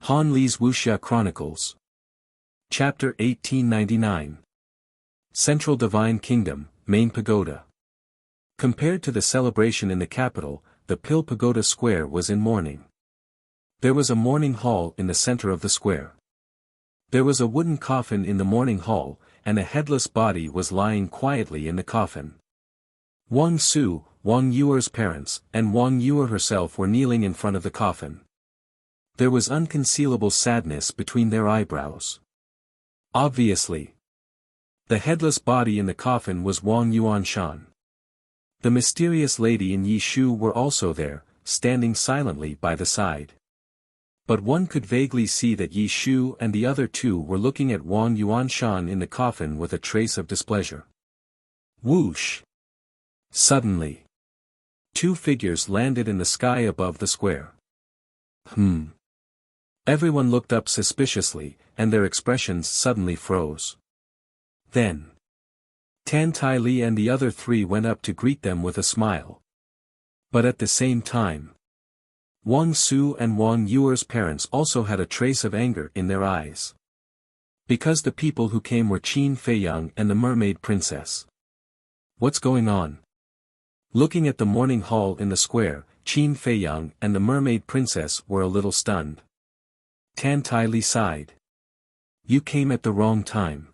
Han Li's Wuxia Chronicles. Chapter 1899. Central Divine Kingdom, Main Pagoda. Compared to the celebration in the capital, the Pil Pagoda Square was in mourning. There was a mourning hall in the center of the square. There was a wooden coffin in the mourning hall, and a headless body was lying quietly in the coffin. Wang Su, Wang Yuer's parents, and Wang Yuer herself were kneeling in front of the coffin. There was unconcealable sadness between their eyebrows. Obviously, the headless body in the coffin was Wang Yuanshan. The mysterious lady and Yi Shu were also there, standing silently by the side. But one could vaguely see that Yi Shu and the other two were looking at Wang Yuanshan in the coffin with a trace of displeasure. Whoosh! Suddenly, two figures landed in the sky above the square. Everyone looked up suspiciously, and their expressions suddenly froze. Then, Tan Tai Li and the other three went up to greet them with a smile. But at the same time, Wang Su and Wang Yuer's parents also had a trace of anger in their eyes. Because the people who came were Qin Feiyang and the Mermaid Princess. What's going on? Looking at the mourning hall in the square, Qin Feiyang and the Mermaid Princess were a little stunned. Tan Tai Li sighed. You came at the wrong time.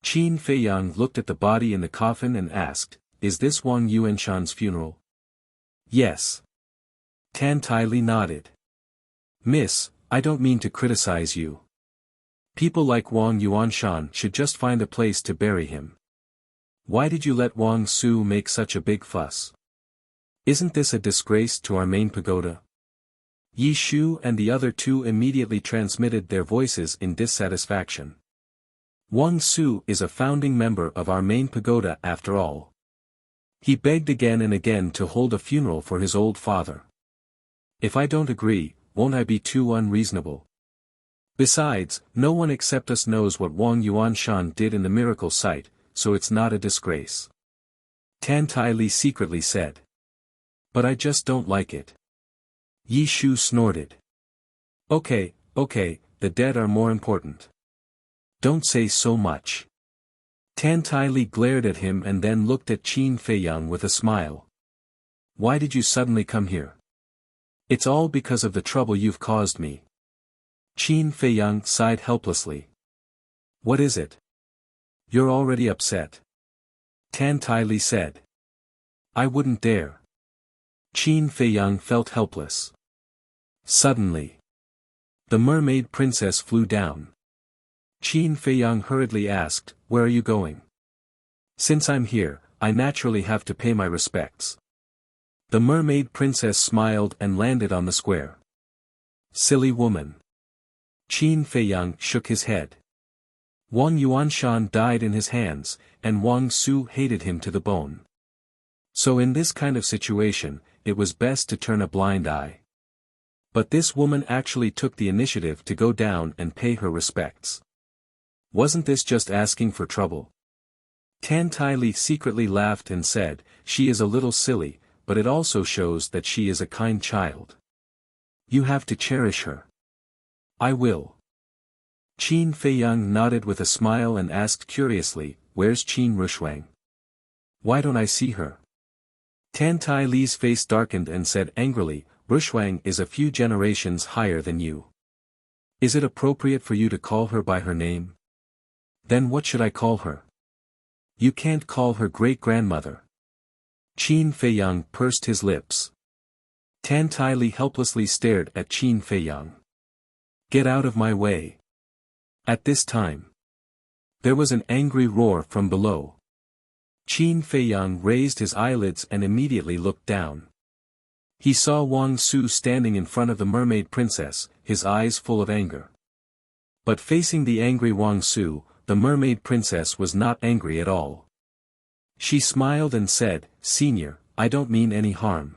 Qin Feiyang looked at the body in the coffin and asked, Is this Wang Yuanshan's funeral? Yes. Tan Tai Li nodded. Miss, I don't mean to criticize you. People like Wang Yuanshan should just find a place to bury him. Why did you let Wang Su make such a big fuss? Isn't this a disgrace to our main pagoda? Yi Shu and the other two immediately transmitted their voices in dissatisfaction. Wang Su is a founding member of our main pagoda after all. He begged again and again to hold a funeral for his old father. If I don't agree, won't I be too unreasonable? Besides, no one except us knows what Wang Yuanshan did in the miracle site, so it's not a disgrace. Tan Tai Li secretly said. But I just don't like it. Yi Shu snorted. Okay, the dead are more important. Don't say so much. Tan Tai Li glared at him and then looked at Qin Feiyang with a smile. Why did you suddenly come here? It's all because of the trouble you've caused me. Qin Feiyang sighed helplessly. What is it? You're already upset. Tan Tai Li said. I wouldn't dare. Qin Feiyang felt helpless. Suddenly, the Mermaid Princess flew down. Qin Feiyang hurriedly asked, Where are you going? Since I'm here, I naturally have to pay my respects. The Mermaid Princess smiled and landed on the square. Silly woman. Qin Feiyang shook his head. Wang Yuanshan died in his hands, and Wang Su hated him to the bone. So in this kind of situation, it was best to turn a blind eye. But this woman actually took the initiative to go down and pay her respects. Wasn't this just asking for trouble? Tan Tai Li secretly laughed and said, She is a little silly, but it also shows that she is a kind child. You have to cherish her. I will. Qin Feiyang nodded with a smile and asked curiously, Where's Qin Rushuang? Why don't I see her? Tan Tai Li's face darkened and said angrily, Rushuang is a few generations higher than you. Is it appropriate for you to call her by her name? Then what should I call her? You can't call her great-grandmother. Qin Feiyang pursed his lips. Tan Tai Li helplessly stared at Qin Feiyang. Get out of my way. At this time, there was an angry roar from below. Qin Feiyang raised his eyelids and immediately looked down. He saw Wang Su standing in front of the Mermaid Princess, his eyes full of anger. But facing the angry Wang Su, the Mermaid Princess was not angry at all. She smiled and said, Senior, I don't mean any harm.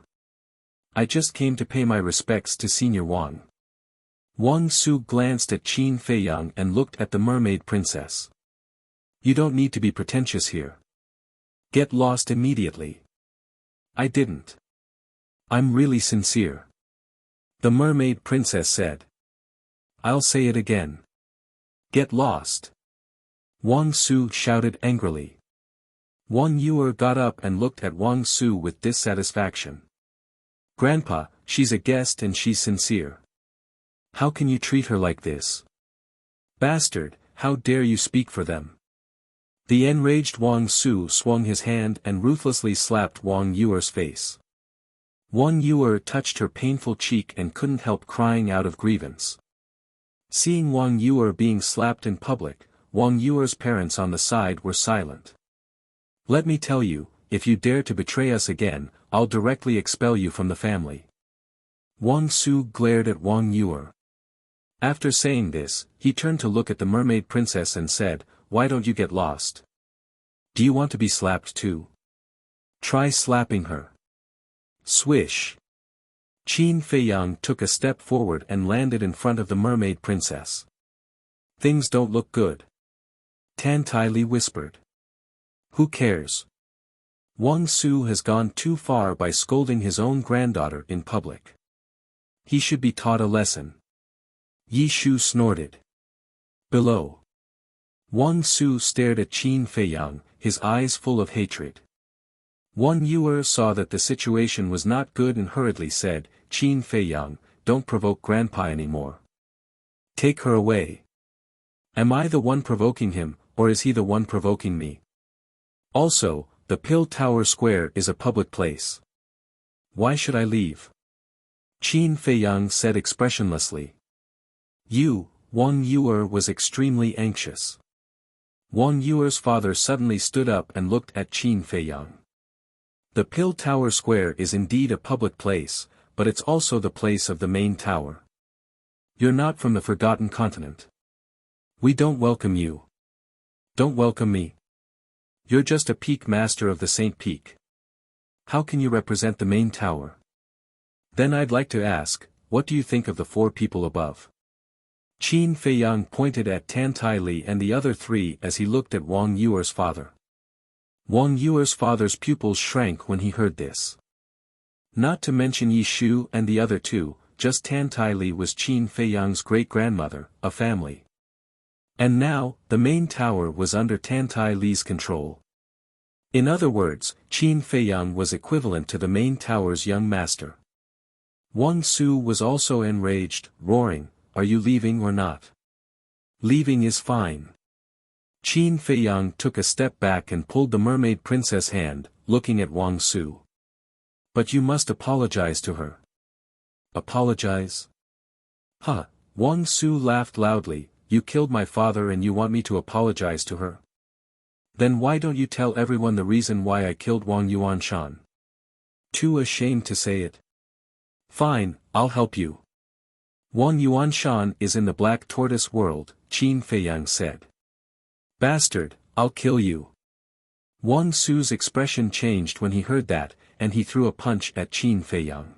I just came to pay my respects to Senior Wang. Wang Su glanced at Qin Feiyang and looked at the Mermaid Princess. You don't need to be pretentious here. Get lost immediately. I didn't. I'm really sincere. The Mermaid Princess said. I'll say it again. Get lost. Wang Su shouted angrily. Wang Yuer got up and looked at Wang Su with dissatisfaction. Grandpa, she's a guest and she's sincere. How can you treat her like this? Bastard, how dare you speak for them? The enraged Wang Su swung his hand and ruthlessly slapped Wang Yuer's face. Wang Yuer touched her painful cheek and couldn't help crying out of grievance. Seeing Wang Yuer being slapped in public, Wang Yuer's parents on the side were silent. Let me tell you, if you dare to betray us again, I'll directly expel you from the family. Wang Su glared at Wang Yuer. After saying this, he turned to look at the mermaid princess and said, "Why don't you get lost? Do you want to be slapped too? Try slapping her." Swish. Qin Feiyang took a step forward and landed in front of the mermaid princess. Things don't look good. Tan Tai Li whispered. Who cares? Wang Su has gone too far by scolding his own granddaughter in public. He should be taught a lesson. Yi Shu snorted. Below. Wang Su stared at Qin Feiyang, his eyes full of hatred. Wang Yuer saw that the situation was not good and hurriedly said, "Qin Feiyang, don't provoke Grandpa anymore. Take her away. Am I the one provoking him, or is he the one provoking me? Also, the Pill Tower Square is a public place. Why should I leave?" Qin Feiyang said expressionlessly. Wang Yuer was extremely anxious. Wang Yuer's father suddenly stood up and looked at Qin Feiyang. The Pill Tower Square is indeed a public place, but it's also the place of the main tower. You're not from the Forgotten Continent. We don't welcome you. Don't welcome me. You're just a peak master of the Saint Peak. How can you represent the main tower? Then I'd like to ask, what do you think of the 4 people above? Qin Feiyang pointed at Tan Tai Li and the other 3 as he looked at Wang Yuer's father. Wang Yuer's father's pupils shrank when he heard this. Not to mention Yi Shu and the other 2, just Tan Tai Li was Qin Feiyang's great-grandmother, a family. And now, the main tower was under Tan Tai Li's control. In other words, Qin Feiyang was equivalent to the main tower's young master. Wang Su was also enraged, roaring, "Are you leaving or not? Leaving is fine." Qin Feiyang took a step back and pulled the mermaid princess' hand, looking at Wang Su. "But you must apologize to her." "Apologize? Huh." Wang Su laughed loudly, "You killed my father and you want me to apologize to her? Then why don't you tell everyone the reason why I killed Wang Yuanshan? Too ashamed to say it? Fine, I'll help you. Wang Yuanshan is in the Black Tortoise world," Qin Feiyang said. "Bastard, I'll kill you." Wang Su's expression changed when he heard that, and he threw a punch at Qin Feiyang.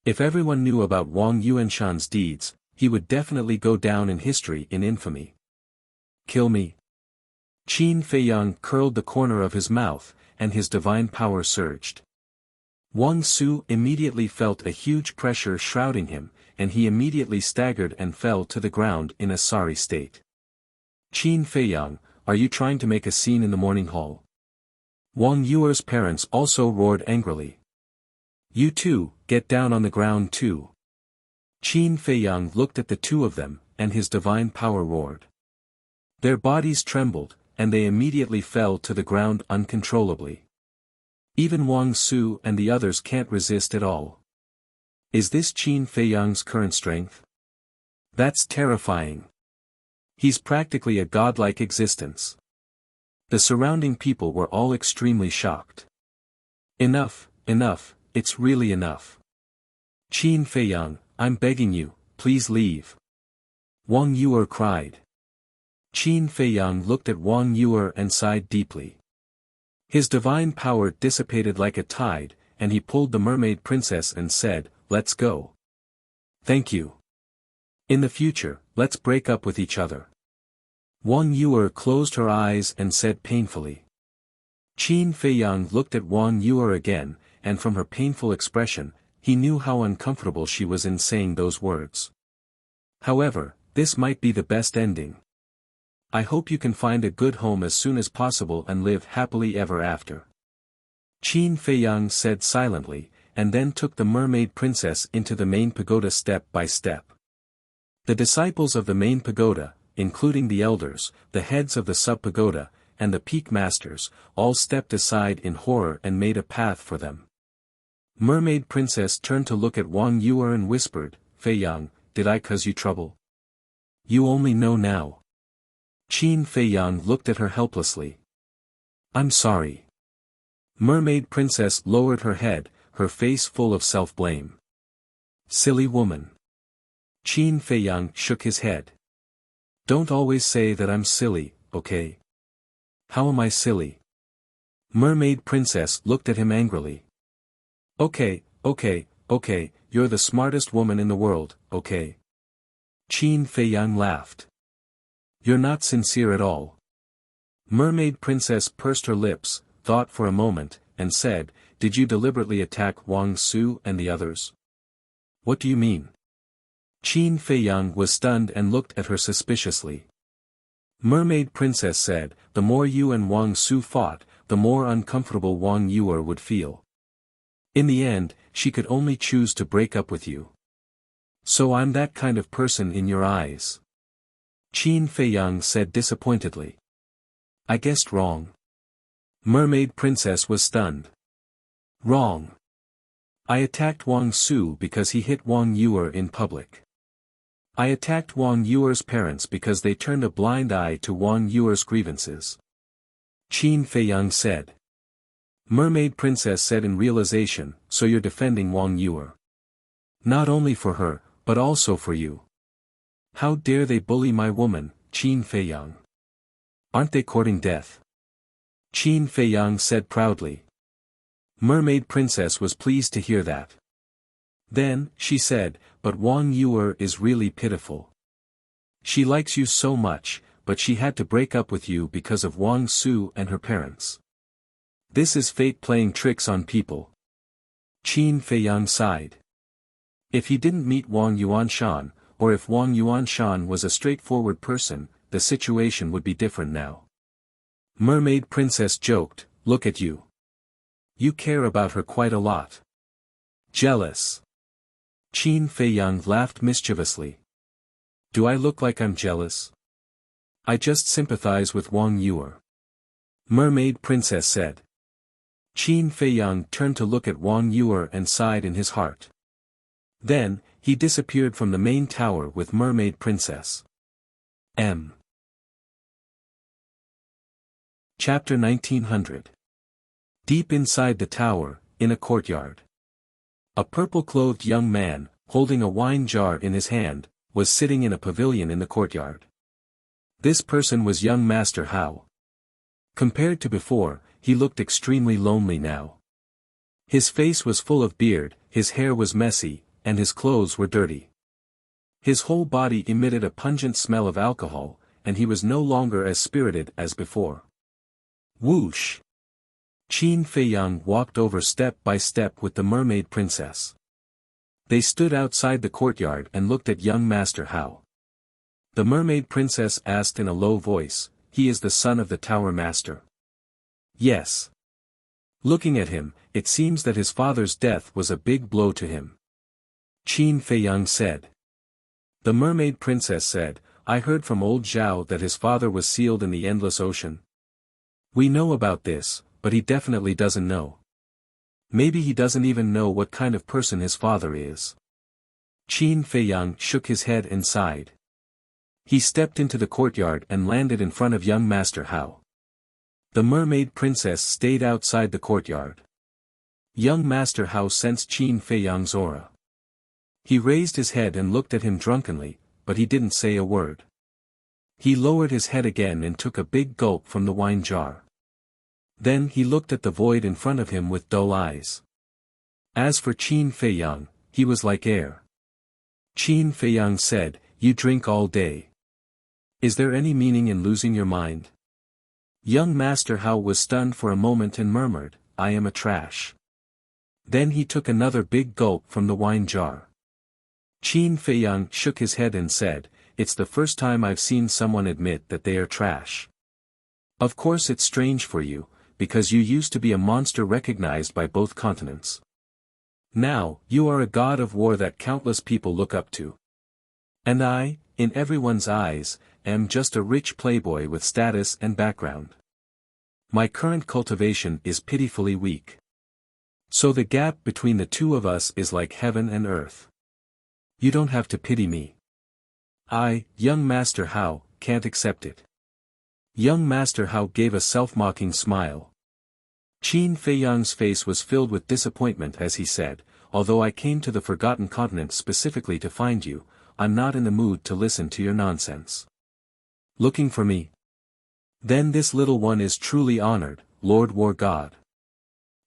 If everyone knew about Wang Yuanshan's deeds, he would definitely go down in history in infamy. "Kill me." Qin Feiyang curled the corner of his mouth, and his divine power surged. Wang Su immediately felt a huge pressure shrouding him, and he immediately staggered and fell to the ground in a sorry state. "Qin Feiyang, are you trying to make a scene in the morning hall?" Wang Yuer's parents also roared angrily. "You too, get down on the ground too." Qin Feiyang looked at the 2 of them, and his divine power roared. Their bodies trembled, and they immediately fell to the ground uncontrollably. Even Wang Su and the others can't resist at all. Is this Qin Feiyang's current strength? That's terrifying. He's practically a godlike existence. The surrounding people were all extremely shocked. Enough, it's really enough. Qin Feiyang, I'm begging you, please leave. Wang Yuer cried. Qin Feiyang looked at Wang Yuer and sighed deeply. His divine power dissipated like a tide, and he pulled the mermaid princess and said, "Let's go." "Thank you. In the future, let's break up with each other." Wang Yuer closed her eyes and said painfully. Qin Feiyang looked at Wang Yuer again, and from her painful expression, he knew how uncomfortable she was in saying those words. However, this might be the best ending. I hope you can find a good home as soon as possible and live happily ever after. Qin Feiyang said silently, and then took the mermaid princess into the main pagoda step by step. The disciples of the main pagoda, including the elders, the heads of the sub-pagoda, and the peak masters, all stepped aside in horror and made a path for them. Mermaid princess turned to look at Wang Yuer and whispered, "Feiyang, did I cause you trouble? You only know now." Qin Feiyang looked at her helplessly. "I'm sorry." Mermaid princess lowered her head, her face full of self-blame. "Silly woman." Qin Feiyang shook his head. "Don't always say that I'm silly, okay? How am I silly?" Mermaid princess looked at him angrily. Okay, you're the smartest woman in the world, okay?" Qin Feiyang laughed. "You're not sincere at all." Mermaid princess pursed her lips, thought for a moment, and said, "Did you deliberately attack Wang Su and the others?" "What do you mean?" Qin Feiyang was stunned and looked at her suspiciously. Mermaid princess said, "The more you and Wang Su fought, the more uncomfortable Wang Yuer would feel. In the end, she could only choose to break up with you. So I'm that kind of person in your eyes." Qin Feiyang said disappointedly. "I guessed wrong." Mermaid princess was stunned. "Wrong. I attacked Wang Su because he hit Wang Yuer in public. I attacked Wang Yuer's parents because they turned a blind eye to Wang Yuer's grievances." Qin Feiyang said. Mermaid princess said in realization, "So you're defending Wang Yuer. Not only for her, but also for you. How dare they bully my woman, Qin Feiyang? Aren't they courting death?" Qin Feiyang said proudly. Mermaid princess was pleased to hear that. Then, she said, "But Wang Yuer is really pitiful. She likes you so much, but she had to break up with you because of Wang Su and her parents. This is fate playing tricks on people." Qin Feiyang sighed. If he didn't meet Wang Yuanshan, or if Wang Yuanshan was a straightforward person, the situation would be different now. Mermaid princess joked, "Look at you. You care about her quite a lot. Jealous." Qin Feiyang laughed mischievously. "Do I look like I'm jealous? I just sympathize with Wang Yuer." Mermaid princess said. Qin Feiyang turned to look at Wang Yuer and sighed in his heart. Then, he disappeared from the main tower with Mermaid princess. Chapter 1900. Deep inside the tower, in a courtyard. A purple-clothed young man, holding a wine jar in his hand, was sitting in a pavilion in the courtyard. This person was young Master Hao. Compared to before, he looked extremely lonely now. His face was full of beard, his hair was messy, and his clothes were dirty. His whole body emitted a pungent smell of alcohol, and he was no longer as spirited as before. Whoosh! Qin Feiyang walked over step by step with the mermaid princess. They stood outside the courtyard and looked at young Master Hao. The mermaid princess asked in a low voice, "He is the son of the tower master?" "Yes." Looking at him, it seems that his father's death was a big blow to him. Qin Feiyang said. The mermaid princess said, "I heard from old Zhao that his father was sealed in the endless ocean. We know about this, but he definitely doesn't know. Maybe he doesn't even know what kind of person his father is." Qin Feiyang shook his head and sighed. He stepped into the courtyard and landed in front of young Master Hao. The mermaid princess stayed outside the courtyard. Young Master Hao sensed Qin Feiyang's aura. He raised his head and looked at him drunkenly, but he didn't say a word. He lowered his head again and took a big gulp from the wine jar. Then he looked at the void in front of him with dull eyes. As for Qin Feiyang, he was like air. Qin Feiyang said, "You drink all day. Is there any meaning in losing your mind?" Young Master Hao was stunned for a moment and murmured, "I am a trash." Then he took another big gulp from the wine jar. Qin Feiyang shook his head and said, "It's the first time I've seen someone admit that they are trash. Of course it's strange for you, because you used to be a monster recognized by both continents. Now, you are a god of war that countless people look up to. And I, in everyone's eyes, am just a rich playboy with status and background. My current cultivation is pitifully weak. So the gap between the two of us is like heaven and earth. You don't have to pity me. I, young Master Hao, can't accept it." Young Master Hao gave a self-mocking smile. Qin Feiyang's face was filled with disappointment as he said, "Although I came to the Forgotten Continent specifically to find you, I'm not in the mood to listen to your nonsense." "Looking for me? Then this little one is truly honored, Lord War God."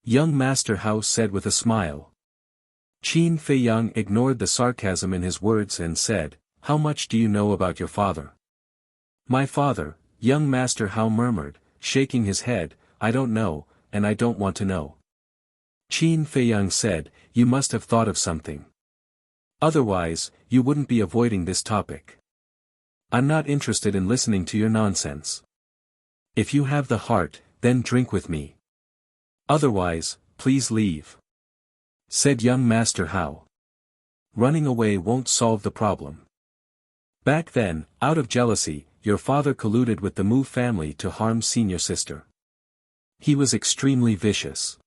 Young Master Hao said with a smile. Qin Feiyang ignored the sarcasm in his words and said, "How much do you know about your father?" "My father," young Master Hao murmured, shaking his head, "I don't know, and I don't want to know." Qin Feiyang said, "You must have thought of something. Otherwise, you wouldn't be avoiding this topic. I'm not interested in listening to your nonsense. If you have the heart, then drink with me. Otherwise, please leave," said young Master Hao. "Running away won't solve the problem. Back then, out of jealousy, your father colluded with the Mu family to harm senior sister. He was extremely vicious.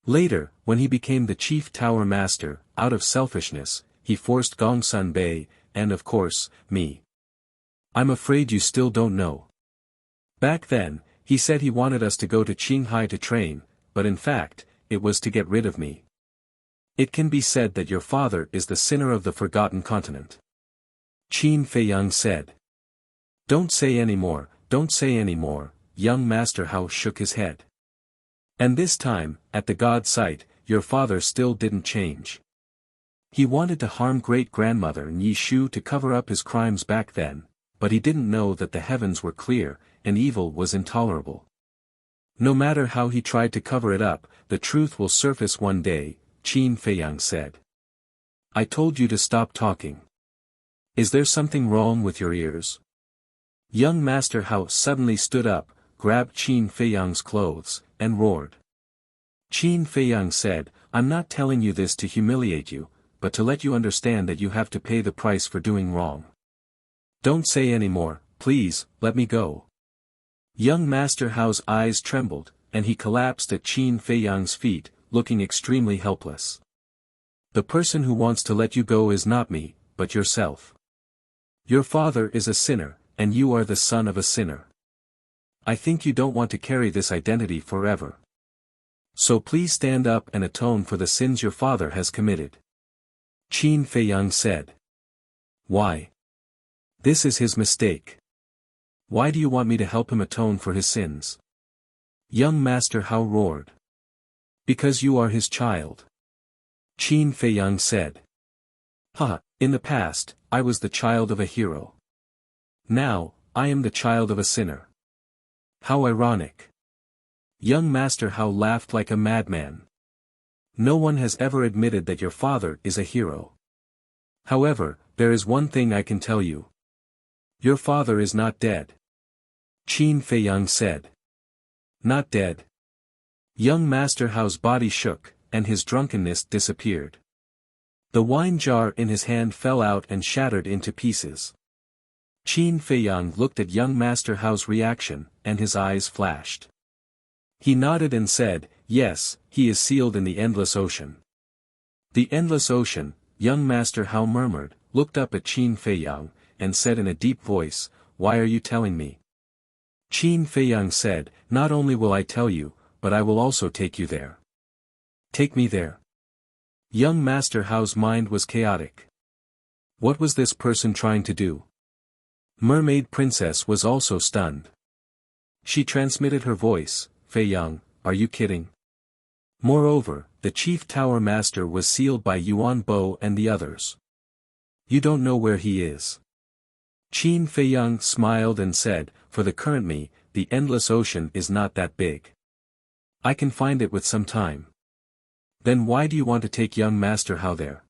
Later, when he became the chief tower master, out of selfishness, he forced Gongsun Bei, and of course, me. I'm afraid you still don't know. Back then, he said he wanted us to go to Qinghai to train, but in fact, it was to get rid of me. It can be said that your father is the sinner of the Forgotten Continent." Qin Feiyang said. Don't say any more, young Master Hao shook his head. "And this time, at the god site, your father still didn't change. He wanted to harm great-grandmother Yi Shu to cover up his crimes back then, but he didn't know that the heavens were clear, and evil was intolerable. No matter how he tried to cover it up, the truth will surface one day," Qin Feiyang said. "I told you to stop talking. Is there something wrong with your ears?" Young Master Hao suddenly stood up, grabbed Qin Feiyang's clothes, and roared. Qin Feiyang said, "I'm not telling you this to humiliate you, but to let you understand that you have to pay the price for doing wrong. Don't say any more, please, let me go." Young Master Hao's eyes trembled, and he collapsed at Qin Feiyang's feet, looking extremely helpless. "The person who wants to let you go is not me, but yourself. Your father is a sinner, and you are the son of a sinner. I think you don't want to carry this identity forever. So please stand up and atone for the sins your father has committed." Qin Feiyang said. "Why? This is his mistake. Why do you want me to help him atone for his sins?" Young Master Hao roared. "Because you are his child." Qin Feiyang said. "Ha, in the past, I was the child of a hero. Now, I am the child of a sinner. How ironic." Young Master Hao laughed like a madman. "No one has ever admitted that your father is a hero. However, there is one thing I can tell you. Your father is not dead." Qin Feiyang said. "Not dead?" Young Master Hao's body shook, and his drunkenness disappeared. The wine jar in his hand fell out and shattered into pieces. Qin Feiyang looked at young Master Hao's reaction, and his eyes flashed. He nodded and said, "Yes, he is sealed in the Endless Ocean." "The Endless Ocean," young Master Hao murmured, looked up at Qin Feiyang, and said in a deep voice, "Why are you telling me?" Qin Feiyang said, "Not only will I tell you, but I will also take you there." "Take me there?" Young Master Hao's mind was chaotic. What was this person trying to do? Mermaid Princess was also stunned. She transmitted her voice, "Feiyang, are you kidding?" Moreover, the chief tower master was sealed by Yuan Bo and the others. "You don't know where he is." Qin Feiyang smiled and said, "For the current me, the Endless Ocean is not that big. I can find it with some time." "Then why do you want to take young Master Hao there?"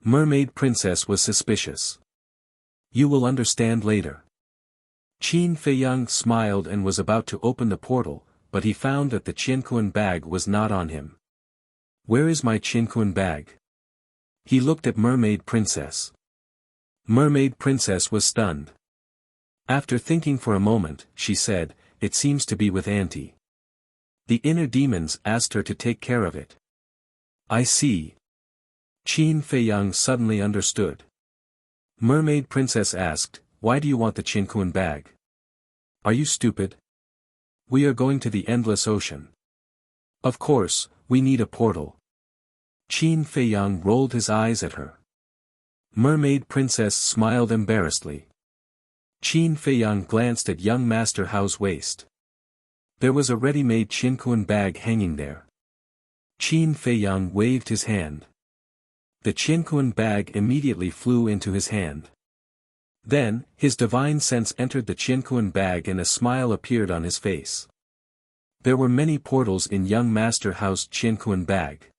Mermaid Princess was suspicious. You will understand later. Qin Feiyang smiled and was about to open the portal, but he found that the Qianquan bag was not on him. Where is my Qianquan bag? He looked at Mermaid Princess. Mermaid Princess was stunned. After thinking for a moment, she said, "It seems to be with Auntie. The inner demons asked her to take care of it." I see. Qin Feiyang suddenly understood. Mermaid Princess asked, "Why do you want the Qianquan bag? Are you stupid? We are going to the endless ocean. Of course, we need a portal." Qin Feiyang rolled his eyes at her. Mermaid Princess smiled embarrassedly. Qin Feiyang glanced at young Master Hao's waist. There was a ready-made Qianquan bag hanging there. Qin Feiyang waved his hand. The Qianquan bag immediately flew into his hand. Then, his divine sense entered the Qianquan bag and a smile appeared on his face. There were many portals in young Master Hao's Qianquan bag.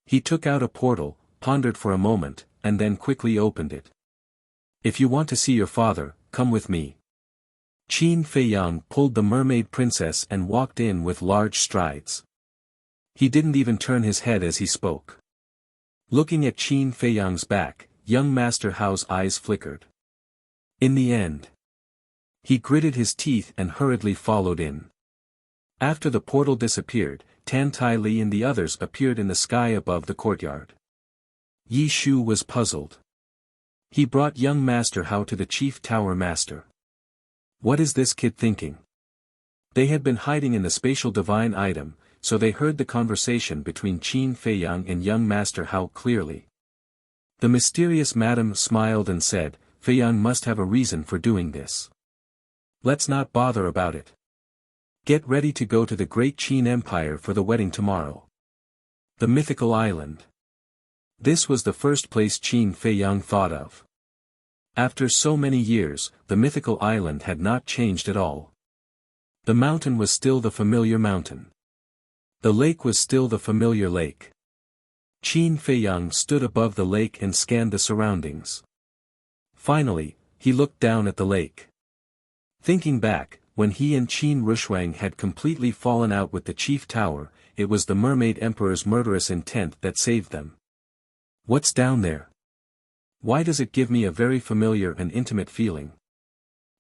He took out a portal, pondered for a moment, and then quickly opened it. "If you want to see your father, come with me." Qin Feiyang pulled the Mermaid Princess and walked in with large strides. He didn't even turn his head as he spoke. Looking at Qin Feiyang's back, young Master Hao's eyes flickered. In the end, he gritted his teeth and hurriedly followed in. After the portal disappeared, Tan Tai Li and the others appeared in the sky above the courtyard. Yi Shu was puzzled. He brought young Master Hao to the Chief Tower Master. What is this kid thinking? They had been hiding in the spatial divine item, so they heard the conversation between Qin Feiyang and young Master Hao clearly. The mysterious madam smiled and said, "Feiyang must have a reason for doing this. Let's not bother about it. Get ready to go to the great Qin Empire for the wedding tomorrow." The mythical island. This was the first place Qin Feiyang thought of. After so many years, the mythical island had not changed at all. The mountain was still the familiar mountain. The lake was still the familiar lake. Qin Feiyang stood above the lake and scanned the surroundings. Finally, he looked down at the lake. Thinking back, when he and Qin Rushuang had completely fallen out with the Chief Tower, it was the Mermaid Emperor's murderous intent that saved them. What's down there? Why does it give me a very familiar and intimate feeling?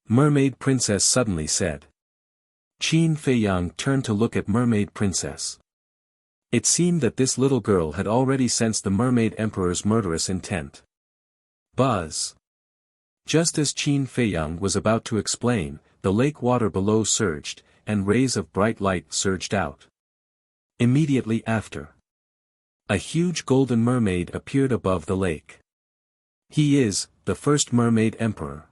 Mermaid Princess suddenly said. Qin Feiyang turned to look at Mermaid Princess. It seemed that this little girl had already sensed the Mermaid Emperor's murderous intent. Buzz. Just as Qin Feiyang was about to explain, the lake water below surged, and rays of bright light surged out. Immediately after, a huge golden mermaid appeared above the lake. He is, the first Mermaid Emperor.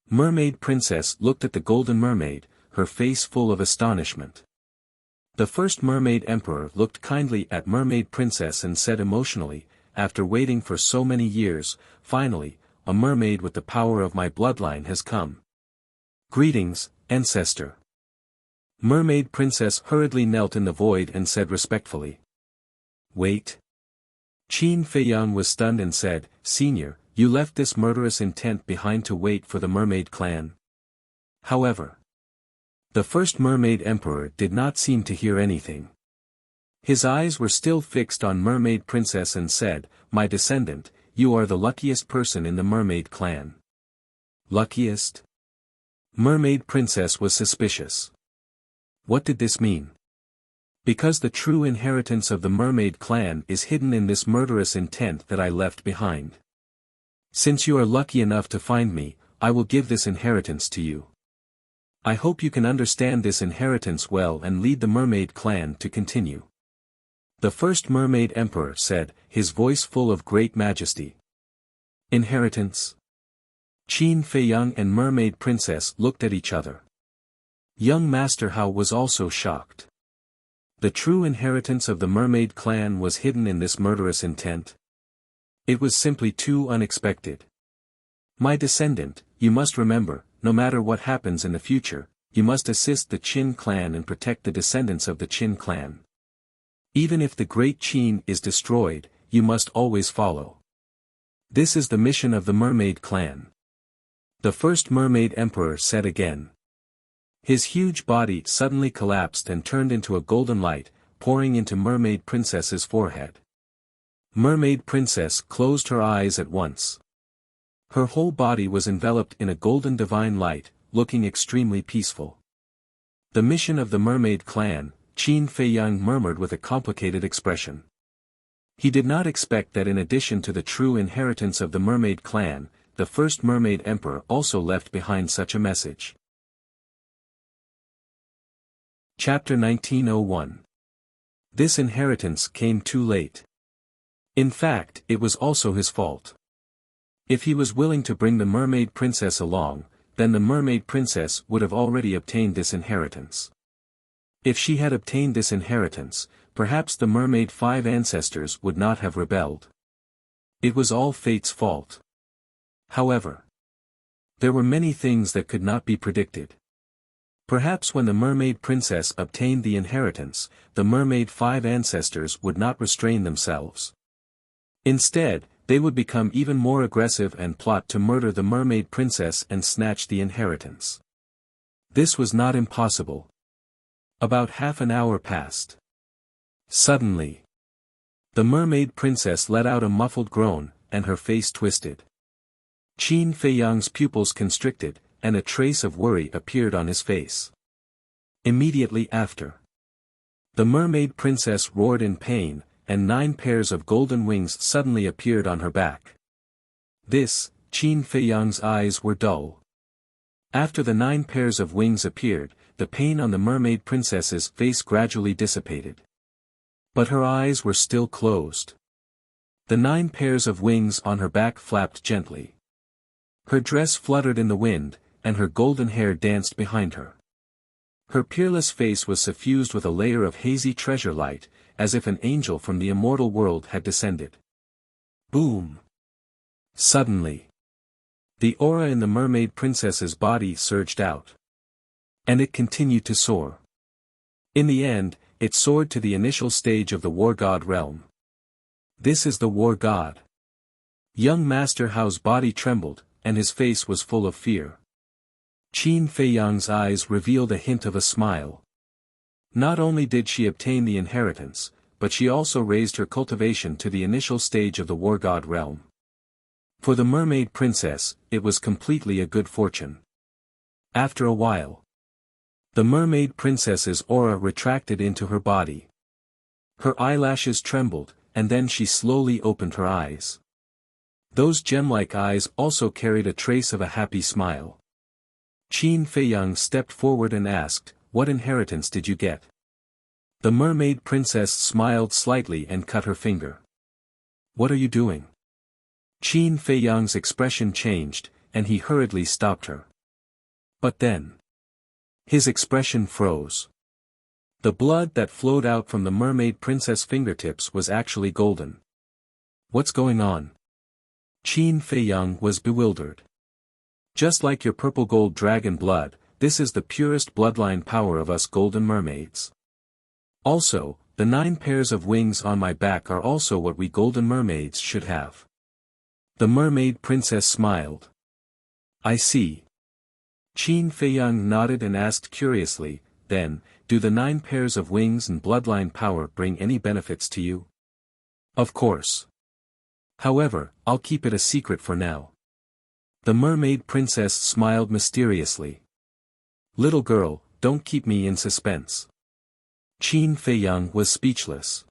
Mermaid Princess looked at the golden mermaid, her face full of astonishment. The first Mermaid Emperor looked kindly at Mermaid Princess and said emotionally, "After waiting for so many years, finally, a mermaid with the power of my bloodline has come. Greetings, ancestor." Mermaid Princess hurriedly knelt in the void and said respectfully. "Wait." Qin Feiyang was stunned and said, "Senior, you left this murderous intent behind to wait for the Mermaid clan." However, the first Mermaid Emperor did not seem to hear anything. His eyes were still fixed on Mermaid Princess and said, "My descendant, you are the luckiest person in the Mermaid clan." Luckiest? Mermaid Princess was suspicious. What did this mean? Because the true inheritance of the Mermaid clan is hidden in this murderous intent that I left behind. Since you are lucky enough to find me, I will give this inheritance to you. I hope you can understand this inheritance well and lead the Mermaid clan to continue. The first Mermaid Emperor said, his voice full of great majesty. Inheritance? Qin Feiyang and Mermaid Princess looked at each other. Young Master Hao was also shocked. The true inheritance of the Mermaid clan was hidden in this murderous intent. It was simply too unexpected. My descendant, you must remember, no matter what happens in the future, you must assist the Qin clan and protect the descendants of the Qin clan. Even if the great Qin is destroyed, you must always follow. This is the mission of the mermaid clan. The first mermaid emperor said again. His huge body suddenly collapsed and turned into a golden light, pouring into mermaid princess's forehead. Mermaid princess closed her eyes at once. Her whole body was enveloped in a golden divine light, looking extremely peaceful. The mission of the mermaid clan, Qin Feiyang murmured with a complicated expression. He did not expect that in addition to the true inheritance of the mermaid clan, the first mermaid emperor also left behind such a message. Chapter 1901. This inheritance came too late. In fact, it was also his fault. If he was willing to bring the mermaid princess along, then the mermaid princess would have already obtained this inheritance. If she had obtained this inheritance, perhaps the mermaid 5 ancestors would not have rebelled. It was all fate's fault. However, there were many things that could not be predicted. Perhaps when the mermaid princess obtained the inheritance, the mermaid 5 ancestors would not restrain themselves. Instead, they would become even more aggressive and plot to murder the mermaid princess and snatch the inheritance. This was not impossible. About half an hour passed. Suddenly, the mermaid princess let out a muffled groan, and her face twisted. Qin Feiyang's pupils constricted, and a trace of worry appeared on his face. Immediately after, the mermaid princess roared in pain, and 9 pairs of golden wings suddenly appeared on her back. Qin Feiyang's eyes were dull. After the 9 pairs of wings appeared, the pain on the mermaid princess's face gradually dissipated. But her eyes were still closed. The 9 pairs of wings on her back flapped gently. Her dress fluttered in the wind, and her golden hair danced behind her. Her peerless face was suffused with a layer of hazy treasure light, as if an angel from the immortal world had descended. Boom! Suddenly, the aura in the mermaid princess's body surged out. And it continued to soar. In the end, it soared to the initial stage of the war god realm. This is the war god. Young Master Hao's body trembled, and his face was full of fear. Qin Feiyang's eyes revealed a hint of a smile. Not only did she obtain the inheritance, but she also raised her cultivation to the initial stage of the war god realm. For the mermaid princess, it was completely a good fortune. After a while, the mermaid princess's aura retracted into her body. Her eyelashes trembled, and then she slowly opened her eyes. Those gem-like eyes also carried a trace of a happy smile. Qin Feiyang stepped forward and asked, "What inheritance did you get?" The mermaid princess smiled slightly and cut her finger. "What are you doing?" Qin Feiyang's expression changed, and he hurriedly stopped her. But then, his expression froze. The blood that flowed out from the mermaid princess' fingertips was actually golden. "What's going on?" Qin Feiyang was bewildered. "Just like your purple gold dragon blood, this is the purest bloodline power of us golden mermaids. Also, the 9 pairs of wings on my back are also what we golden mermaids should have." The mermaid princess smiled. "I see." Qin Feiyang nodded and asked curiously, "Then, do the 9 pairs of wings and bloodline power bring any benefits to you?" "Of course. However, I'll keep it a secret for now." The mermaid princess smiled mysteriously. "Little girl, don't keep me in suspense." Qin Feiyang was speechless.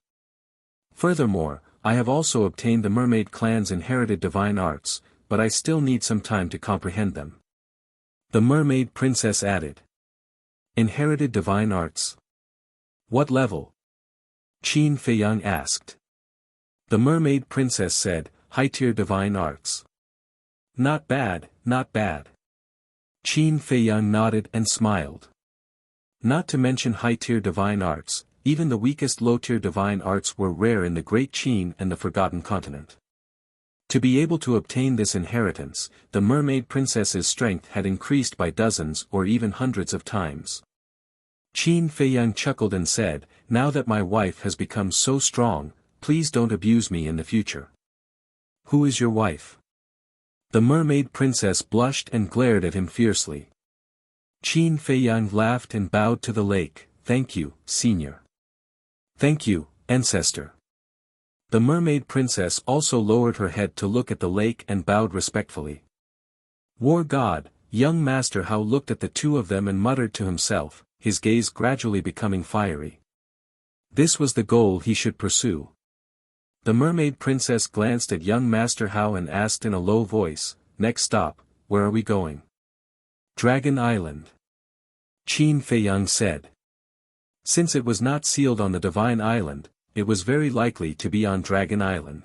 "Furthermore, I have also obtained the mermaid clan's inherited divine arts, but I still need some time to comprehend them." The mermaid princess added. "Inherited divine arts? What level?" Qin Feiyang asked. The mermaid princess said, "High-tier divine arts." "Not bad, not bad." Qin Feiyang nodded and smiled. Not to mention high-tier divine arts, even the weakest low-tier divine arts were rare in the Great Qin and the Forgotten Continent. To be able to obtain this inheritance, the mermaid princess's strength had increased by dozens or even hundreds of times. Qin Feiyang chuckled and said, "Now that my wife has become so strong, please don't abuse me in the future." Who is your wife? The mermaid princess blushed and glared at him fiercely. Qin Feiyang laughed and bowed to the lake. Thank you, senior. Thank you, ancestor. The mermaid princess also lowered her head to look at the lake and bowed respectfully. War god, young Master Hao looked at the two of them and muttered to himself, his gaze gradually becoming fiery. This was the goal he should pursue. The mermaid princess glanced at young Master Hao and asked in a low voice, next stop, where are we going? Dragon Island. Qin Feiyang said. Since it was not sealed on the Divine Island, it was very likely to be on Dragon Island.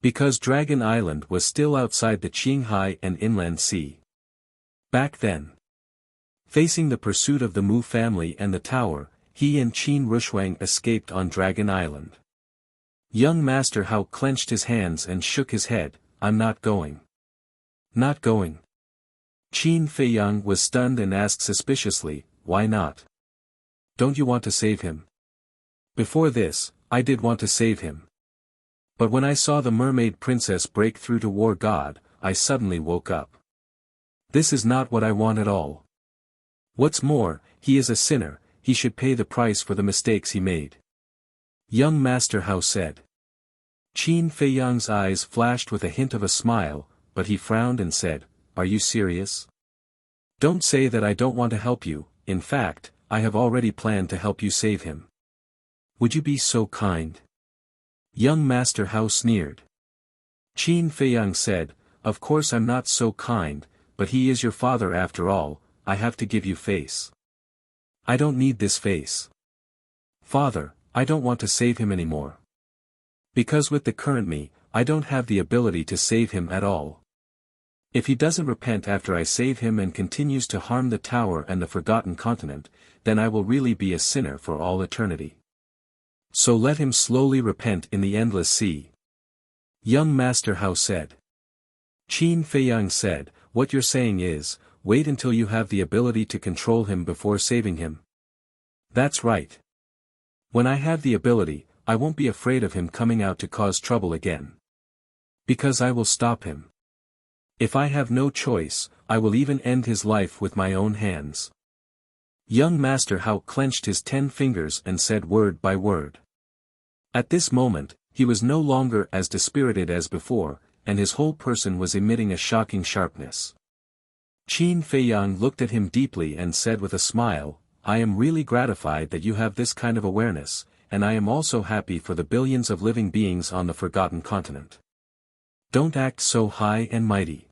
Because Dragon Island was still outside the Qinghai and Inland Sea. Back then. Facing the pursuit of the Mu family and the tower, he and Qin Rushuang escaped on Dragon Island. Young Master Hao clenched his hands and shook his head, I'm not going. Not going. Qin Feiyang was stunned and asked suspiciously, why not? Don't you want to save him? Before this, I did want to save him. But when I saw the mermaid princess break through to War God, I suddenly woke up. This is not what I want at all. What's more, he is a sinner, he should pay the price for the mistakes he made. Young Master Hao said. Qin Feiyang's eyes flashed with a hint of a smile, but he frowned and said, are you serious? Don't say that I don't want to help you, in fact, I have already planned to help you save him. Would you be so kind? Young Master Hao sneered. Qin Feiyang said, of course I'm not so kind, but he is your father after all, I have to give you face. I don't need this face. Father, I don't want to save him anymore. Because with the current me, I don't have the ability to save him at all. If he doesn't repent after I save him and continues to harm the tower and the Forgotten Continent, then I will really be a sinner for all eternity. So let him slowly repent in the endless sea. Young Master Hao said. Qin Feiyang said, what you're saying is, wait until you have the ability to control him before saving him. That's right. When I have the ability, I won't be afraid of him coming out to cause trouble again. Because I will stop him. If I have no choice, I will even end his life with my own hands. Young Master Hao clenched his 10 fingers and said word by word. At this moment, he was no longer as dispirited as before, and his whole person was emitting a shocking sharpness. Qin Feiyang looked at him deeply and said with a smile, I am really gratified that you have this kind of awareness, and I am also happy for the billions of living beings on the Forgotten Continent. Don't act so high and mighty.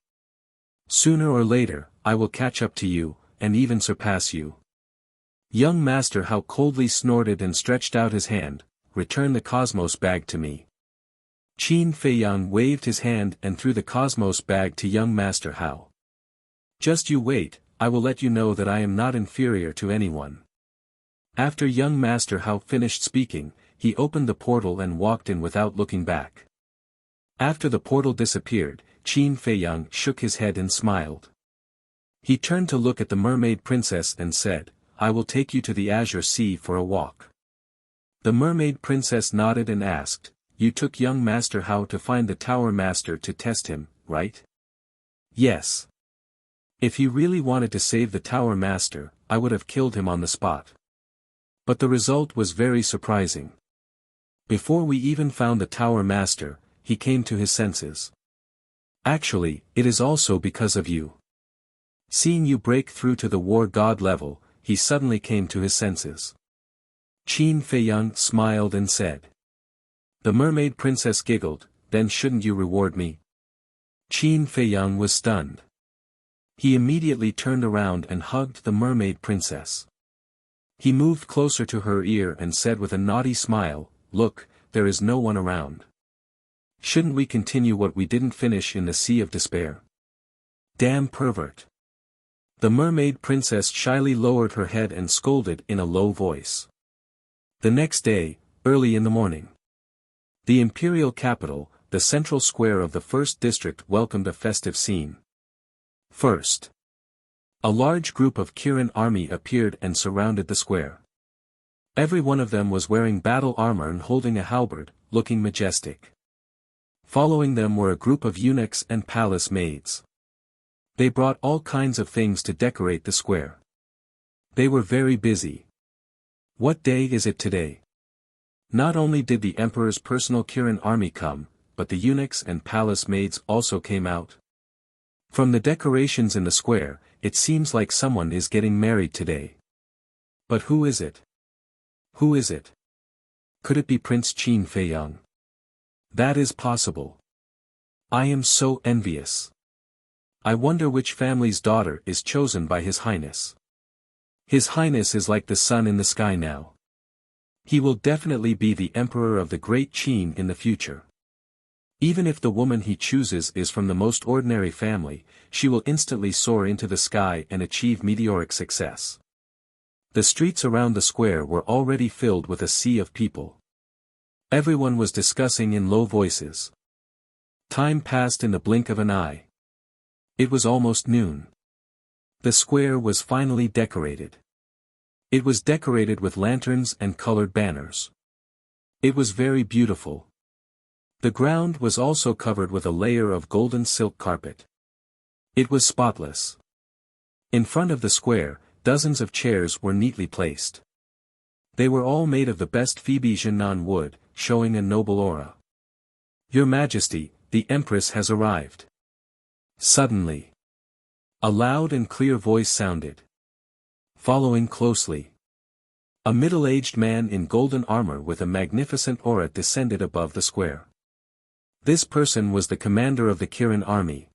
Sooner or later, I will catch up to you, and even surpass you. Young Master Hao coldly snorted and stretched out his hand, return the Cosmos bag to me. Qin Feiyang waved his hand and threw the Cosmos bag to young Master Hao. Just you wait, I will let you know that I am not inferior to anyone. After young Master Hao finished speaking, he opened the portal and walked in without looking back. After the portal disappeared, Qin Feiyang shook his head and smiled. He turned to look at the mermaid princess and said, I will take you to the Azure Sea for a walk. The mermaid princess nodded and asked, you took young Master Hao to find the Tower Master to test him, right? Yes. If he really wanted to save the Tower Master, I would have killed him on the spot. But the result was very surprising. Before we even found the Tower Master, he came to his senses. Actually, it is also because of you. Seeing you break through to the War God level, he suddenly came to his senses. Qin Feiyang smiled and said. The mermaid princess giggled, then shouldn't you reward me? Qin Feiyang was stunned. He immediately turned around and hugged the mermaid princess. He moved closer to her ear and said with a naughty smile, look, there is no one around. Shouldn't we continue what we didn't finish in the Sea of Despair? Damn pervert. The mermaid princess shyly lowered her head and scolded in a low voice. The next day, early in the morning. The imperial capital, the central square of the first district welcomed a festive scene. First. A large group of Kirin army appeared and surrounded the square. Every one of them was wearing battle armor and holding a halberd, looking majestic. Following them were a group of eunuchs and palace maids. They brought all kinds of things to decorate the square. They were very busy. What day is it today? Not only did the emperor's personal Kirin army come, but the eunuchs and palace maids also came out. From the decorations in the square, it seems like someone is getting married today. But who is it? Who is it? Could it be Prince Qin Feiyang? That is possible. I am so envious. I wonder which family's daughter is chosen by His Highness. His Highness is like the sun in the sky now. He will definitely be the emperor of the great Qin in the future. Even if the woman he chooses is from the most ordinary family, she will instantly soar into the sky and achieve meteoric success. The streets around the square were already filled with a sea of people. Everyone was discussing in low voices. Time passed in the blink of an eye. It was almost noon. The square was finally decorated. It was decorated with lanterns and colored banners. It was very beautiful. The ground was also covered with a layer of golden silk carpet. It was spotless. In front of the square, dozens of chairs were neatly placed. They were all made of the best Phoebe Jinan wood, showing a noble aura. Your Majesty, the Empress has arrived. Suddenly, a loud and clear voice sounded. Following closely, a middle-aged man in golden armor with a magnificent aura descended above the square. This person was the commander of the Kirin army.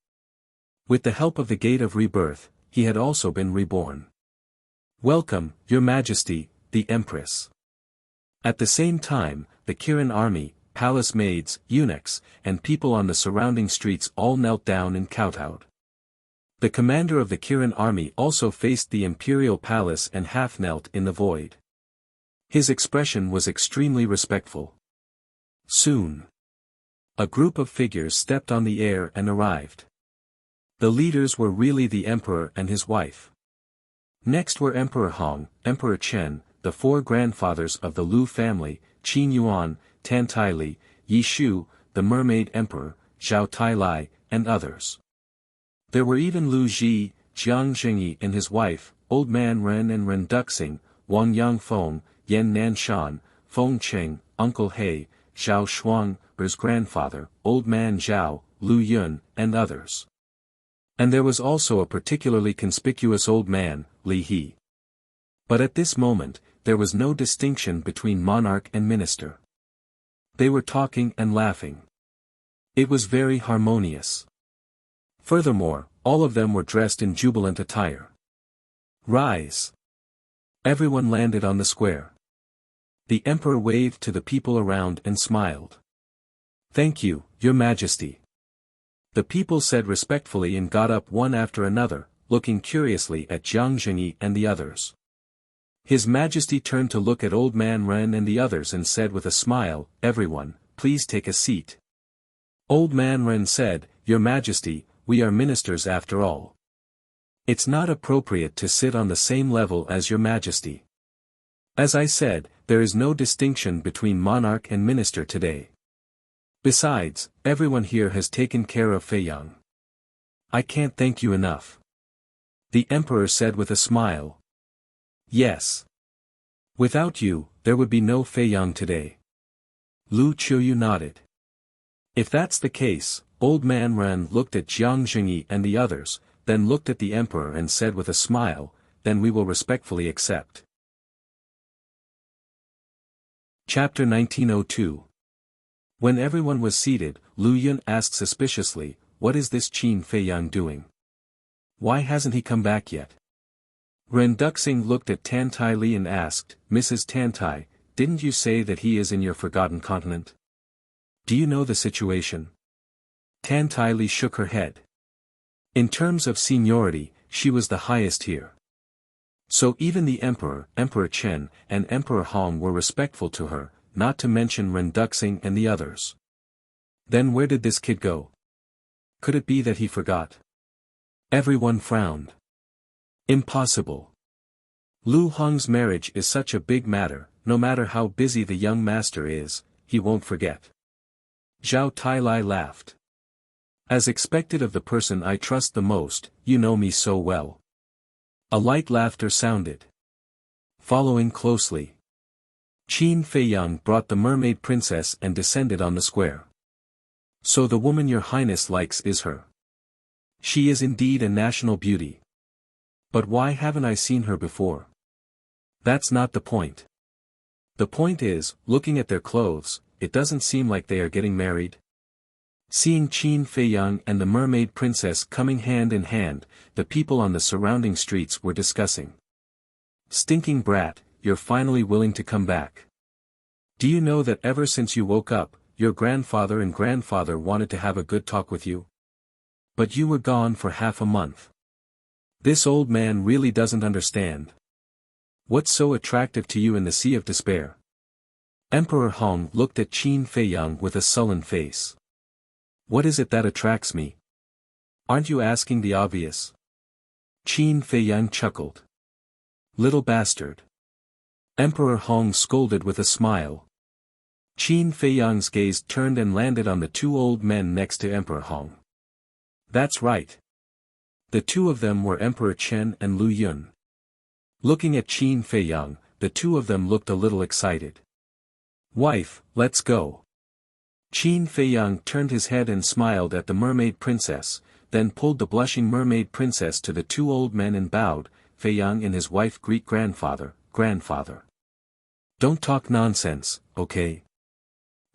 With the help of the Gate of Rebirth, he had also been reborn. Welcome, Your Majesty, the Empress. At the same time, the Kirin army, palace maids, eunuchs, and people on the surrounding streets all knelt down and kowtowed. The commander of the Kirin army also faced the imperial palace and half-knelt in the void. His expression was extremely respectful. Soon, a group of figures stepped on the air and arrived. The leaders were really the emperor and his wife. Next were Emperor Hong, Emperor Chen, the four grandfathers of the Lu family, Qin Yuan, Tan Taili, Yi Shu, the mermaid emperor, Zhao Tailai, and others. There were even Lu Ji, Jiang Zhengyi and his wife, Old Man Ren and Ren Duxing, Wang Yangfeng, Yan Nanshan, Feng Cheng, Uncle He, Zhao Shuang, Er's grandfather, Old Man Zhao, Lu Yun, and others. And there was also a particularly conspicuous old man, Li He. But at this moment, there was no distinction between monarch and minister. They were talking and laughing. It was very harmonious. Furthermore, all of them were dressed in jubilant attire. Rise! Everyone landed on the square. The emperor waved to the people around and smiled. Thank you, Your Majesty. The people said respectfully and got up one after another, looking curiously at Jiang Zhengyi and the others. His Majesty turned to look at Old Man Ren and the others and said with a smile, "Everyone, please take a seat." Old Man Ren said, "Your Majesty, we are ministers after all. It's not appropriate to sit on the same level as Your Majesty. As I said, there is no distinction between monarch and minister today. Besides, everyone here has taken care of Feiyang. I can't thank you enough." The emperor said with a smile. Yes. Without you, there would be no Feiyang today. Lu Qiuyu nodded. If that's the case, Old Man Ren looked at Jiang Zhengyi and the others, then looked at the emperor and said with a smile, "Then we will respectfully accept." Chapter 1902. When everyone was seated, Lu Yun asked suspiciously, "What is this Qin Feiyang doing? Why hasn't he come back yet?" Ren Duxing looked at Tan Tai Li and asked, "Mrs. Tan Tai, didn't you say that he is in your forgotten continent? Do you know the situation?" Tan Tai Li shook her head. In terms of seniority, she was the highest here. So even the emperor, Emperor Chen, and Emperor Hong were respectful to her, not to mention Ren Duxing and the others. Then where did this kid go? Could it be that he forgot? Everyone frowned. Impossible. Lu Hong's marriage is such a big matter, no matter how busy the young master is, he won't forget. Zhao Tailai laughed. As expected of the person I trust the most, you know me so well. A light laughter sounded. Following closely, Qin Feiyang brought the mermaid princess and descended on the square. So the woman your highness likes is her. She is indeed a national beauty. But why haven't I seen her before? That's not the point. The point is, looking at their clothes, it doesn't seem like they are getting married. Seeing Qin Feiyang and the mermaid princess coming hand in hand, the people on the surrounding streets were discussing. Stinking brat, you're finally willing to come back. Do you know that ever since you woke up, your grandfather and grandfather wanted to have a good talk with you? But you were gone for half a month. This old man really doesn't understand. What's so attractive to you in the Sea of Despair? Emperor Hong looked at Qin Feiyang with a sullen face. What is it that attracts me? Aren't you asking the obvious? Qin Feiyang chuckled. Little bastard. Emperor Hong scolded with a smile. Qin Feiyang's gaze turned and landed on the two old men next to Emperor Hong. That's right. The two of them were Emperor Chen and Lu Yun. Looking at Qin Feiyang, the two of them looked a little excited. Wife, let's go. Qin Feiyang turned his head and smiled at the mermaid princess, then pulled the blushing mermaid princess to the two old men and bowed. Feiyang and his wife greet grandfather. Don't talk nonsense, okay?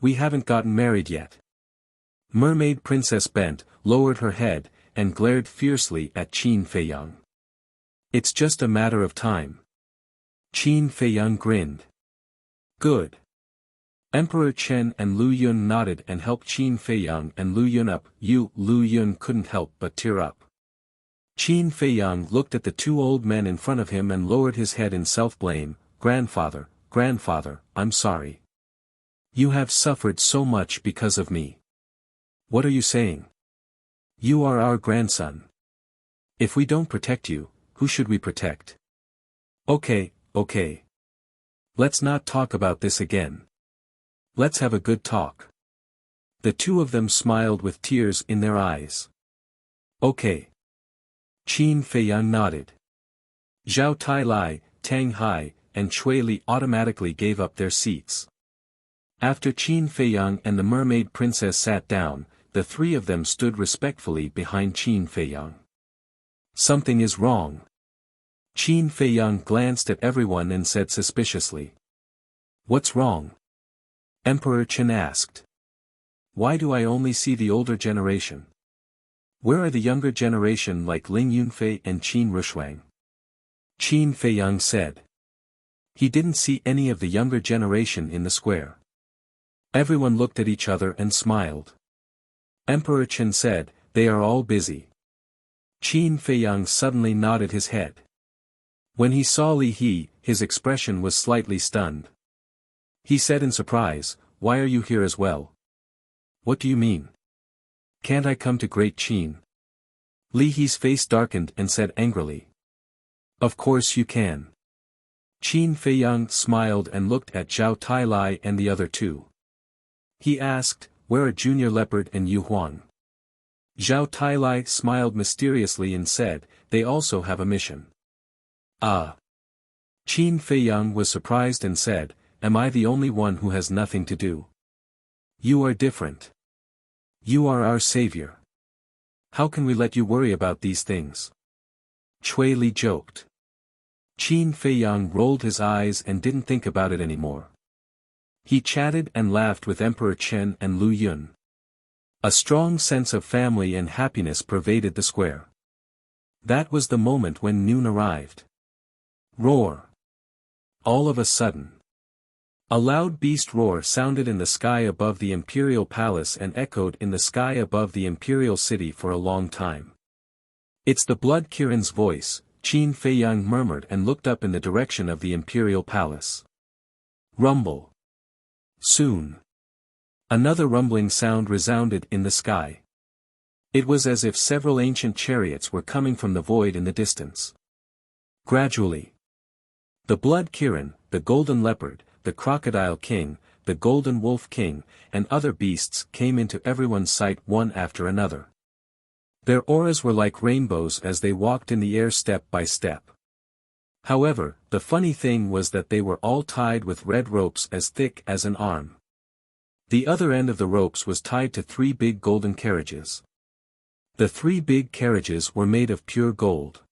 We haven't gotten married yet. Mermaid princess bent, lowered her head, and glared fiercely at Qin Feiyang. It's just a matter of time. Qin Feiyang grinned. Good. Emperor Chen and Lu Yun nodded and helped Qin Feiyang and Lu Yun up. Lu Yun couldn't help but tear up. Qin Feiyang looked at the two old men in front of him and lowered his head in self-blame. Grandfather, I'm sorry. You have suffered so much because of me. What are you saying? You are our grandson. If we don't protect you, who should we protect? Okay. Let's not talk about this again. Let's have a good talk. The two of them smiled with tears in their eyes. Okay. Qin Feiyang nodded. Zhao Tailai, Tang Hai, and Chui Li automatically gave up their seats. After Qin Feiyang and the mermaid princess sat down, the three of them stood respectfully behind Qin Feiyang. Something is wrong. Qin Feiyang glanced at everyone and said suspiciously. What's wrong? Emperor Chen asked. Why do I only see the older generation? Where are the younger generation like Ling Yunfei and Qin Rushuang? Qin Feiyang said. He didn't see any of the younger generation in the square. Everyone looked at each other and smiled. Emperor Chen said, they are all busy. Qin Feiyang suddenly nodded his head. When he saw Li He, his expression was slightly stunned. He said in surprise, why are you here as well? What do you mean? Can't I come to Great Qin? Li He's face darkened and said angrily. Of course you can. Qin Feiyang smiled and looked at Zhao Tailai and the other two. He asked, where are Junior Leopard and Yu Huang? Zhao Tailai smiled mysteriously and said, they also have a mission. Ah. Qin Feiyang was surprised and said, am I the only one who has nothing to do? You are different. You are our savior. How can we let you worry about these things? Chui Li joked. Qin Feiyang rolled his eyes and didn't think about it anymore. He chatted and laughed with Emperor Chen and Lu Yun. A strong sense of family and happiness pervaded the square. That was the moment when noon arrived. Roar! All of a sudden. A loud beast roar sounded in the sky above the imperial palace and echoed in the sky above the imperial city for a long time. It's the Blood Kirin's voice, Qin Feiyang murmured and looked up in the direction of the imperial palace. Rumble. Soon. Another rumbling sound resounded in the sky. It was as if several ancient chariots were coming from the void in the distance. Gradually. The Blood Kirin, the Golden Leopard, the Crocodile King, the Golden Wolf King, and other beasts came into everyone's sight one after another. Their auras were like rainbows as they walked in the air step by step. However, the funny thing was that they were all tied with red ropes as thick as an arm. The other end of the ropes was tied to 3 big golden carriages. The 3 big carriages were made of pure gold.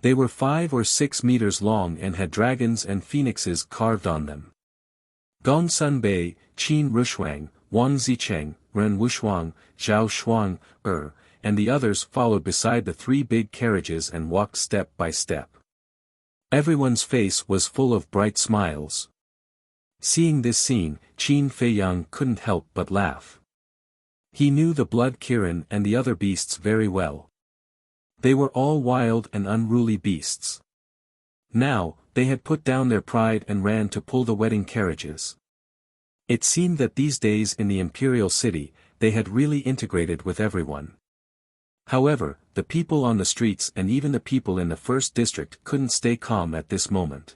They were 5 or 6 meters long and had dragons and phoenixes carved on them. Gong Sun Bei, Qin Rushuang, Wang Zicheng, Ren Wushuang, Zhao Shuang, and the others followed beside the 3 big carriages and walked step by step. Everyone's face was full of bright smiles. Seeing this scene, Qin Feiyang couldn't help but laugh. He knew the Blood Kirin and the other beasts very well. They were all wild and unruly beasts. Now, they had put down their pride and ran to pull the wedding carriages. It seemed that these days in the imperial city, they had really integrated with everyone. However, the people on the streets and even the people in the first district couldn't stay calm at this moment.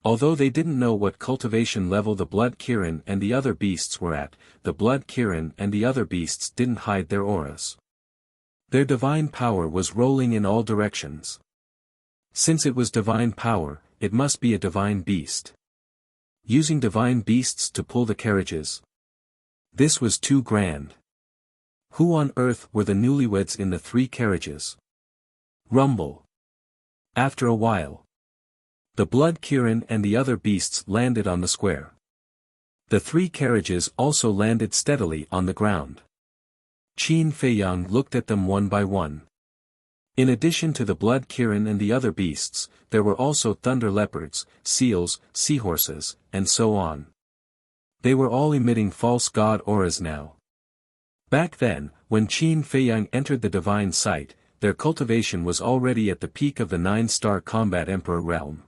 Although they didn't know what cultivation level the Blood Kirin and the other beasts were at, the Blood Kirin and the other beasts didn't hide their auras. Their divine power was rolling in all directions. Since it was divine power, it must be a divine beast. Using divine beasts to pull the carriages. This was too grand. Who on earth were the newlyweds in the 3 carriages? Rumble. After a while, the Blood Kirin and the other beasts landed on the square. The 3 carriages also landed steadily on the ground. Qin Feiyang looked at them one by one. In addition to the Blood Kirin and the other beasts, there were also thunder leopards, seals, seahorses, and so on. They were all emitting false god auras now. Back then, when Qin Feiyang entered the divine sight, their cultivation was already at the peak of the 9-star combat emperor realm.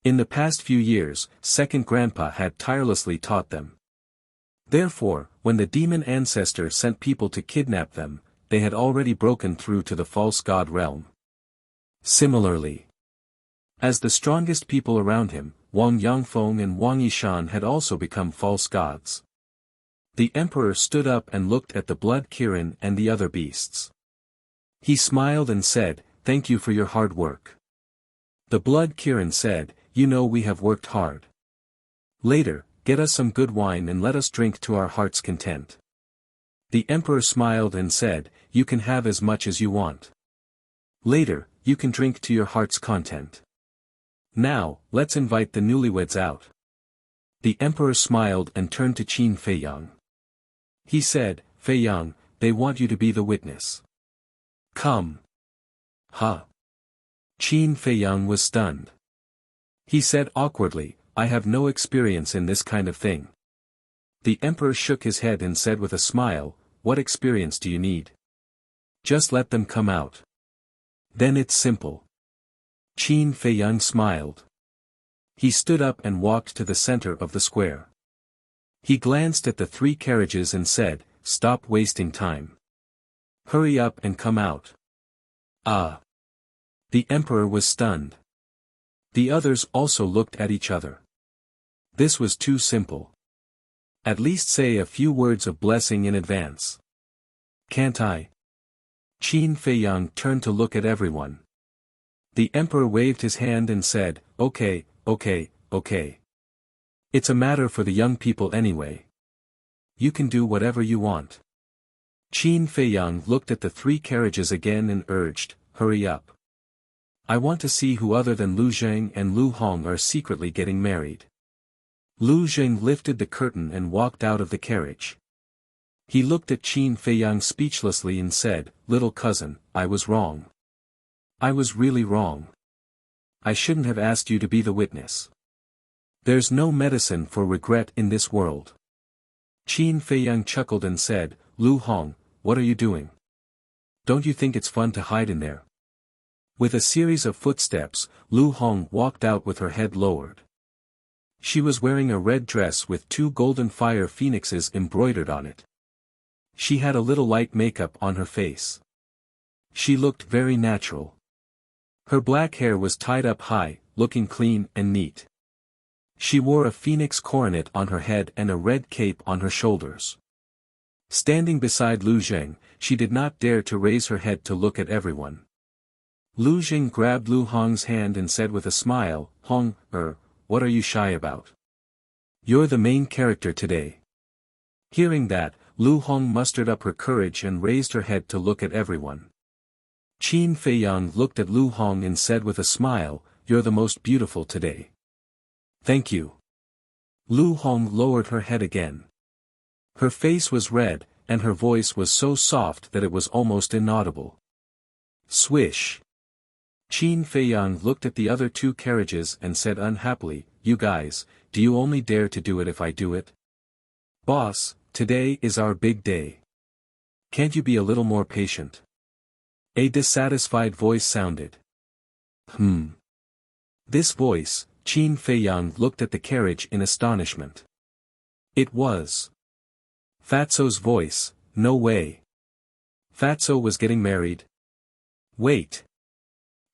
In the past few years, Second Grandpa had tirelessly taught them. Therefore, when the demon ancestor sent people to kidnap them, they had already broken through to the false god realm. Similarly, as the strongest people around him, Wang Yangfeng and Wang Yishan had also become false gods. The emperor stood up and looked at the Blood Kirin and the other beasts. He smiled and said, "Thank you for your hard work." The Blood Kirin said, "You know we have worked hard. Later, get us some good wine and let us drink to our heart's content." The emperor smiled and said, "You can have as much as you want. Later, you can drink to your heart's content. Now, let's invite the newlyweds out." The emperor smiled and turned to Qin Feiyang. He said, "Feiyang, they want you to be the witness. Come." Huh? Qin Feiyang was stunned. He said awkwardly, "I have no experience in this kind of thing." The emperor shook his head and said with a smile, "What experience do you need? Just let them come out. Then it's simple." Qin Feiyang smiled. He stood up and walked to the center of the square. He glanced at the 3 carriages and said, "Stop wasting time. Hurry up and come out." Ah! The emperor was stunned. The others also looked at each other. This was too simple. At least say a few words of blessing in advance. Can't I? Qin Feiyang turned to look at everyone. The emperor waved his hand and said, "Okay, okay, okay. It's a matter for the young people anyway. You can do whatever you want." Qin Feiyang looked at the 3 carriages again and urged, "Hurry up. I want to see who other than Lu Zheng and Lu Hong are secretly getting married." Lu Zheng lifted the curtain and walked out of the carriage. He looked at Qin Feiyang speechlessly and said, "Little cousin, I was wrong. I was really wrong. I shouldn't have asked you to be the witness. There's no medicine for regret in this world." Qin Feiyang chuckled and said, "Lu Hong, what are you doing? Don't you think it's fun to hide in there?" With a series of footsteps, Lu Hong walked out with her head lowered. She was wearing a red dress with 2 golden fire phoenixes embroidered on it. She had a little light makeup on her face. She looked very natural. Her black hair was tied up high, looking clean and neat. She wore a phoenix coronet on her head and a red cape on her shoulders. Standing beside Lu Zheng, she did not dare to raise her head to look at everyone. Lu Zheng grabbed Lu Hong's hand and said with a smile, "Hong, what are you shy about? You're the main character today." Hearing that, Lu Hong mustered up her courage and raised her head to look at everyone. Qin Feiyang looked at Lu Hong and said with a smile, "You're the most beautiful today." "Thank you." Lu Hong lowered her head again. Her face was red, and her voice was so soft that it was almost inaudible. Swish. Qin Feiyang looked at the other two carriages and said unhappily, "You guys, do you only dare to do it if I do it? Boss, today is our big day. Can't you be a little more patient?" A dissatisfied voice sounded. This voice, Qin Feiyang looked at the carriage in astonishment. It was Fatso's voice. No way. Fatso was getting married? Wait.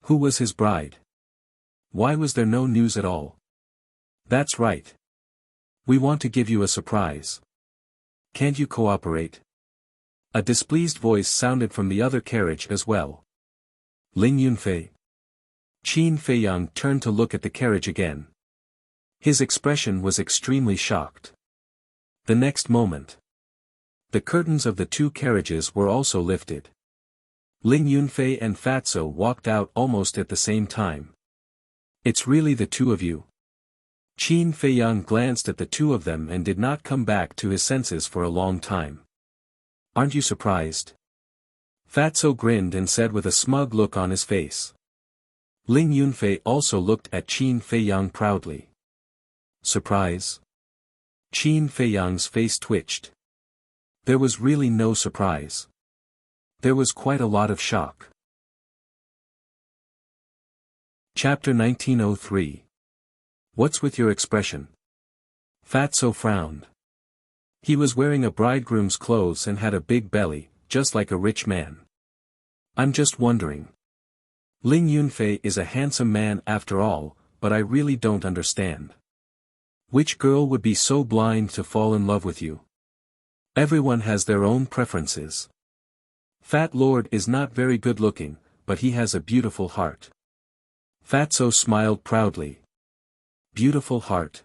Who was his bride? Why was there no news at all? That's right. We want to give you a surprise. Can't you cooperate? A displeased voice sounded from the other carriage as well. Ling Yunfei. Qin Feiyang turned to look at the carriage again. His expression was extremely shocked. The next moment, the curtains of the two carriages were also lifted. Ling Yunfei and Fatso walked out almost at the same time. "It's really the two of you?" Qin Feiyang glanced at the two of them and did not come back to his senses for a long time. "Aren't you surprised?" Fatso grinned and said with a smug look on his face. Ling Yunfei also looked at Qin Feiyang proudly. "Surprise?" Qin Feiyang's face twitched. There was really no surprise. There was quite a lot of shock. Chapter 1903. What's with your expression? Fatso frowned. He was wearing a bridegroom's clothes and had a big belly, just like a rich man. "I'm just wondering. Ling Yunfei is a handsome man after all, but I really don't understand. Which girl would be so blind to fall in love with you? Everyone has their own preferences. Fat Lord is not very good looking, but he has a beautiful heart." Fatso smiled proudly. Beautiful heart.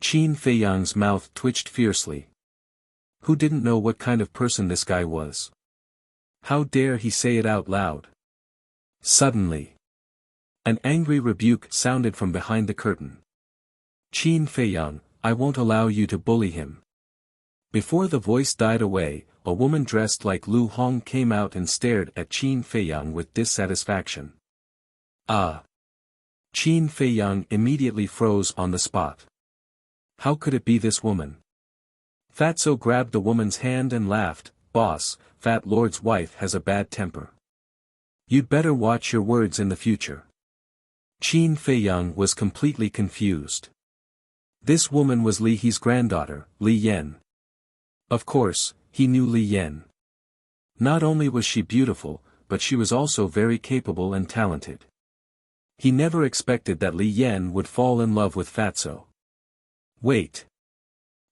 Qin Feiyang's mouth twitched fiercely. Who didn't know what kind of person this guy was? How dare he say it out loud? Suddenly, an angry rebuke sounded from behind the curtain. "Qin Feiyang, I won't allow you to bully him." Before the voice died away, a woman dressed like Lu Hong came out and stared at Qin Feiyang with dissatisfaction. "Ah!" Qin Feiyang immediately froze on the spot. How could it be this woman? Fatso grabbed the woman's hand and laughed, "Boss, Fat Lord's wife has a bad temper. You'd better watch your words in the future." Qin Feiyang was completely confused. This woman was Li He's granddaughter, Li Yan. Of course, he knew Li Yan. Not only was she beautiful, but she was also very capable and talented. He never expected that Li Yan would fall in love with Fatso. Wait.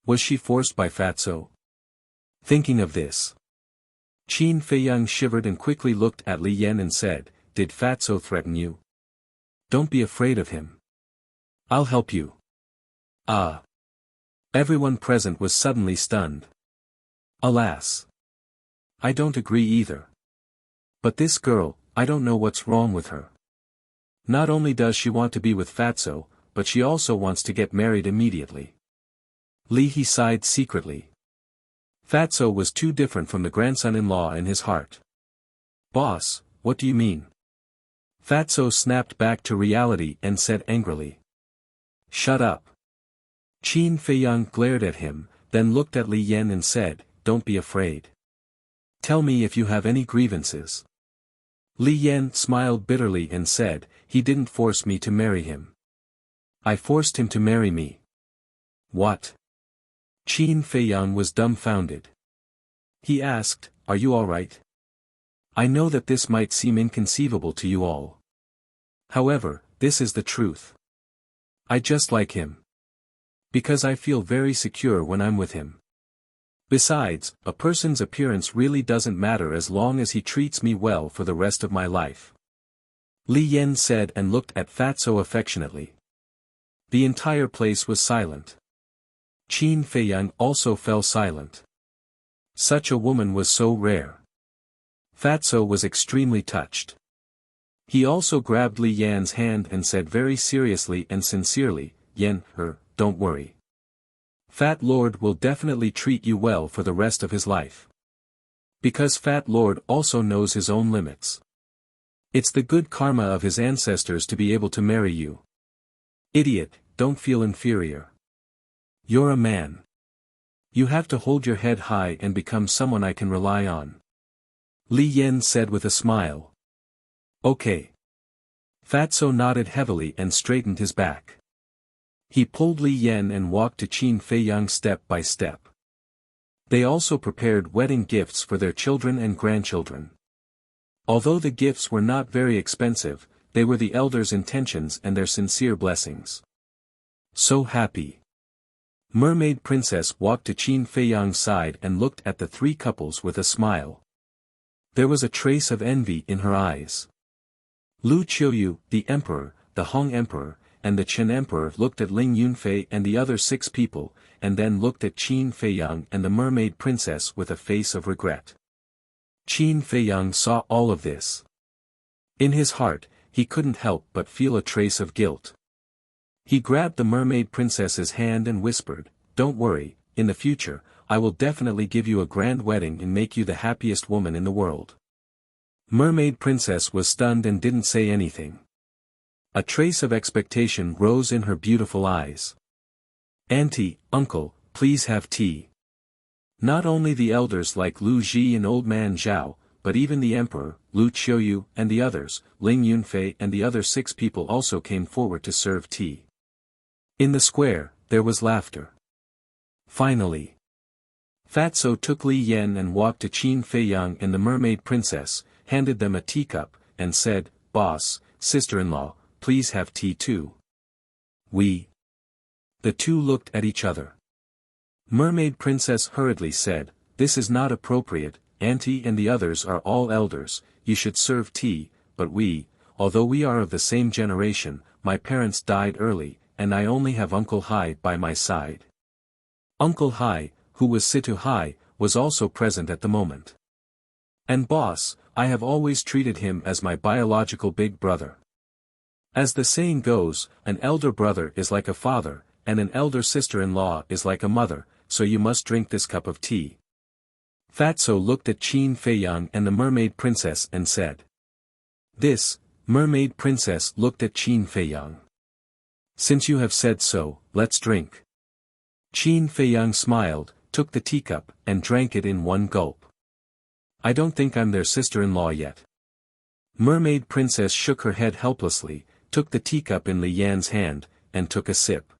Was she forced by Fatso? Thinking of this, Qin Feiyang shivered and quickly looked at Li Yan and said, "Did Fatso threaten you? Don't be afraid of him. I'll help you." Ah! Everyone present was suddenly stunned. Alas! I don't agree either. But this girl, I don't know what's wrong with her. Not only does she want to be with Fatso, but she also wants to get married immediately. Li He sighed secretly. Fatso was too different from the grandson-in-law in his heart. "Boss, what do you mean?" Fatso snapped back to reality and said angrily. "Shut up." Qin Feiyang glared at him, then looked at Li Yan and said, "Don't be afraid. Tell me if you have any grievances." Li Yan smiled bitterly and said, "He didn't force me to marry him. I forced him to marry me." What? Qin Feiyang was dumbfounded. He asked, "Are you all right? I know that this might seem inconceivable to you all. However, this is the truth. I just like him." Because I feel very secure when I'm with him. Besides, a person's appearance really doesn't matter as long as he treats me well for the rest of my life. Li Yan said and looked at Fatso affectionately. The entire place was silent. Qin Feiyang also fell silent. Such a woman was so rare. Fatso was extremely touched. He also grabbed Li Yan's hand and said very seriously and sincerely, "Yan, don't worry. Fat Lord will definitely treat you well for the rest of his life. Because Fat Lord also knows his own limits. It's the good karma of his ancestors to be able to marry you. Idiot, don't feel inferior. You're a man. You have to hold your head high and become someone I can rely on." Li Yan said with a smile. "Okay." Fatso nodded heavily and straightened his back. He pulled Li Yan and walked to Qin Feiyang step by step. They also prepared wedding gifts for their children and grandchildren. Although the gifts were not very expensive, they were the elders' intentions and their sincere blessings. So happy. Mermaid Princess walked to Qin Feiyang's side and looked at the three couples with a smile. There was a trace of envy in her eyes. Lu Qiuyu, the emperor, the Hong emperor, and the Chen emperor looked at Ling Yunfei and the other 6 people, and then looked at Qin Feiyang and the mermaid princess with a face of regret. Qin Feiyang saw all of this. In his heart, he couldn't help but feel a trace of guilt. He grabbed the mermaid princess's hand and whispered, "Don't worry, in the future, I will definitely give you a grand wedding and make you the happiest woman in the world." Mermaid princess was stunned and didn't say anything. A trace of expectation rose in her beautiful eyes. "Auntie, uncle, please have tea." Not only the elders like Lu Ji and old man Zhao, but even the emperor, Lu Qiuyu, and the others, Ling Yunfei and the other 6 people also came forward to serve tea. In the square, there was laughter. Finally, Fatso took Li Yan and walked to Qin Feiyang and the mermaid princess, handed them a teacup, and said, "Boss, sister-in-law, please have tea too." "We." The two looked at each other. Mermaid Princess hurriedly said, "This is not appropriate, Auntie and the others are all elders, you should serve tea, but we, although we are of the same generation, my parents died early, and I only have Uncle Hai by my side." Uncle Hai, who was Situ Hai, was also present at the moment. "And boss, I have always treated him as my biological big brother. As the saying goes, an elder brother is like a father, and an elder sister-in-law is like a mother, so you must drink this cup of tea." Fatso looked at Qin Feiyang and the mermaid princess and said. "This," mermaid princess looked at Qin Feiyang. "Since you have said so, let's drink." Qin Feiyang smiled, took the teacup, and drank it in one gulp. "I don't think I'm their sister-in-law yet." Mermaid princess shook her head helplessly, took the teacup in Li Yan's hand, and took a sip.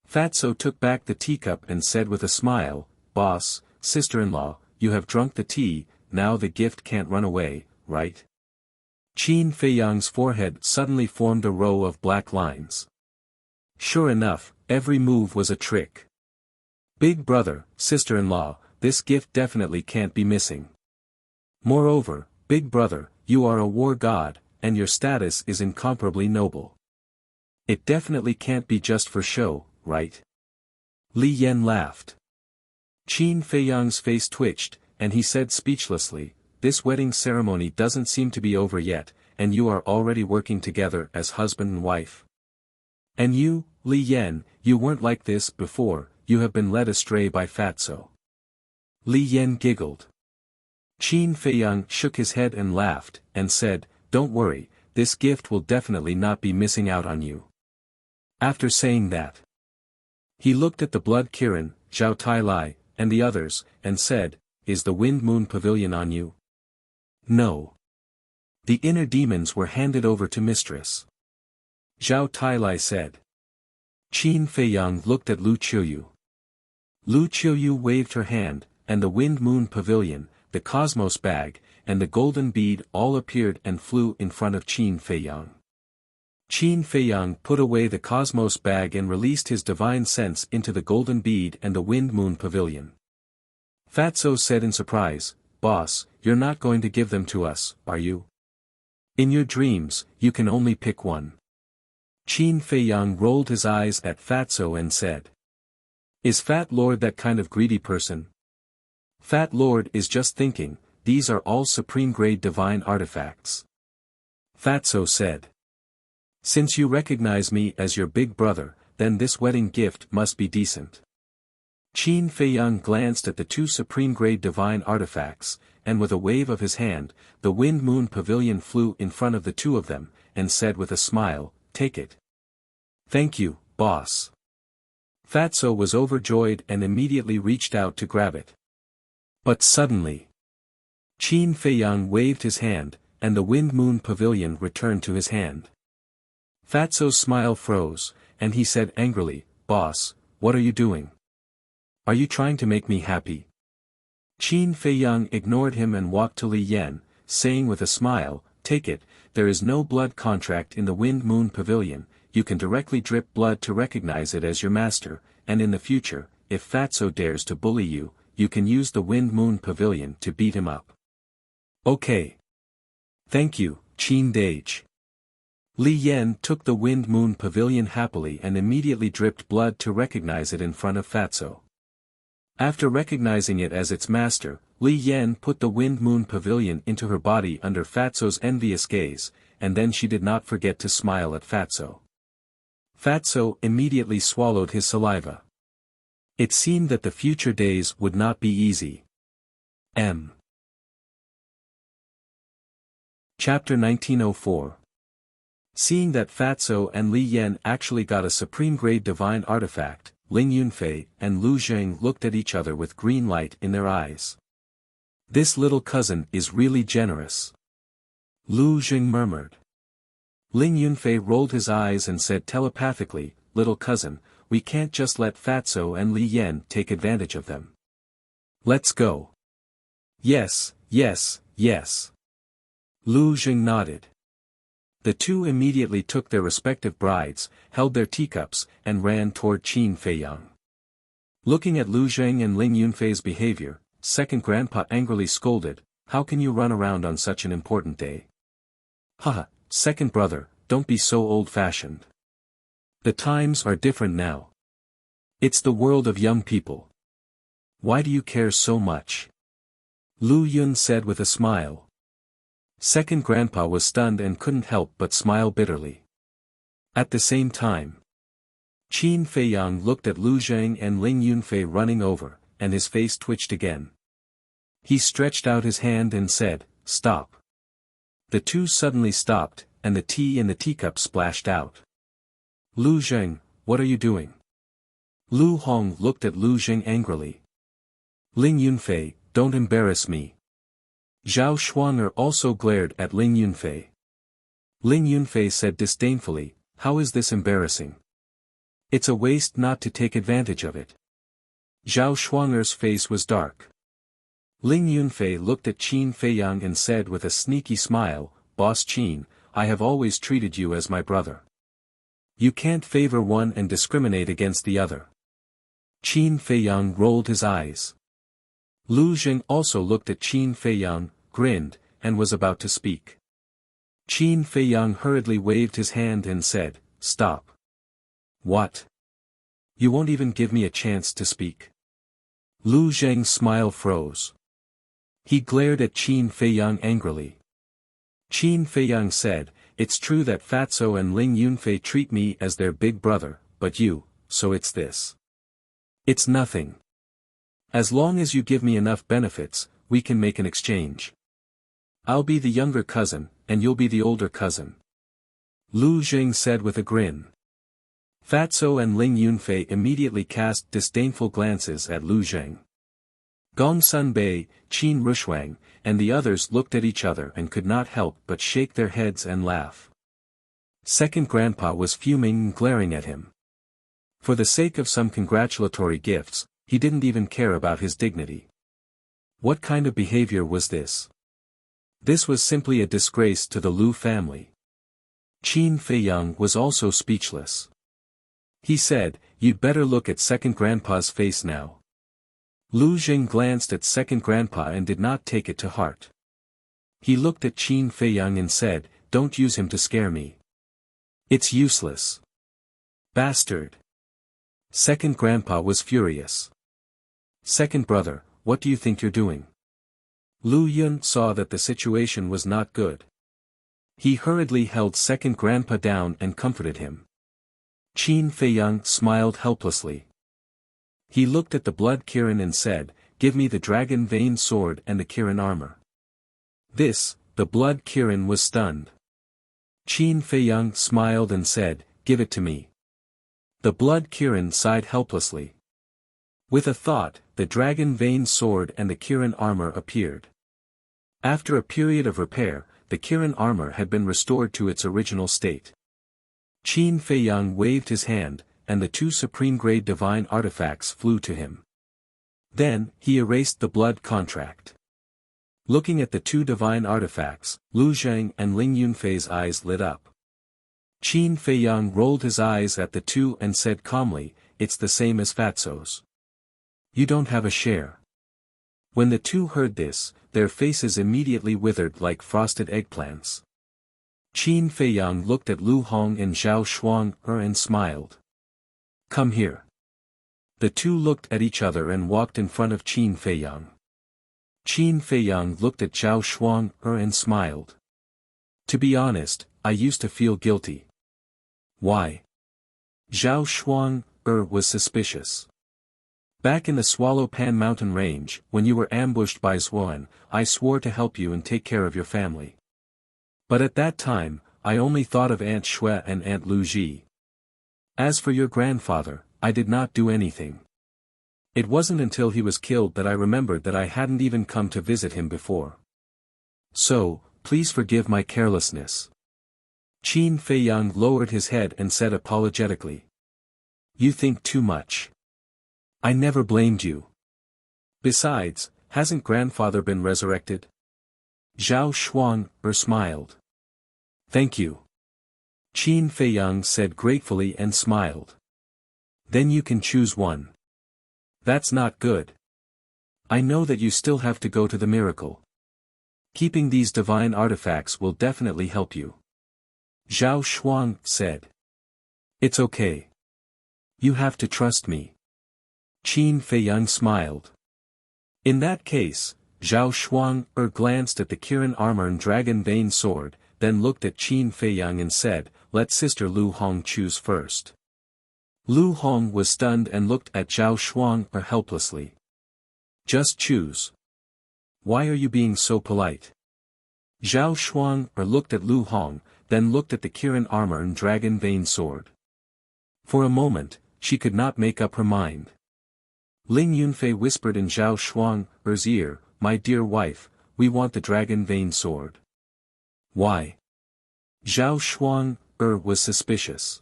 Fatso took back the teacup and said with a smile, "Boss, sister-in-law, you have drunk the tea, now the gift can't run away, right?" Qin Feiyang's forehead suddenly formed a row of black lines. Sure enough, every move was a trick. "Big brother, sister-in-law, this gift definitely can't be missing. Moreover, big brother, you are a war god, and your status is incomparably noble. It definitely can't be just for show, right?" Li Yan laughed. Qin Feiyang's face twitched, and he said speechlessly, "This wedding ceremony doesn't seem to be over yet, and you are already working together as husband and wife. And you, Li Yan, you weren't like this before, you have been led astray by Fatso." Li Yan giggled. Qin Feiyang shook his head and laughed, and said, "Don't worry, this gift will definitely not be missing out on you." After saying that, he looked at the blood Kirin, Zhao Tailai, and the others, and said, "Is the Wind Moon Pavilion on you?" "No. The inner demons were handed over to Mistress," Zhao Tailai said. Qin Feiyang looked at Lu Qiuyu. Lu Qiuyu waved her hand, and the Wind Moon Pavilion, the Cosmos Bag, and the golden bead all appeared and flew in front of Qin Feiyang. Qin Feiyang put away the cosmos bag and released his divine sense into the golden bead and the wind moon pavilion. Fatso said in surprise, "Boss, you're not going to give them to us, are you? In your dreams, you can only pick one." Qin Feiyang rolled his eyes at Fatso and said, "Is Fat Lord that kind of greedy person?" Fat Lord is just thinking, these are all supreme-grade divine artifacts. Fatso said, "Since you recognize me as your big brother, then this wedding gift must be decent." Qin Feiyang glanced at the two supreme-grade divine artifacts, and with a wave of his hand, the wind moon pavilion flew in front of the two of them, and said with a smile, "Take it." "Thank you, boss." Fatso was overjoyed and immediately reached out to grab it. But suddenly, Qin Feiyang waved his hand, and the wind moon pavilion returned to his hand. Fatso's smile froze, and he said angrily, "Boss, what are you doing? Are you trying to make me happy?" Qin Feiyang ignored him and walked to Li Yan, saying with a smile, "Take it, there is no blood contract in the wind moon pavilion, you can directly drip blood to recognize it as your master, and in the future, if Fatso dares to bully you, you can use the wind moon pavilion to beat him up." "Okay. Thank you, Qin Dage." Li Yan took the wind moon pavilion happily and immediately dripped blood to recognize it in front of Fatso. After recognizing it as its master, Li Yan put the wind moon pavilion into her body under Fatso's envious gaze, and then she did not forget to smile at Fatso. Fatso immediately swallowed his saliva. It seemed that the future days would not be easy. Chapter 1904. Seeing that Fatso and Li Yan actually got a supreme-grade divine artifact, Ling Yunfei and Lu Zheng looked at each other with green light in their eyes. "This little cousin is really generous," Lu Zheng murmured. Ling Yunfei rolled his eyes and said telepathically, "Little cousin, we can't just let Fatso and Li Yan take advantage of them. Let's go." "Yes, yes, yes." Lu Zheng nodded. The two immediately took their respective brides, held their teacups, and ran toward Qin Feiyang. Looking at Lu Zheng and Ling Yunfei's behavior, second grandpa angrily scolded, "How can you run around on such an important day?" "Haha, second brother, don't be so old-fashioned. The times are different now. It's the world of young people. Why do you care so much?" Lu Yun said with a smile. Second grandpa was stunned and couldn't help but smile bitterly. At the same time, Qin Feiyang looked at Lu Zheng and Ling Yunfei running over, and his face twitched again. He stretched out his hand and said, "Stop." The two suddenly stopped, and the tea in the teacup splashed out. "Lu Zheng, what are you doing?" Lu Hong looked at Lu Zheng angrily. "Ling Yunfei, don't embarrass me." Zhao Xuanger also glared at Ling Yunfei. Ling Yunfei said disdainfully, "How is this embarrassing? It's a waste not to take advantage of it." Zhao Xuanger's face was dark. Ling Yunfei looked at Qin Feiyang and said with a sneaky smile, "Boss Qin, I have always treated you as my brother. You can't favor one and discriminate against the other." Qin Feiyang rolled his eyes. Lu Zheng also looked at Qin Feiyang, grinned, and was about to speak. Qin Feiyang hurriedly waved his hand and said, "Stop." "What? You won't even give me a chance to speak?" Lu Zheng's smile froze. He glared at Qin Feiyang angrily. Qin Feiyang said, "It's true that Fatso and Ling Yunfei treat me as their big brother, but you, so it's this. It's nothing. As long as you give me enough benefits, we can make an exchange. I'll be the younger cousin, and you'll be the older cousin." Lu Zheng said with a grin. Fatso and Ling Yunfei immediately cast disdainful glances at Lu Zheng. Gongsun Bei, Qin Rushuang, and the others looked at each other and could not help but shake their heads and laugh. Second grandpa was fuming and glaring at him. For the sake of some congratulatory gifts, he didn't even care about his dignity. What kind of behavior was this? This was simply a disgrace to the Lu family. Qin Feiyang was also speechless. He said, "You'd better look at second grandpa's face now." Lu Jing glanced at second grandpa and did not take it to heart. He looked at Qin Feiyang and said, "Don't use him to scare me. It's useless." "Bastard." Second grandpa was furious. "Second brother, what do you think you're doing?" Lu Yun saw that the situation was not good. He hurriedly held second grandpa down and comforted him. Qin Feiyang smiled helplessly. He looked at the blood Kirin and said, "Give me the dragon vein sword and the Kirin armor." The blood Kirin was stunned. Qin Feiyang smiled and said, "Give it to me." The blood Kirin sighed helplessly. With a thought, the dragon vein sword and the Kirin armor appeared. After a period of repair, the Kirin armor had been restored to its original state. Qin Feiyang waved his hand, and the two supreme-grade divine artifacts flew to him. Then, he erased the blood contract. Looking at the two divine artifacts, Lu Zhang and Ling Yunfei's eyes lit up. Qin Feiyang rolled his eyes at the two and said calmly, "It's the same as Fatso's. You don't have a share." When the two heard this, their faces immediately withered like frosted eggplants. Qin Feiyang looked at Lu Hong and Zhao Shuang and smiled. "Come here." The two looked at each other and walked in front of Qin Feiyang. Qin Feiyang looked at Zhao Shuang and smiled. "To be honest, I used to feel guilty." "Why?" Zhao Shuang was suspicious. "Back in the Swallow Pan mountain range, when you were ambushed by Zuan, I swore to help you and take care of your family. But at that time, I only thought of Aunt Shui and Aunt Lu Ji. As for your grandfather, I did not do anything. It wasn't until he was killed that I remembered that I hadn't even come to visit him before. So, please forgive my carelessness." Qin Feiyang lowered his head and said apologetically. "You think too much. I never blamed you. Besides, hasn't grandfather been resurrected?" Zhao Shuang smiled. "Thank you." Qin Feiyang said gratefully and smiled. "Then you can choose one." "That's not good. I know that you still have to go to the miracle. Keeping these divine artifacts will definitely help you." Zhao Shuang said. "It's okay. You have to trust me." Qin Feiyang smiled. In that case, Zhao Shuang glanced at the Kirin armor and dragon vein sword, then looked at Qin Feiyang and said, "Let Sister Lu Hong choose first." Lu Hong was stunned and looked at Zhao Shuang helplessly. "Just choose. Why are you being so polite?" Zhao Shuang looked at Lu Hong, then looked at the Kirin armor and dragon vein sword. For a moment, she could not make up her mind. Ling Yunfei whispered in Zhao Shuang's ear, "My dear wife, we want the dragon vein sword." "Why?" Zhao Shuang was suspicious.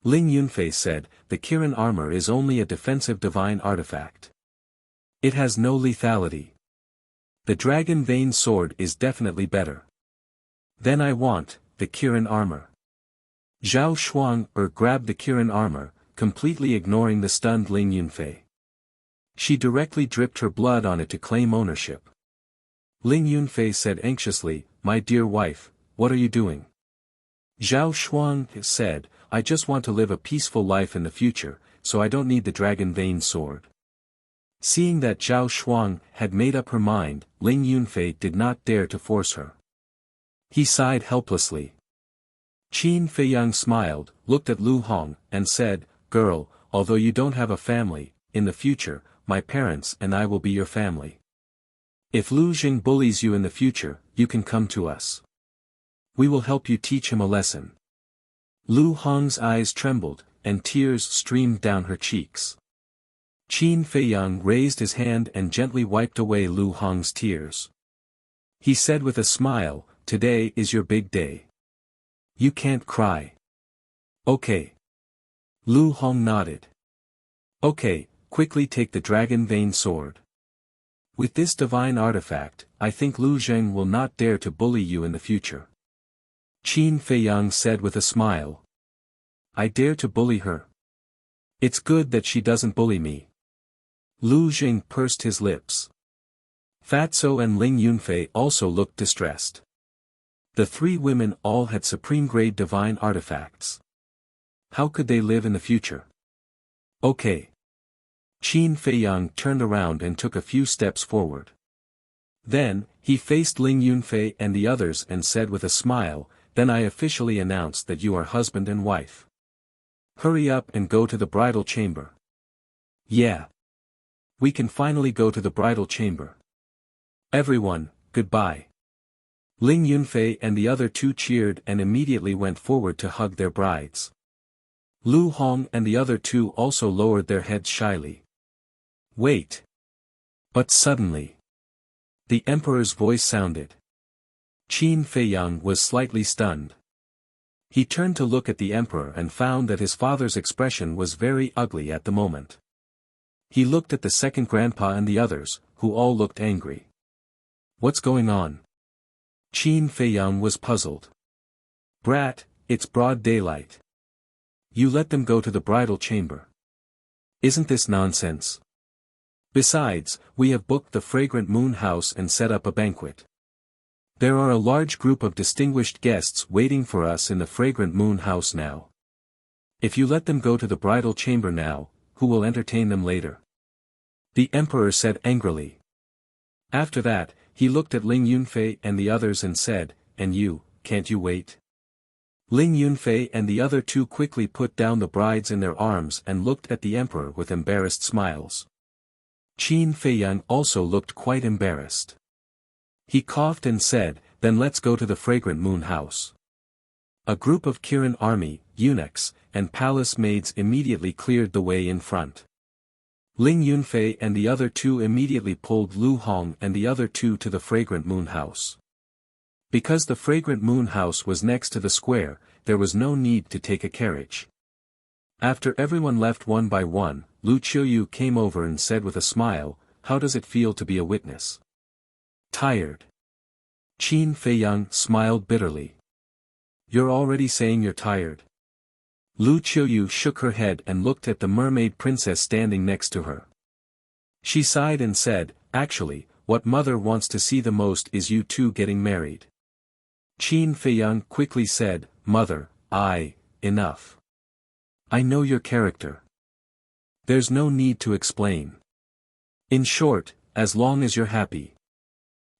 Ling Yunfei said, "The Kirin armor is only a defensive divine artifact. It has no lethality. The dragon vein sword is definitely better." "Then I want the Kirin armor." Zhao Shuang grabbed the Kirin armor, completely ignoring the stunned Ling Yunfei. She directly dripped her blood on it to claim ownership. Ling Yunfei said anxiously, "My dear wife, what are you doing?" Zhao Shuang said, "I just want to live a peaceful life in the future, so I don't need the dragon vein sword." Seeing that Zhao Shuang had made up her mind, Ling Yunfei did not dare to force her. He sighed helplessly. Qin Feiyang smiled, looked at Lu Hong, and said, "Girl, although you don't have a family, in the future, my parents and I will be your family. If Lu Jing bullies you in the future, you can come to us. We will help you teach him a lesson." Lu Hong's eyes trembled, and tears streamed down her cheeks. Qin Feiyang raised his hand and gently wiped away Lu Hong's tears. He said with a smile, "Today is your big day. You can't cry." "Okay." Lu Hong nodded. "Okay, quickly take the dragon vein sword. With this divine artifact, I think Lu Zheng will not dare to bully you in the future." Qin Feiyang said with a smile. I dare to bully her. It's good that she doesn't bully me. Lu Jing pursed his lips. Fatso and Ling Yunfei also looked distressed. The three women all had supreme-grade divine artifacts. How could they live in the future? Okay. Qin Feiyang turned around and took a few steps forward. Then, he faced Ling Yunfei and the others and said with a smile, then I officially announce that you are husband and wife. Hurry up and go to the bridal chamber. Yeah. We can finally go to the bridal chamber. Everyone, goodbye. Ling Yunfei and the other two cheered and immediately went forward to hug their brides. Lu Hong and the other two also lowered their heads shyly. Wait. But suddenly, the emperor's voice sounded. Qin Feiyang was slightly stunned. He turned to look at the emperor and found that his father's expression was very ugly at the moment. He looked at the second grandpa and the others, who all looked angry. What's going on? Qin Feiyang was puzzled. Brat, it's broad daylight. You let them go to the bridal chamber. Isn't this nonsense? Besides, we have booked the fragrant moon house and set up a banquet. There are a large group of distinguished guests waiting for us in the fragrant moon house now. If you let them go to the bridal chamber now, who will entertain them later? The emperor said angrily. After that, he looked at Ling Yunfei and the others and said, and you, can't you wait? Ling Yunfei and the other two quickly put down the brides in their arms and looked at the emperor with embarrassed smiles. Qin Feiyang also looked quite embarrassed. He coughed and said, then let's go to the fragrant moon house. A group of Kirin army, eunuchs, and palace maids immediately cleared the way in front. Ling Yunfei and the other two immediately pulled Lu Hong and the other two to the fragrant moon house. Because the fragrant moon house was next to the square, there was no need to take a carriage. After everyone left one by one, Lu Qiuyu came over and said with a smile, how does it feel to be a witness? Tired. Qin Feiyang smiled bitterly. You're already saying you're tired. Lu Qiuyu shook her head and looked at the mermaid princess standing next to her. She sighed and said, actually, what mother wants to see the most is you two getting married. Qin Feiyang quickly said, Mother, enough. I know your character. There's no need to explain. In short, as long as you're happy.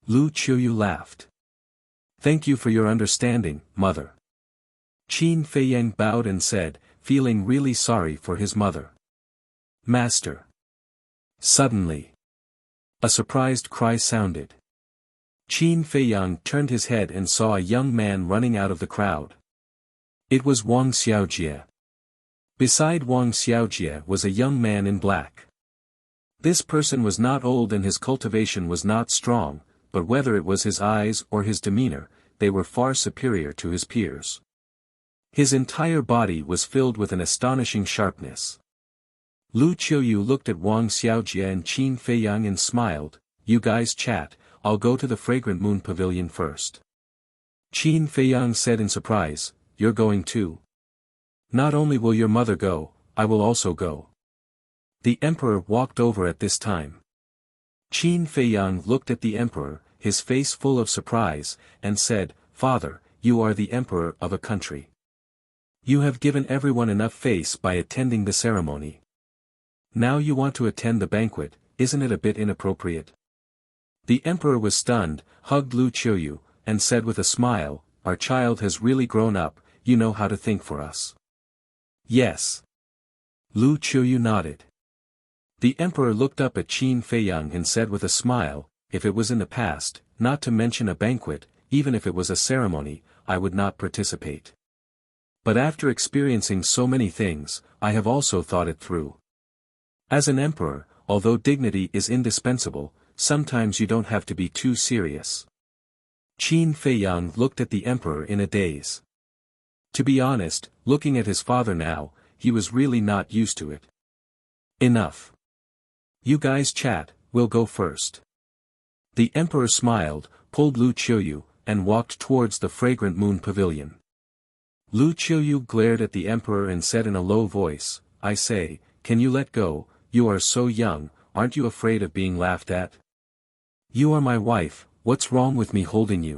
Lu Qiuyu laughed. Thank you for your understanding, mother. Qin Feiyang bowed and said, feeling really sorry for his mother. Master. Suddenly, a surprised cry sounded. Qin Feiyang turned his head and saw a young man running out of the crowd. It was Wang Xiaojie. Beside Wang Xiaojie was a young man in black. This person was not old and his cultivation was not strong, but whether it was his eyes or his demeanor, they were far superior to his peers. His entire body was filled with an astonishing sharpness. Lu Qiuyu looked at Wang Xiaojie and Qin Feiyang and smiled, you guys chat, I'll go to the fragrant moon pavilion first. Qin Feiyang said in surprise, you're going too? Not only will your mother go, I will also go. The emperor walked over at this time. Qin Feiyang looked at the emperor, his face full of surprise, and said, Father, you are the emperor of a country. You have given everyone enough face by attending the ceremony. Now you want to attend the banquet, isn't it a bit inappropriate? The emperor was stunned, hugged Lu Qiuyu, and said with a smile, our child has really grown up, you know how to think for us. Yes. Lu Qiuyu nodded. The emperor looked up at Qin Feiyang and said with a smile, if it was in the past, not to mention a banquet, even if it was a ceremony, I would not participate. But after experiencing so many things, I have also thought it through. As an emperor, although dignity is indispensable, sometimes you don't have to be too serious. Qin Feiyang looked at the emperor in a daze. To be honest, looking at his father now, he was really not used to it. Enough. You guys chat, we'll go first. The emperor smiled, pulled Lu Qiuyu, and walked towards the fragrant moon pavilion. Lu Qiuyu glared at the emperor and said in a low voice, "I say, can you let go? You are so young, aren't you afraid of being laughed at? You are my wife, what's wrong with me holding you?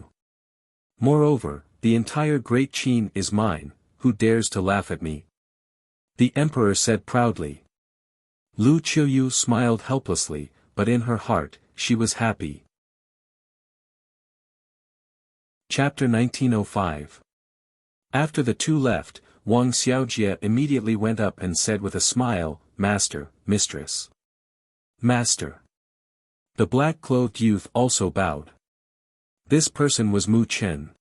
Moreover, the entire Great Qin is mine, who dares to laugh at me?" The emperor said proudly. Lu Qiuyu smiled helplessly, but in her heart, she was happy. Chapter 1905. After the two left, Wang Xiaojie immediately went up and said with a smile, "Master, mistress." "Master." The black-clothed youth also bowed. This person was Mu Chen.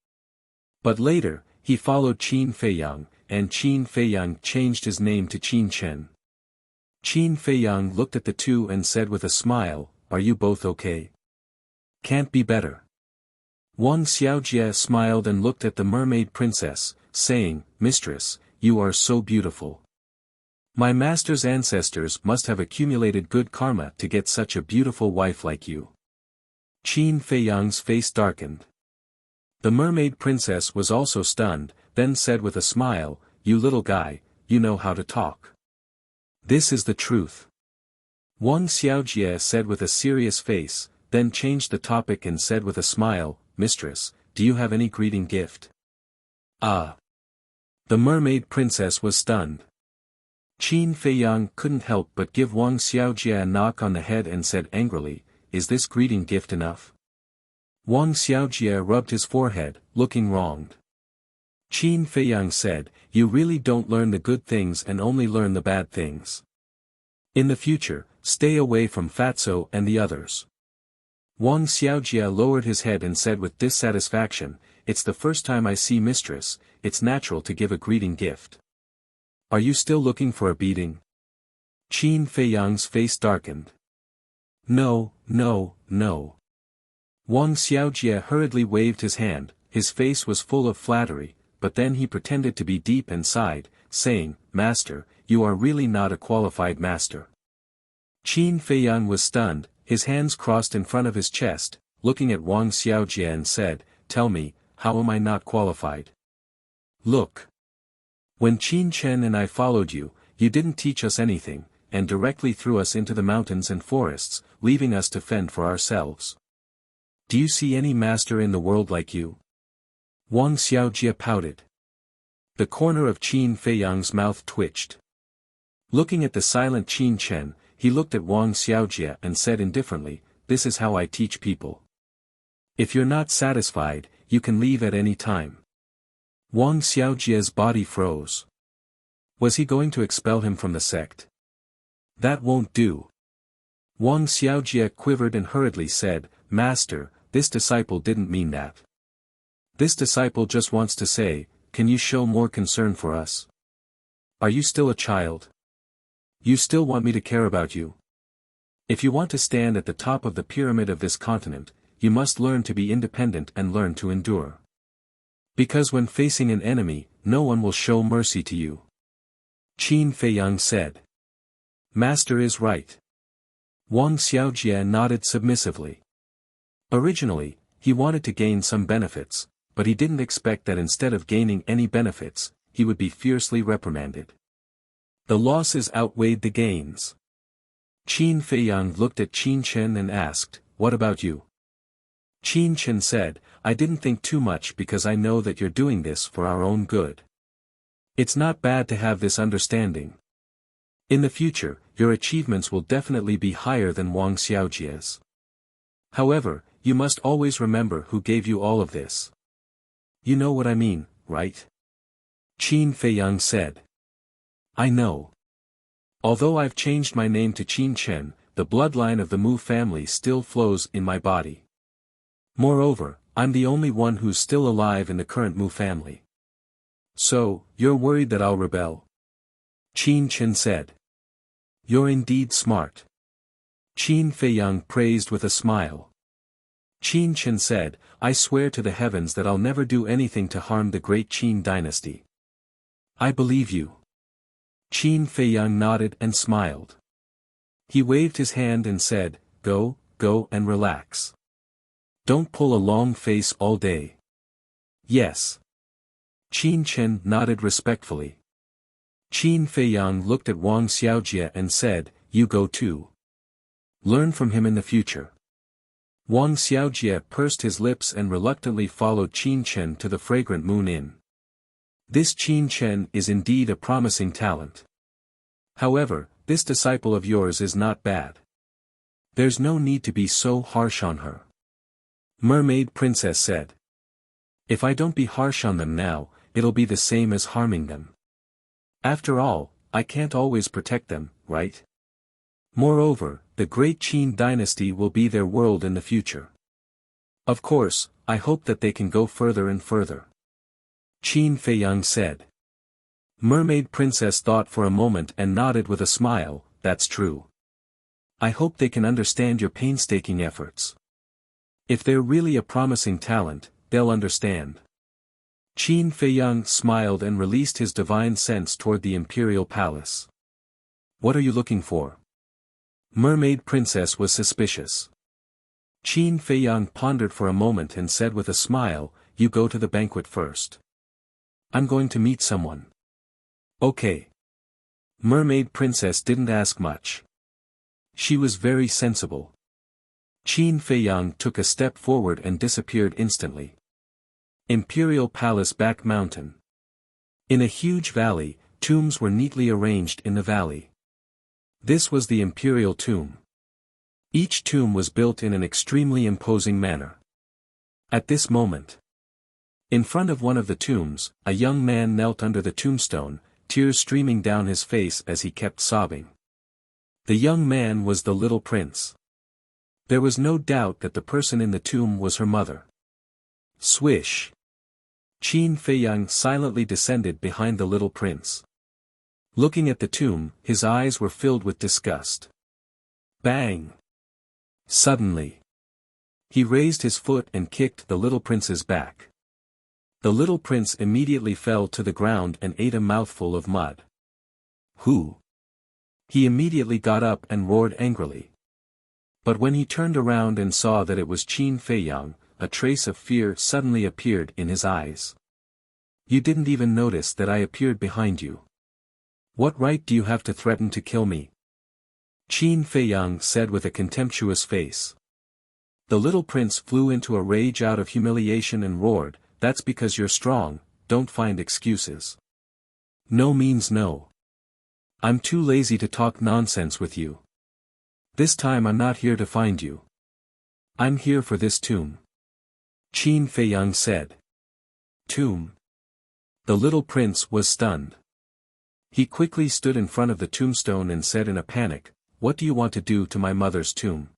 But later, he followed Qin Feiyang, and Qin Feiyang changed his name to Qin Chen. Qin Feiyang looked at the two and said with a smile, "Are you both okay? Can't be better." Wang Xiaojie smiled and looked at the mermaid princess, saying, "Mistress, you are so beautiful. My master's ancestors must have accumulated good karma to get such a beautiful wife like you." Qin Feiyang's face darkened. The mermaid princess was also stunned, then said with a smile, "You little guy, you know how to talk. This is the truth." Wang Xiaojie said with a serious face, then changed the topic and said with a smile, "Mistress, do you have any greeting gift?" "Ah." The mermaid princess was stunned. Qin Feiyang couldn't help but give Wang Xiaojie a knock on the head and said angrily, "Is this greeting gift enough?" Wang Xiaojie rubbed his forehead, looking wronged. Qin Feiyang said, "You really don't learn the good things and only learn the bad things. In the future, stay away from Fatso and the others." Wang Xiaojie lowered his head and said with dissatisfaction, "It's the first time I see mistress, it's natural to give a greeting gift. Are you still looking for a beating?" Qin Feiyang's face darkened. "No, no, no." Wang Xiaojie hurriedly waved his hand, his face was full of flattery, but then he pretended to be deep and sighed, saying, "Master, you are really not a qualified master." Qin Feiyang was stunned, his hands crossed in front of his chest, looking at Wang Xiaojie and said, "Tell me, how am I not qualified? Look. When Qin Chen and I followed you, you didn't teach us anything, and directly threw us into the mountains and forests, leaving us to fend for ourselves. Do you see any master in the world like you?" Wang Xiaojie pouted. The corner of Qin Feiyang's mouth twitched. Looking at the silent Qin Chen, he looked at Wang Xiaojie and said indifferently, "This is how I teach people. If you're not satisfied, you can leave at any time." Wang Xiaojie's body froze. Was he going to expel him from the sect? That won't do. Wang Xiaojie quivered and hurriedly said, "Master, this disciple didn't mean that. This disciple just wants to say, can you show more concern for us? Are you still a child? You still want me to care about you? If you want to stand at the top of the pyramid of this continent, you must learn to be independent and learn to endure. Because when facing an enemy, no one will show mercy to you." Qin Feiyang said. "Master is right." Wang Xiaojie nodded submissively. Originally, he wanted to gain some benefits, but he didn't expect that instead of gaining any benefits, he would be fiercely reprimanded. The losses outweighed the gains. Qin Feiyang looked at Qin Chen and asked, "What about you?" Qin Chen said, "I didn't think too much because I know that you're doing this for our own good. It's not bad to have this understanding. In the future, your achievements will definitely be higher than Wang Xiaojie's. However, you must always remember who gave you all of this. You know what I mean, right?" Qin Feiyang said. "I know. Although I've changed my name to Qin Chen, the bloodline of the Mu family still flows in my body. Moreover, I'm the only one who's still alive in the current Mu family. So, you're worried that I'll rebel?" Qin Chen said. "You're indeed smart." Qin Feiyang praised with a smile. Qin Chen said, "I swear to the heavens that I'll never do anything to harm the great Qin dynasty." "I believe you." Qin Feiyang nodded and smiled. He waved his hand and said, go and relax. Don't pull a long face all day." Yes. Qin Chen nodded respectfully. Qin Feiyang looked at Wang Xiaojie and said, "You go too. Learn from him in the future." Wang Xiaojie pursed his lips and reluctantly followed Qin Chen to the fragrant Moon Inn. This Qin Chen is indeed a promising talent. However, this disciple of yours is not bad. There's no need to be so harsh on her. Mermaid Princess said. If I don't be harsh on them now, it'll be the same as harming them. After all, I can't always protect them, right? Moreover, the great Qin dynasty will be their world in the future. Of course, I hope that they can go further and further. Qin Feiyang said. Mermaid Princess thought for a moment and nodded with a smile, "That's true. I hope they can understand your painstaking efforts. If they're really a promising talent, they'll understand." Qin Feiyang smiled and released his divine sense toward the imperial palace. "What are you looking for?" Mermaid Princess was suspicious. Qin Feiyang pondered for a moment and said with a smile, "You go to the banquet first. I'm going to meet someone." "Okay." Mermaid Princess didn't ask much. She was very sensible. Qin Feiyang took a step forward and disappeared instantly. Imperial Palace Back Mountain. In a huge valley, tombs were neatly arranged in the valley. This was the imperial tomb. Each tomb was built in an extremely imposing manner. At this moment, in front of one of the tombs, a young man knelt under the tombstone, tears streaming down his face as he kept sobbing. The young man was the little prince. There was no doubt that the person in the tomb was her mother. Swish! Qin Feiyang silently descended behind the little prince. Looking at the tomb, his eyes were filled with disgust. Bang! Suddenly, he raised his foot and kicked the little prince's back. The little prince immediately fell to the ground and ate a mouthful of mud. Who? He immediately got up and roared angrily. But when he turned around and saw that it was Qin Feiyang, a trace of fear suddenly appeared in his eyes. "You didn't even notice that I appeared behind you. What right do you have to threaten to kill me?" Qin Feiyang said with a contemptuous face. The little prince flew into a rage out of humiliation and roared, "That's because you're strong, don't find excuses. No means no. I'm too lazy to talk nonsense with you. This time I'm not here to find you. I'm here for this tomb." Qin Feiyang said. Tomb. The little prince was stunned. He quickly stood in front of the tombstone and said in a panic, "What do you want to do to my mother's tomb?"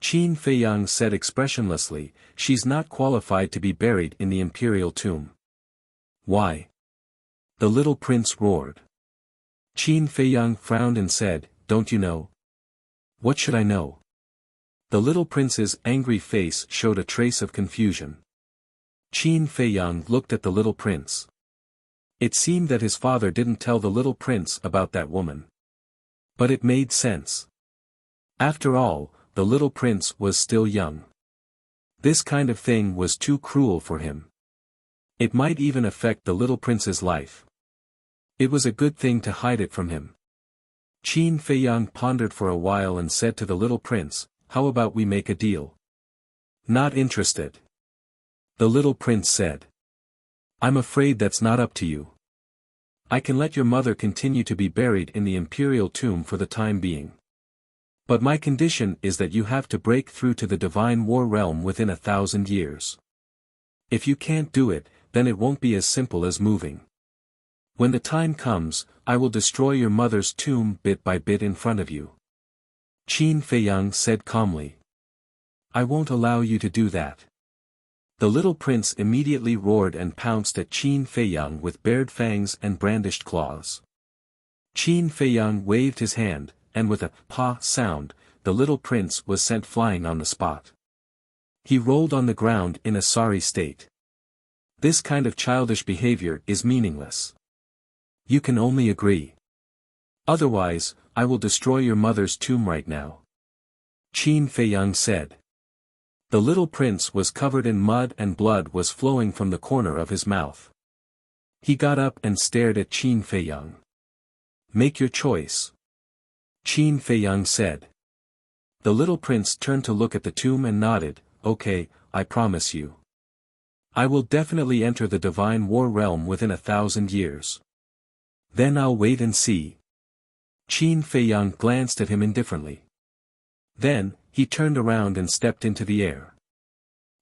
Qin Feiyang said expressionlessly, "She's not qualified to be buried in the imperial tomb." "Why?" the little prince roared. Qin Feiyang frowned and said, "Don't you know?" "What should I know?" The little prince's angry face showed a trace of confusion. Qin Feiyang looked at the little prince. It seemed that his father didn't tell the little prince about that woman. But it made sense. After all, the little prince was still young. This kind of thing was too cruel for him. It might even affect the little prince's life. It was a good thing to hide it from him. Qin Feiyang pondered for a while and said to the little prince, "How about we make a deal?" "Not interested," the little prince said. "I'm afraid that's not up to you. I can let your mother continue to be buried in the imperial tomb for the time being. But my condition is that you have to break through to the divine war realm within 1,000 years. If you can't do it, then it won't be as simple as moving. When the time comes, I will destroy your mother's tomb bit by bit in front of you." Qin Feiyang said calmly. "I won't allow you to do that." The little prince immediately roared and pounced at Qin Feiyang with bared fangs and brandished claws. Qin Feiyang waved his hand, and with a "pa" sound, the little prince was sent flying on the spot. He rolled on the ground in a sorry state. This kind of childish behavior is meaningless. You can only agree. Otherwise, I will destroy your mother's tomb right now. Qin Feiyang said. The little prince was covered in mud and blood was flowing from the corner of his mouth. He got up and stared at Qin Feiyang. "Make your choice," Qin Feiyang said. The little prince turned to look at the tomb and nodded, "Okay, I promise you. I will definitely enter the divine war realm within 1,000 years. Then I'll wait and see." Qin Feiyang glanced at him indifferently. Then, he turned around and stepped into the air.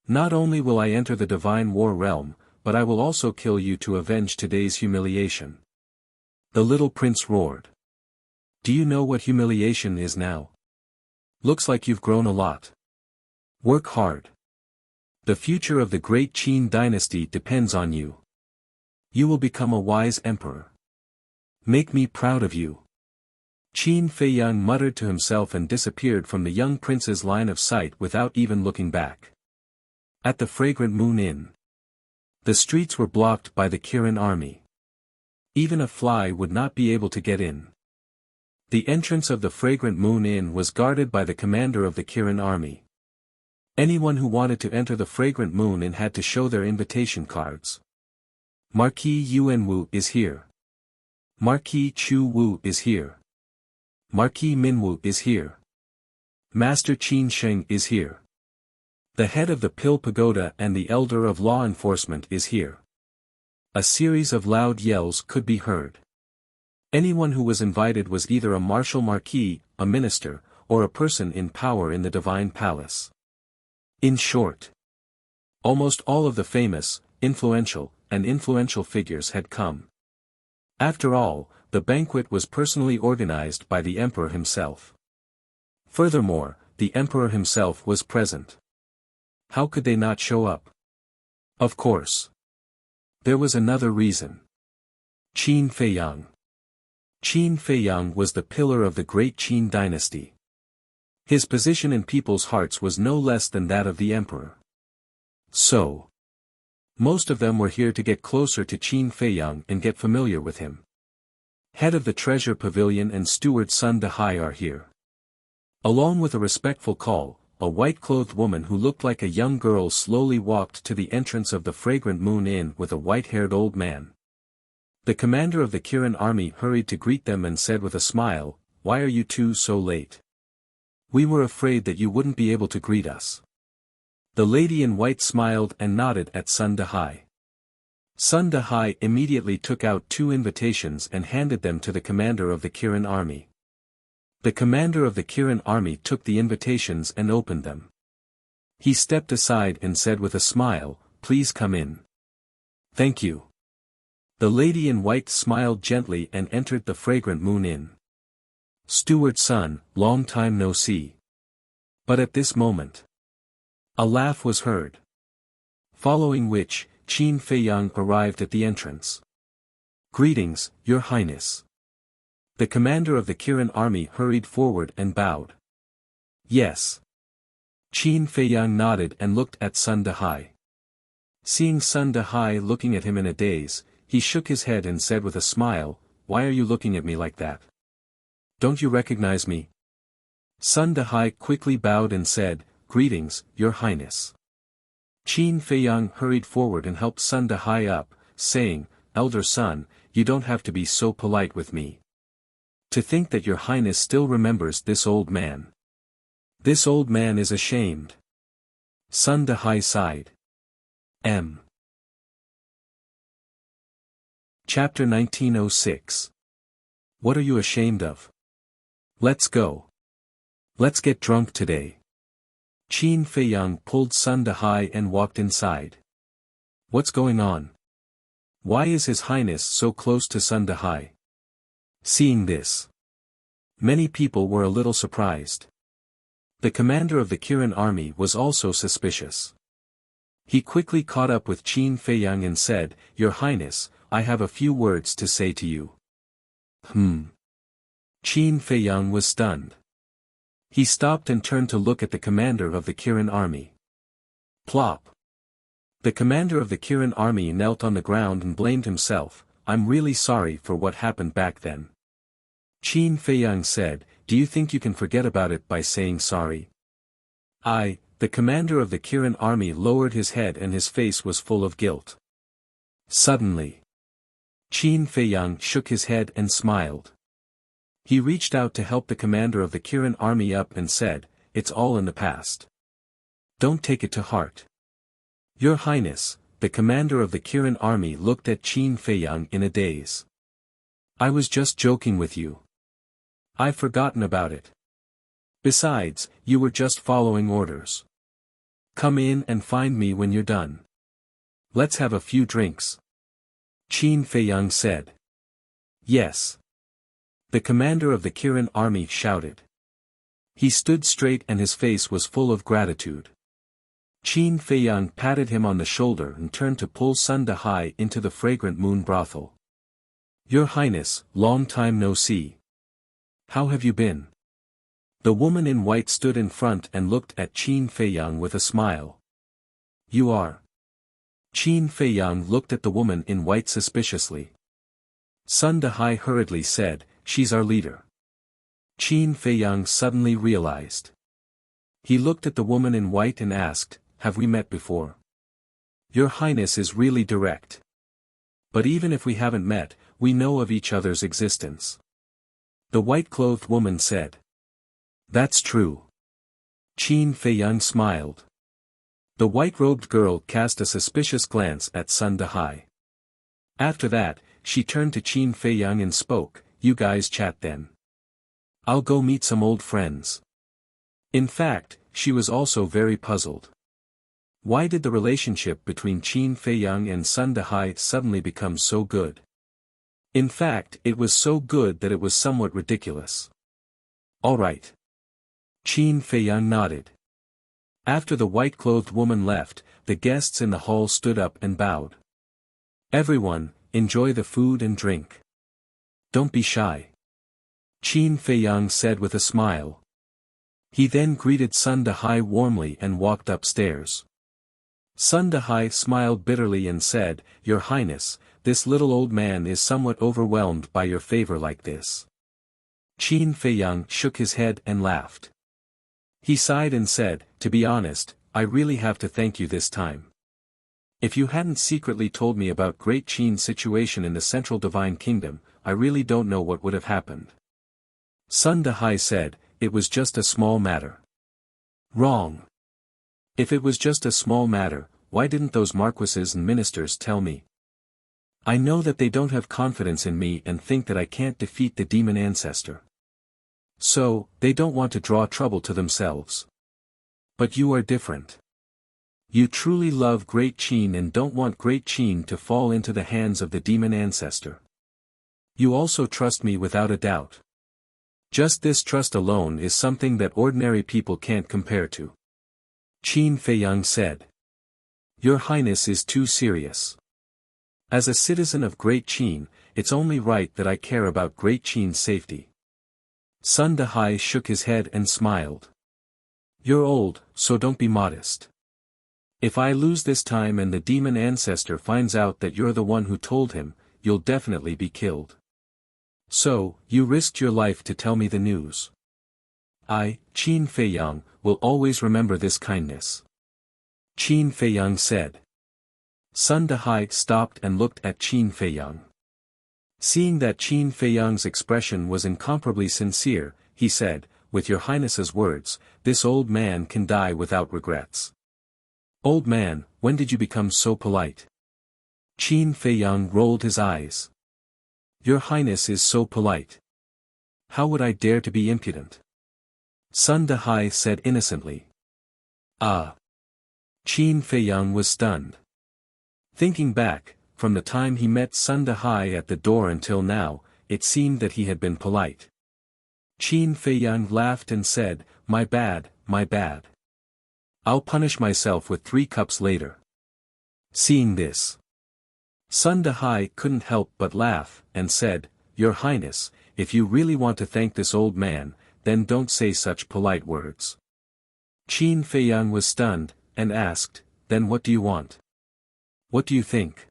"Not only will I enter the divine war realm, but I will also kill you to avenge today's humiliation." The little prince roared. "Do you know what humiliation is now? Looks like you've grown a lot. Work hard. The future of the great Qin dynasty depends on you. You will become a wise emperor. Make me proud of you." Qin Feiyang muttered to himself and disappeared from the young prince's line of sight without even looking back. At the Fragrant Moon Inn, the streets were blocked by the Kirin army. Even a fly would not be able to get in. The entrance of the Fragrant Moon Inn was guarded by the commander of the Kirin army. Anyone who wanted to enter the Fragrant Moon Inn had to show their invitation cards. "Marquis Yuanwu is here. Marquis Chu Wu is here. Marquis Minwu is here. Master Qin Sheng is here. The head of the Pill Pagoda and the elder of law enforcement is here." A series of loud yells could be heard. Anyone who was invited was either a martial marquis, a minister, or a person in power in the divine palace. In short, almost all of the famous, influential figures had come. After all, the banquet was personally organized by the emperor himself. Furthermore, the emperor himself was present. How could they not show up? Of course. There was another reason. Qin Feiyang. Qin Feiyang was the pillar of the great Qin dynasty. His position in people's hearts was no less than that of the emperor. So, most of them were here to get closer to Qin Feiyang and get familiar with him. Head of the treasure pavilion and steward Sun Dehai are here. Along with a respectful call, a white-clothed woman who looked like a young girl slowly walked to the entrance of the Fragrant Moon Inn with a white-haired old man. The commander of the Kirin army hurried to greet them and said with a smile, "Why are you two so late? We were afraid that you wouldn't be able to greet us." The lady in white smiled and nodded at Sun Dehai. Sun Dehai immediately took out 2 invitations and handed them to the commander of the Kirin army. The commander of the Kirin army took the invitations and opened them. He stepped aside and said with a smile, "Please come in." "Thank you." The lady in white smiled gently and entered the Fragrant Moon Inn. "Steward Sun, long time no see." But at this moment, a laugh was heard. Following which, Qin Feiyang arrived at the entrance. "Greetings, Your Highness." The commander of the Kirin army hurried forward and bowed. "Yes." Qin Feiyang nodded and looked at Sun Dehai. Seeing Sun Dehai looking at him in a daze, he shook his head and said with a smile, "Why are you looking at me like that? Don't you recognize me?" Sun Dehai quickly bowed and said, "Greetings, Your Highness." Qin Feiyang hurried forward and helped Sun Dehai up, saying, "Elder Sun, you don't have to be so polite with me. To think that Your Highness still remembers this old man. This old man is ashamed." Sun Dehai sighed. Chapter 1906. What are you ashamed of? Let's go. Let's get drunk today. Qin Feiyang pulled Sun Dehai and walked inside. What's going on? Why is His Highness so close to Sun Dehai? Seeing this, many people were a little surprised. The commander of the Kirin army was also suspicious. He quickly caught up with Qin Feiyang and said, "Your Highness, I have a few words to say to you." Qin Feiyang was stunned. He stopped and turned to look at the commander of the Kirin army. Plop. The commander of the Kirin army knelt on the ground and blamed himself, "I'm really sorry for what happened back then." Qin Feiyang said, "Do you think you can forget about it by saying sorry?" the commander of the Kirin army lowered his head and his face was full of guilt. Suddenly, Qin Feiyang shook his head and smiled. He reached out to help the commander of the Kirin army up and said, "It's all in the past. Don't take it to heart." "Your Highness," the commander of the Kirin army looked at Qin Feiyang in a daze. "I was just joking with you. I've forgotten about it. Besides, you were just following orders. Come in and find me when you're done. Let's have a few drinks." Qin Feiyang said. "Yes." The commander of the Kirin army shouted. He stood straight and his face was full of gratitude. Qin Feiyang patted him on the shoulder and turned to pull Sun Dahai into the fragrant moon brothel. "Your Highness, long time no see. How have you been?" The woman in white stood in front and looked at Qin Feiyang with a smile. "You are?" Qin Feiyang looked at the woman in white suspiciously. Sun Dahai hurriedly said, "She's our leader." Qin Feiyang suddenly realized. He looked at the woman in white and asked, "Have we met before?" "Your Highness is really direct. But even if we haven't met, we know of each other's existence," the white-clothed woman said. "That's true." Qin Feiyang smiled. The white-robed girl cast a suspicious glance at Sun Dahai. After that, she turned to Qin Feiyang and spoke, "You guys chat then. I'll go meet some old friends." In fact, she was also very puzzled. Why did the relationship between Qin Feiyang and Sun Dahai suddenly become so good? In fact, it was so good that it was somewhat ridiculous. "All right." Qin Feiyang nodded. After the white-clothed woman left, the guests in the hall stood up and bowed. "Everyone, enjoy the food and drink. Don't be shy," Qin Feiyang said with a smile. He then greeted Sun Dahai warmly and walked upstairs. Sun Dahai smiled bitterly and said, "Your Highness, this little old man is somewhat overwhelmed by your favor like this." Qin Feiyang shook his head and laughed. He sighed and said, "To be honest, I really have to thank you this time. If you hadn't secretly told me about Great Qin's situation in the Central Divine Kingdom, I really don't know what would have happened." Sun Dahai said, "It was just a small matter." "Wrong. If it was just a small matter, why didn't those marquises and ministers tell me? I know that they don't have confidence in me and think that I can't defeat the demon ancestor. So, they don't want to draw trouble to themselves. But you are different. You truly love Great Qin and don't want Great Qin to fall into the hands of the demon ancestor. You also trust me without a doubt. Just this trust alone is something that ordinary people can't compare to." Qin Feiyang said. "Your Highness is too serious. As a citizen of Great Qin, it's only right that I care about Great Qin's safety." Sun Dahai shook his head and smiled. "You're old, so don't be modest. If I lose this time and the demon ancestor finds out that you're the one who told him, you'll definitely be killed. So, you risked your life to tell me the news. I, Qin Feiyang, will always remember this kindness," Qin Feiyang said. Sun Dahai stopped and looked at Qin Feiyang. Seeing that Qin Feiyang's expression was incomparably sincere, he said, "With your Highness's words, this old man can die without regrets." "Old man, when did you become so polite?" Qin Feiyang rolled his eyes. "Your Highness is so polite. How would I dare to be impudent?" Sun Dahai said innocently. "Ah." Qin Feiyang was stunned. Thinking back, from the time he met Sun Dahai at the door until now, it seemed that he had been polite. Qin Feiyang laughed and said, my bad. I'll punish myself with 3 cups later." Seeing this, Sun Dahai couldn't help but laugh, and said, "Your Highness, if you really want to thank this old man, then don't say such polite words." Qin Feiyang was stunned, and asked, "Then what do you want? What do you think?"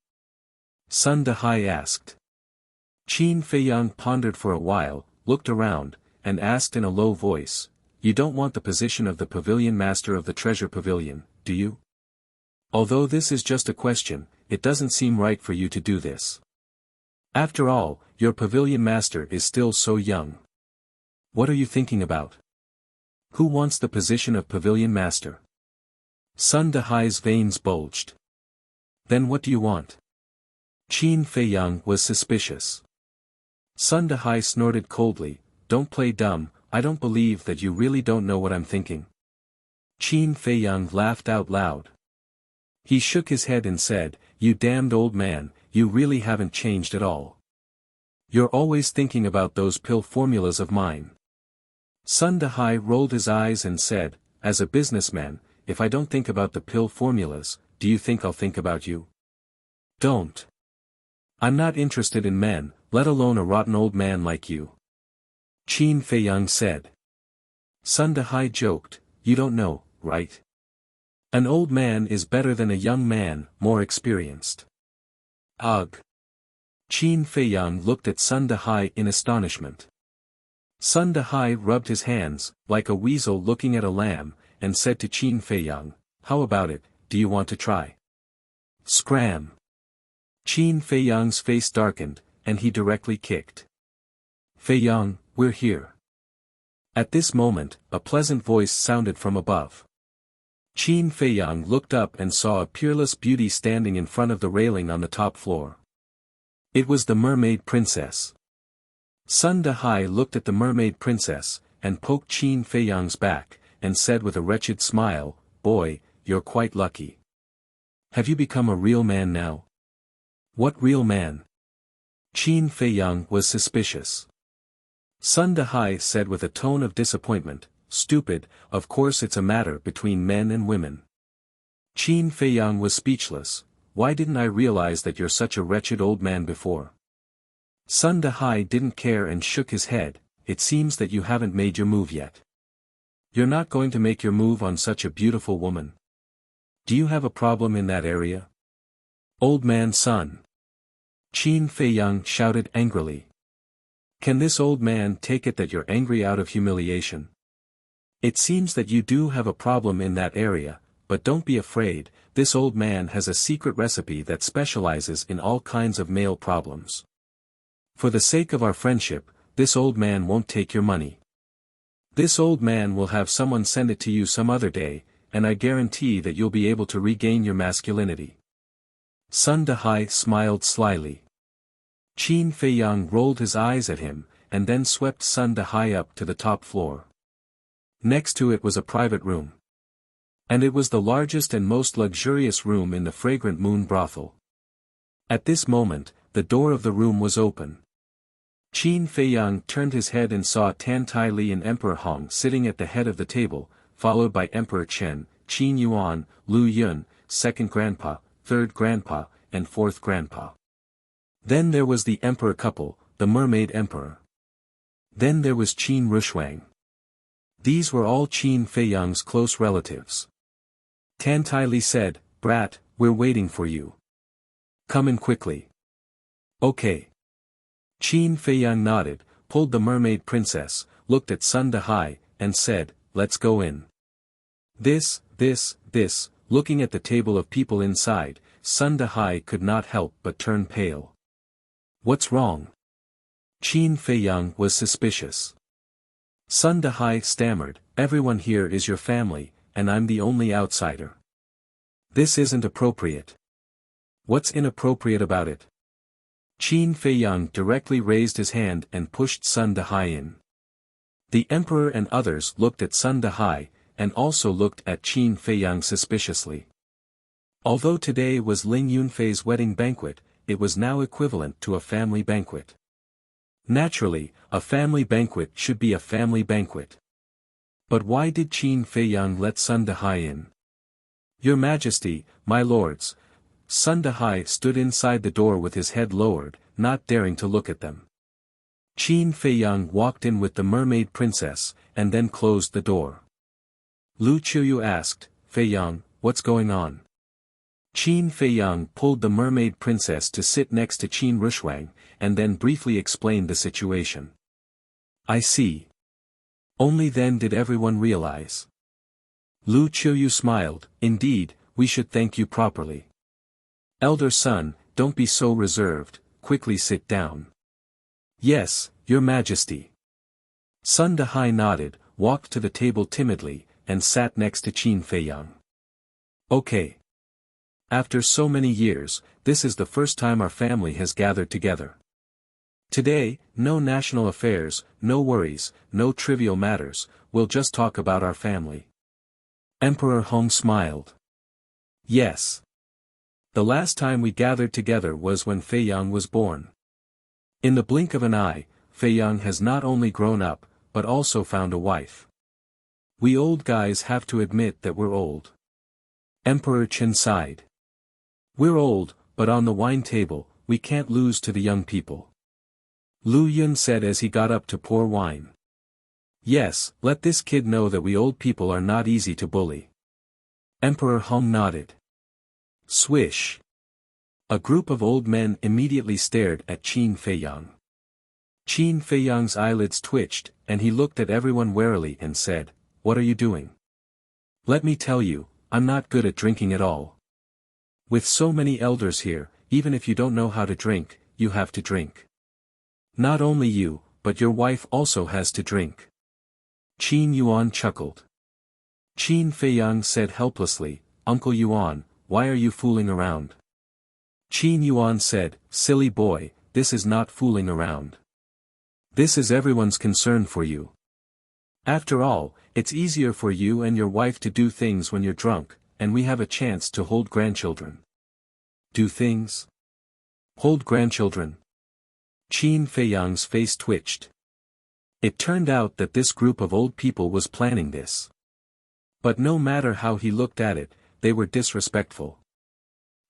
Sun Dahai asked. Qin Feiyang pondered for a while, looked around, and asked in a low voice, You don't want the position of the pavilion master of the treasure pavilion, do you? Although this is just a question, it doesn't seem right for you to do this. After all, your pavilion master is still so young. What are you thinking about? Who wants the position of pavilion master? Sun Dahai's veins bulged. Then what do you want? Qin Feiyang was suspicious. Sun Dahai snorted coldly, don't play dumb, I don't believe that you really don't know what I'm thinking. Qin Feiyang laughed out loud. He shook his head and said, you damned old man, you really haven't changed at all. You're always thinking about those pill formulas of mine. Sun Dahai rolled his eyes and said, as a businessman, if I don't think about the pill formulas, do you think I'll think about you? Don't. I'm not interested in men, let alone a rotten old man like you. Qin Feiyang said. Sun Dahai joked, you don't know, right? An old man is better than a young man, more experienced. Ugh. Qin Feiyang looked at Sun Dahai in astonishment. Sun Dahai rubbed his hands, like a weasel looking at a lamb, and said to Qin Feiyang, how about it, do you want to try? Scram. Qin Feiyang's face darkened, and he directly kicked. Feiyang, we're here. At this moment, a pleasant voice sounded from above. Qin Feiyang looked up and saw a peerless beauty standing in front of the railing on the top floor. It was the mermaid princess. Sun Dahai looked at the mermaid princess, and poked Qin Feiyang's back, and said with a wretched smile, boy, you're quite lucky. Have you become a real man now? What real man? Qin Feiyang was suspicious. Sun Dahai said with a tone of disappointment, stupid, of course it's a matter between men and women. Qin Feiyang was speechless, why didn't I realize that you're such a wretched old man before? Sun Dahai didn't care and shook his head, it seems that you haven't made your move yet. You're not going to make your move on such a beautiful woman. Do you have a problem in that area? Old man Sun. Qin Feiyang shouted angrily. Can this old man take it that you're angry out of humiliation? It seems that you do have a problem in that area, but don't be afraid, this old man has a secret recipe that specializes in all kinds of male problems. For the sake of our friendship, this old man won't take your money. This old man will have someone send it to you some other day, and I guarantee that you'll be able to regain your masculinity. Sun Dahai smiled slyly. Qin Feiyang rolled his eyes at him, and then swept Sun Dahai up to the top floor. Next to it was a private room. And it was the largest and most luxurious room in the fragrant moon brothel. At this moment, the door of the room was open. Qin Feiyang turned his head and saw Tan Tai Li and Emperor Hong sitting at the head of the table, followed by Emperor Chen, Qin Yuan, Lu Yun, second grandpa, third grandpa, and fourth grandpa. Then there was the emperor couple, the mermaid emperor. Then there was Qin Rushuang. These were all Qin Feiyang's close relatives. Tan Tai Li said, brat, we're waiting for you. Come in quickly. Okay. Qin Feiyang nodded, pulled the mermaid princess, looked at Sun Dahai, and said, let's go in. This, looking at the table of people inside, Sun Dahai could not help but turn pale. What's wrong? Qin Feiyang was suspicious. Sun Dahai stammered, everyone here is your family, and I'm the only outsider. This isn't appropriate. What's inappropriate about it? Qin Feiyang directly raised his hand and pushed Sun Dahai in. The emperor and others looked at Sun Dahai, and also looked at Qin Feiyang suspiciously. Although today was Ling Yunfei's wedding banquet, it was now equivalent to a family banquet. Naturally, a family banquet should be a family banquet. But why did Qin Feiyang let Sun Dahai in? Your Majesty, my lords. Sun Dahai stood inside the door with his head lowered, not daring to look at them. Qin Feiyang walked in with the mermaid princess, and then closed the door. Lu Qiuyu asked, Feiyang, what's going on? Qin Feiyang pulled the mermaid princess to sit next to Qin Rushuang, and then briefly explained the situation. I see. Only then did everyone realize. Lu Qiuyu smiled, indeed, we should thank you properly. Elder son, don't be so reserved, quickly sit down. Yes, your majesty. Sun Dahai nodded, walked to the table timidly, and sat next to Qin Feiyang. Okay. After so many years, this is the first time our family has gathered together. Today, no national affairs, no worries, no trivial matters, we'll just talk about our family. Emperor Hong smiled. Yes. The last time we gathered together was when Feiyang was born. In the blink of an eye, Feiyang has not only grown up, but also found a wife. We old guys have to admit that we're old. Emperor Qin sighed. We're old, but on the wine table, we can't lose to the young people. Lu Yun said as he got up to pour wine. Yes, let this kid know that we old people are not easy to bully. Emperor Hong nodded. Swish. A group of old men immediately stared at Qin Feiyang. Qin Feiyang's eyelids twitched, and he looked at everyone warily and said, What are you doing? Let me tell you, I'm not good at drinking at all. With so many elders here, even if you don't know how to drink, you have to drink. Not only you, but your wife also has to drink. Qin Yuan chuckled. Qin Feiyang said helplessly, Uncle Yuan, why are you fooling around? Qin Yuan said, Silly boy, this is not fooling around. This is everyone's concern for you. After all, it's easier for you and your wife to do things when you're drunk, and we have a chance to hold grandchildren. Do things? Hold grandchildren. Qin Feiyang's face twitched. It turned out that this group of old people was planning this. But no matter how he looked at it, they were disrespectful.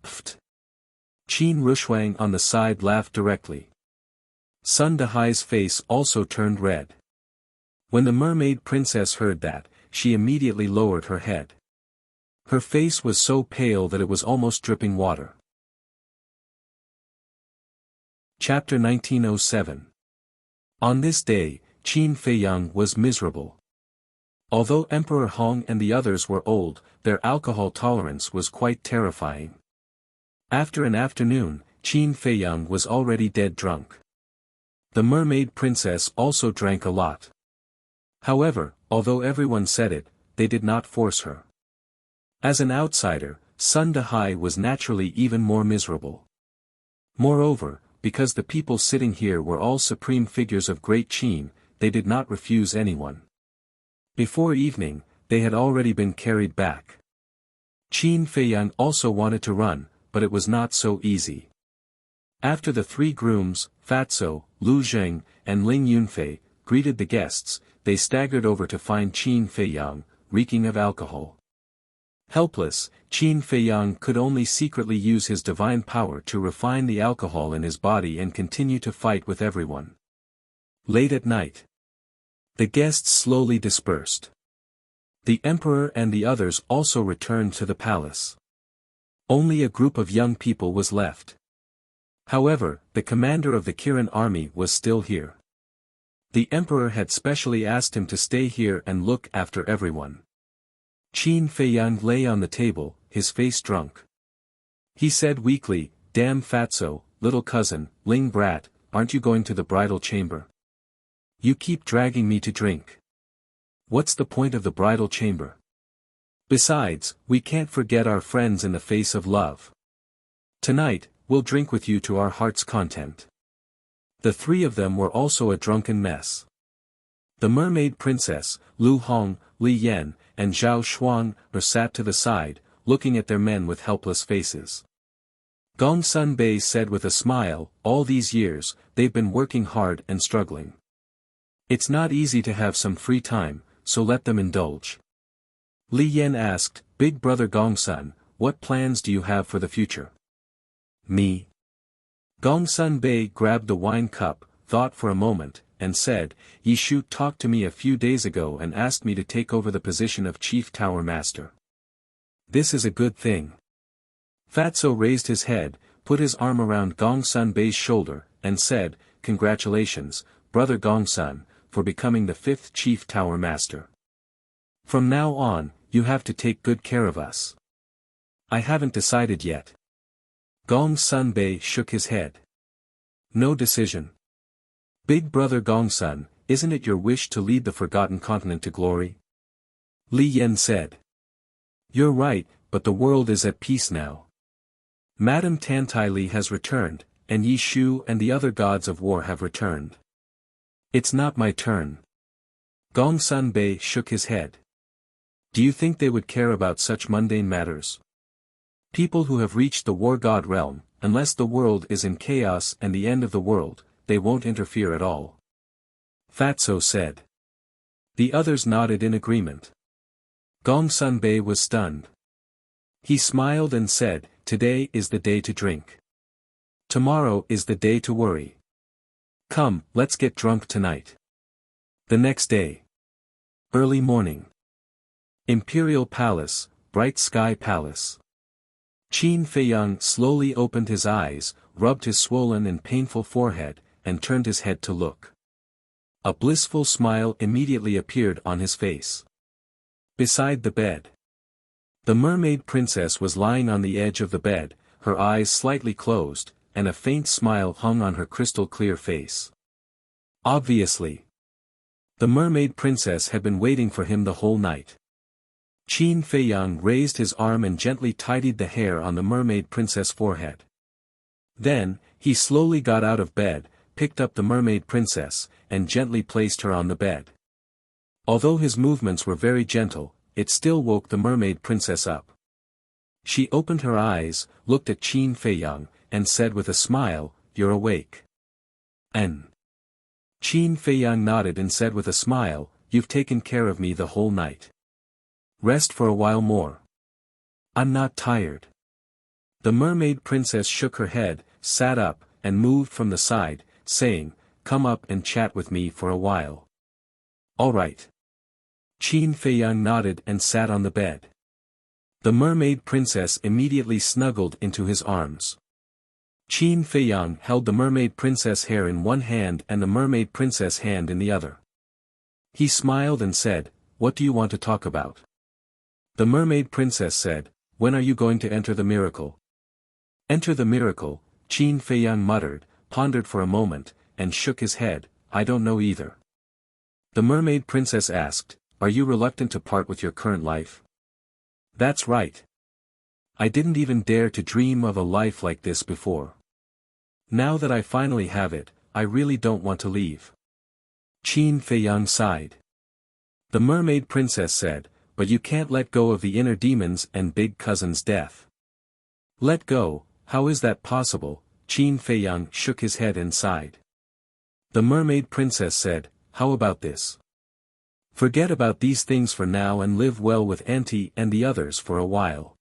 Pfft. Qin Rushuang on the side laughed directly. Sun Dahai's face also turned red. When the mermaid princess heard that, she immediately lowered her head. Her face was so pale that it was almost dripping water. Chapter 1907. On this day, Qin Feiyang was miserable. Although Emperor Hong and the others were old, their alcohol tolerance was quite terrifying. After an afternoon, Qin Feiyang was already dead drunk. The mermaid princess also drank a lot. However, although everyone said it, they did not force her. As an outsider, Sun Dahai was naturally even more miserable. Moreover, because the people sitting here were all supreme figures of Great Qin, they did not refuse anyone. Before evening, they had already been carried back. Qin Feiyang also wanted to run, but it was not so easy. After the three grooms, Fatso, Lu Zheng, and Ling Yunfei, greeted the guests, they staggered over to find Qin Feiyang, reeking of alcohol. Helpless, Qin Feiyang could only secretly use his divine power to refine the alcohol in his body and continue to fight with everyone. Late at night, the guests slowly dispersed. The emperor and the others also returned to the palace. Only a group of young people was left. However, the commander of the Kirin army was still here. The emperor had specially asked him to stay here and look after everyone. Qin Feiyang lay on the table, his face drunk. He said weakly, Damn Fatso, little cousin, Ling brat, aren't you going to the bridal chamber? You keep dragging me to drink. What's the point of the bridal chamber? Besides, we can't forget our friends in the face of love. Tonight, we'll drink with you to our heart's content. The three of them were also a drunken mess. The mermaid princess, Lu Hong, Li Yan, and Zhao Shuang sat to the side, looking at their men with helpless faces. Gong Sun Bei said with a smile, all these years, they've been working hard and struggling. It's not easy to have some free time, so let them indulge. Li Yan asked, Big brother Gong Sun, what plans do you have for the future? Me. Gong Sun Bei grabbed the wine cup, thought for a moment, and said, Yi Shu talked to me a few days ago and asked me to take over the position of Chief Tower Master. This is a good thing. Fatso raised his head, put his arm around Gong Sun Bei's shoulder, and said, Congratulations, brother Gong Sun, for becoming the 5th Chief Tower Master. From now on, you have to take good care of us. I haven't decided yet. Gongsun Bei shook his head. No decision. Big brother Gongsun, isn't it your wish to lead the Forgotten Continent to glory? Li Yan said. You're right, but the world is at peace now. Madame Tantai Li has returned, and Yi Shu and the other gods of war have returned. It's not my turn. Gongsun Bei shook his head. Do you think they would care about such mundane matters? People who have reached the war god realm, unless the world is in chaos and the end of the world, they won't interfere at all. Fatso said. The others nodded in agreement. Gongsun Bei was stunned. He smiled and said, today is the day to drink. Tomorrow is the day to worry. Come, let's get drunk tonight. The next day. Early morning. Imperial Palace, Bright Sky Palace. Qin Feiyang slowly opened his eyes, rubbed his swollen and painful forehead, and turned his head to look. A blissful smile immediately appeared on his face. Beside the bed. The mermaid princess was lying on the edge of the bed, her eyes slightly closed, and a faint smile hung on her crystal-clear face. Obviously. The mermaid princess had been waiting for him the whole night. Qin Feiyang raised his arm and gently tidied the hair on the mermaid princess' forehead. Then, he slowly got out of bed, picked up the mermaid princess, and gently placed her on the bed. Although his movements were very gentle, it still woke the mermaid princess up. She opened her eyes, looked at Qin Feiyang, and said with a smile, "You're awake." And Qin Feiyang nodded and said with a smile, "You've taken care of me the whole night. Rest for a while more." "I'm not tired." The mermaid princess shook her head, sat up, and moved from the side, saying, "Come up and chat with me for a while." "All right." Qin Feiyang nodded and sat on the bed. The mermaid princess immediately snuggled into his arms. Qin Feiyang held the mermaid princess' hair in one hand and the mermaid princess' hand in the other. He smiled and said, "What do you want to talk about?" The mermaid princess said, "When are you going to enter the miracle?" "Enter the miracle," Qin Feiyang muttered, pondered for a moment, and shook his head, "I don't know either." The mermaid princess asked, "Are you reluctant to part with your current life?" "That's right. I didn't even dare to dream of a life like this before. Now that I finally have it, I really don't want to leave." Qin Feiyang sighed. The mermaid princess said, "But you can't let go of the inner demons and big cousin's death." "Let go, how is that possible?" Qin Feiyang shook his head and sighed. The mermaid princess said, "How about this? Forget about these things for now and live well with Auntie and the others for a while.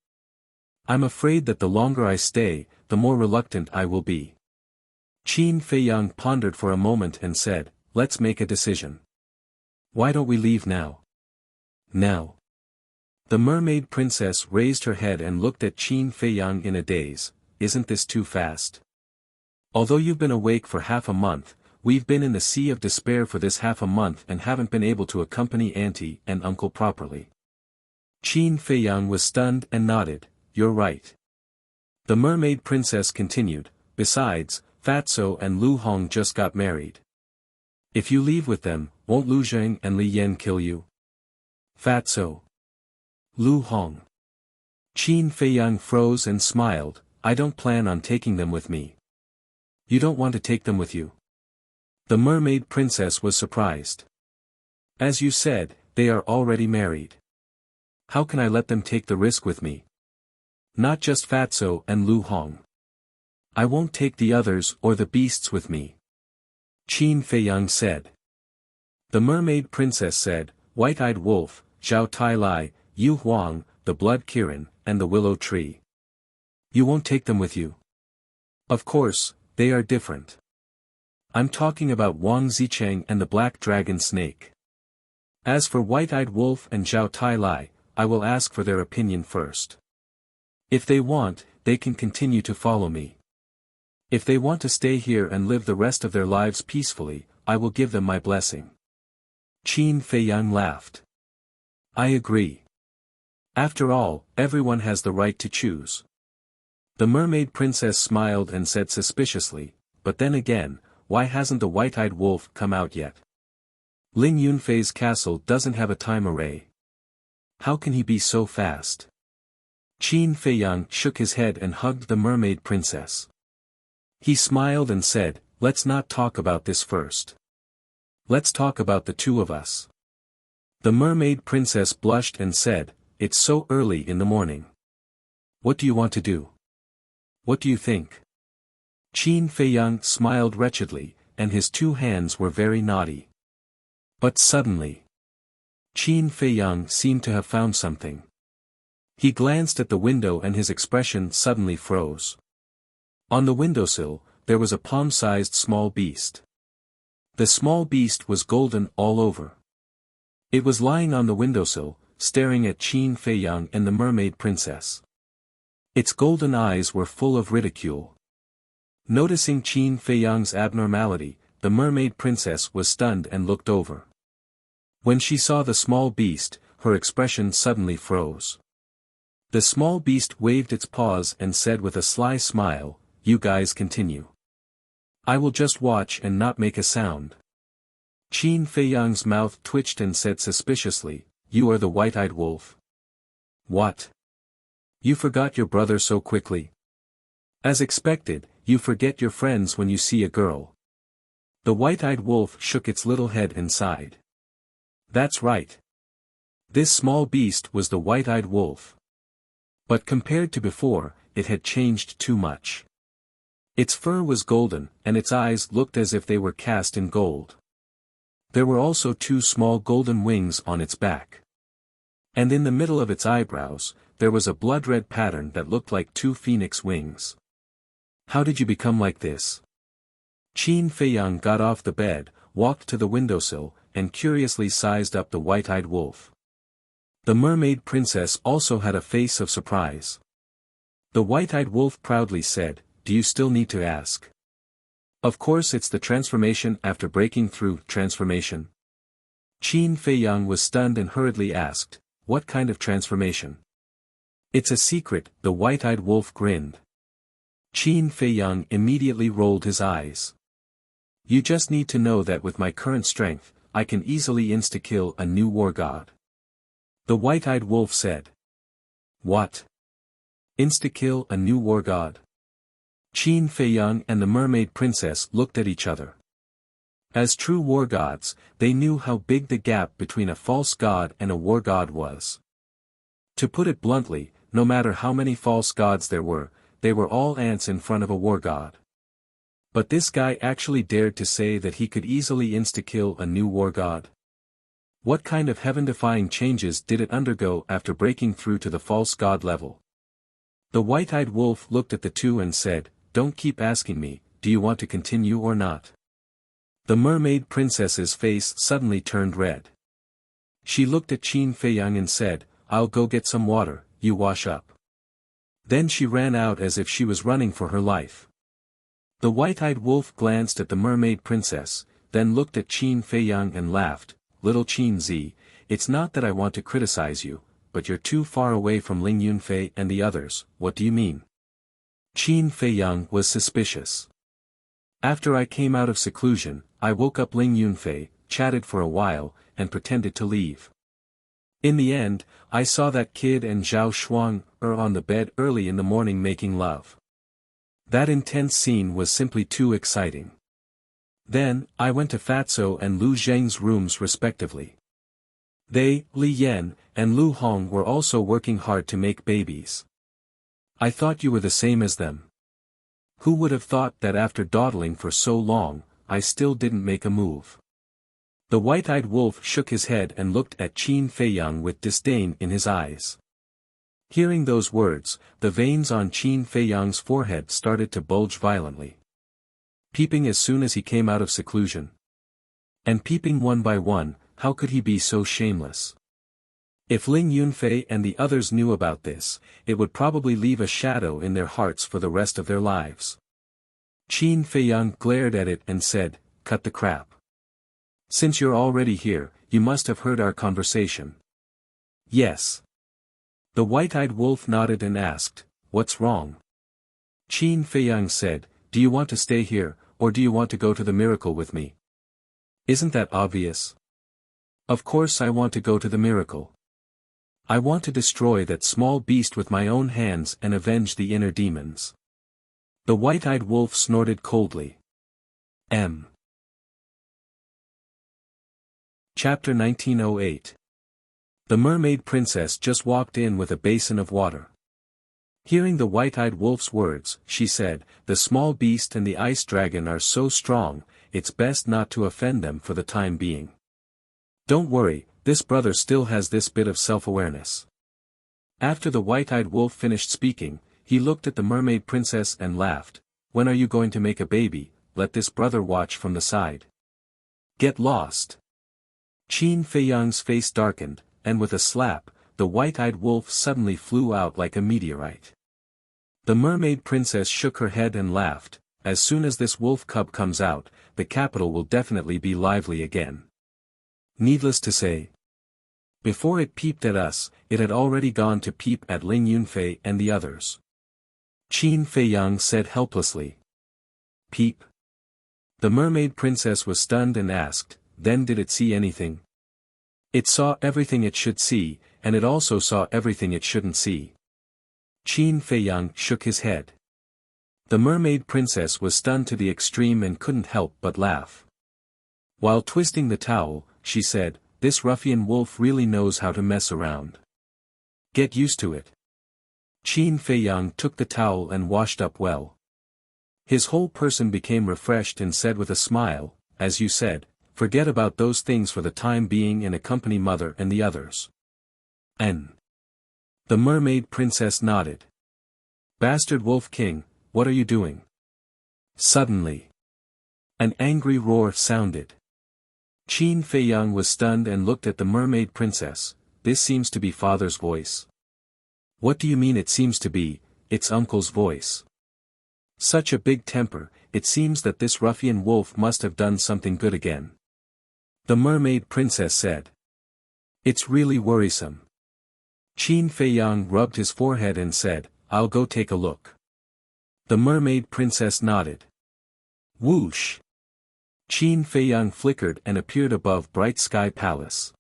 I'm afraid that the longer I stay, the more reluctant I will be." Qin Feiyang pondered for a moment and said, "Let's make a decision. Why don't we leave now?" "Now." The mermaid princess raised her head and looked at Qin Feiyang in a daze. "Isn't this too fast? Although you've been awake for half a month, we've been in the sea of despair for this half a month and haven't been able to accompany Auntie and Uncle properly." Qin Feiyang was stunned and nodded, "You're right." The mermaid princess continued, "Besides, Fatso and Lu Hong just got married. If you leave with them, won't Lu Zheng and Li Yan kill you?" "Fatso? Lu Hong?" Qin Feiyang froze and smiled, "I don't plan on taking them with me." "You don't want to take them with you?" The mermaid princess was surprised. "As you said, they are already married. How can I let them take the risk with me? Not just Fatso and Lu Hong. I won't take the others or the beasts with me." Qin Feiyang said. The mermaid princess said, "White-eyed wolf, Zhao Tai Lai, Yu Huang, the blood Kirin, and the willow tree. You won't take them with you?" "Of course, they are different. I'm talking about Wang Zicheng and the black dragon snake. As for White-eyed wolf and Zhao Tai Lai, I will ask for their opinion first. If they want, they can continue to follow me. If they want to stay here and live the rest of their lives peacefully, I will give them my blessing." Qin Feiyang laughed. I agree. After all, everyone has the right to choose. The mermaid princess smiled and said suspiciously, but then again, why hasn't the white-eyed wolf come out yet? Ling Yunfei's castle doesn't have a time array. How can he be so fast? Qin Feiyang shook his head and hugged the mermaid princess. He smiled and said, let's not talk about this first. Let's talk about the two of us. The mermaid princess blushed and said, it's so early in the morning. What do you want to do? What do you think? Qin Feiyang smiled wretchedly, and his two hands were very naughty. But suddenly, Qin Feiyang seemed to have found something. He glanced at the window and his expression suddenly froze. On the windowsill, there was a palm-sized small beast. The small beast was golden all over. It was lying on the windowsill, staring at Qin Feiyang and the mermaid princess. Its golden eyes were full of ridicule. Noticing Qin Feiyang's abnormality, the mermaid princess was stunned and looked over. When she saw the small beast, her expression suddenly froze. The small beast waved its paws and said with a sly smile, you guys continue. I will just watch and not make a sound. Qin Feiyang's mouth twitched and said suspiciously, you are the white-eyed wolf. What? You forgot your brother so quickly? As expected, you forget your friends when you see a girl. The white-eyed wolf shook its little head and sighed. That's right. This small beast was the white-eyed wolf. But compared to before, it had changed too much. Its fur was golden, and its eyes looked as if they were cast in gold. There were also two small golden wings on its back. And in the middle of its eyebrows, there was a blood-red pattern that looked like two phoenix wings. How did you become like this? Qin Feiyang got off the bed, walked to the windowsill, and curiously sized up the white-eyed wolf. The mermaid princess also had a face of surprise. The white-eyed wolf proudly said, do you still need to ask? Of course it's the transformation after breaking through transformation. Qin Feiyang was stunned and hurriedly asked, what kind of transformation? It's a secret, the white-eyed wolf grinned. Qin Feiyang immediately rolled his eyes. You just need to know that with my current strength, I can easily insta-kill a new war god. The white-eyed wolf said. What? Insta-kill a new war god? Qin Feiyang and the mermaid princess looked at each other. As true war gods, they knew how big the gap between a false god and a war god was. To put it bluntly, no matter how many false gods there were, they were all ants in front of a war god. But this guy actually dared to say that he could easily insta-kill a new war god. What kind of heaven-defying changes did it undergo after breaking through to the false god level? The white-eyed wolf looked at the two and said, don't keep asking me, do you want to continue or not? The mermaid princess's face suddenly turned red. She looked at Qin Feiyang and said, I'll go get some water, you wash up. Then she ran out as if she was running for her life. The white-eyed wolf glanced at the mermaid princess, then looked at Qin Feiyang and laughed, little Qin Z, it's not that I want to criticize you, but you're too far away from Ling Yunfei and the others, what do you mean? Qin Feiyang was suspicious. After I came out of seclusion, I woke up Ling Yunfei, chatted for a while, and pretended to leave. In the end, I saw that kid and Zhao Shuang on the bed early in the morning making love. That intense scene was simply too exciting. Then, I went to Fatso and Lu Zheng's rooms respectively. They, Li Yan, and Lu Hong were also working hard to make babies. I thought you were the same as them. Who would have thought that after dawdling for so long, I still didn't make a move? The white-eyed wolf shook his head and looked at Qin Feiyang with disdain in his eyes. Hearing those words, the veins on Qin Feiyang's forehead started to bulge violently. Peeping as soon as he came out of seclusion. And peeping one by one, how could he be so shameless? If Ling Yunfei and the others knew about this, it would probably leave a shadow in their hearts for the rest of their lives. Qin Feiyang glared at it and said, cut the crap. Since you're already here, you must have heard our conversation. Yes. The white-eyed wolf nodded and asked, "What's wrong?" Qin Feiyang said, "Do you want to stay here, or do you want to go to the miracle with me?" "Isn't that obvious?" "Of course I want to go to the miracle. I want to destroy that small beast with my own hands and avenge the inner demons." The white-eyed wolf snorted coldly. Chapter 1908. The mermaid princess just walked in with a basin of water. Hearing the white-eyed wolf's words, she said, "The small beast and the ice dragon are so strong, it's best not to offend them for the time being. Don't worry, this brother still has this bit of self-awareness." After the white-eyed wolf finished speaking, he looked at the mermaid princess and laughed. "When are you going to make a baby? Let this brother watch from the side." "Get lost." Qin Feiyang's face darkened, and with a slap, the white-eyed wolf suddenly flew out like a meteorite. The mermaid princess shook her head and laughed. "As soon as this wolf cub comes out, the capital will definitely be lively again." Needless to say, before it peeped at us, it had already gone to peep at Ling Yunfei and the others. Qin Feiyang said helplessly. "Peep?" The mermaid princess was stunned and asked, "Then did it see anything?" "It saw everything it should see, and it also saw everything it shouldn't see." Qin Feiyang shook his head. The mermaid princess was stunned to the extreme and couldn't help but laugh. While twisting the towel, she said, "This ruffian wolf really knows how to mess around. Get used to it." Qin Feiyang took the towel and washed up well. His whole person became refreshed and said with a smile, "As you said, forget about those things for the time being and accompany mother and the others." The mermaid princess nodded. "Bastard Wolf King, what are you doing?" Suddenly, an angry roar sounded. Qin Feiyang was stunned and looked at the mermaid princess. "This seems to be father's voice." "What do you mean it seems to be? It's uncle's voice." "Such a big temper, it seems that this ruffian wolf must have done something good again." The mermaid princess said. "It's really worrisome." Qin Feiyang rubbed his forehead and said, "I'll go take a look." The mermaid princess nodded. Whoosh! Qin Feiyang flickered and appeared above Bright Sky Palace.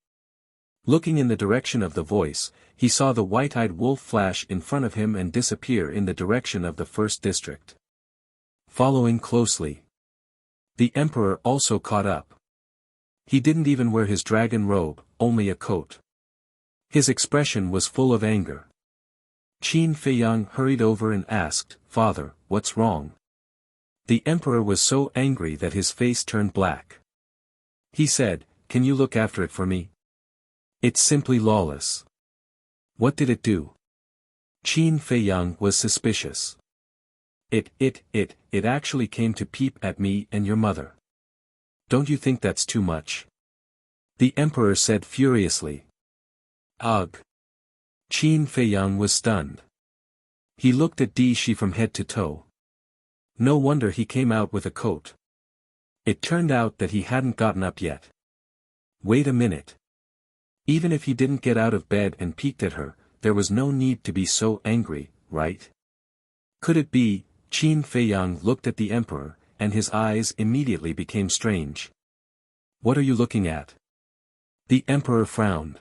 Looking in the direction of the voice, he saw the white-eyed wolf flash in front of him and disappear in the direction of the first district. Following closely, the emperor also caught up. He didn't even wear his dragon robe, only a coat. His expression was full of anger. Qin Feiyang hurried over and asked, "Father, what's wrong?" The emperor was so angry that his face turned black. He said, "Can you look after it for me? It's simply lawless." "What did it do?" Qin Feiyang was suspicious. It actually came to peep at me and your mother." "Don't you think that's too much?" the emperor said furiously. "Ugh!" Qin Feiyang was stunned. He looked at Di Shi from head to toe. No wonder he came out with a coat. It turned out that he hadn't gotten up yet. Wait a minute. Even if he didn't get out of bed and peeked at her, there was no need to be so angry, right? Could it be? Qin Feiyang looked at the emperor, and his eyes immediately became strange. "What are you looking at?" The emperor frowned.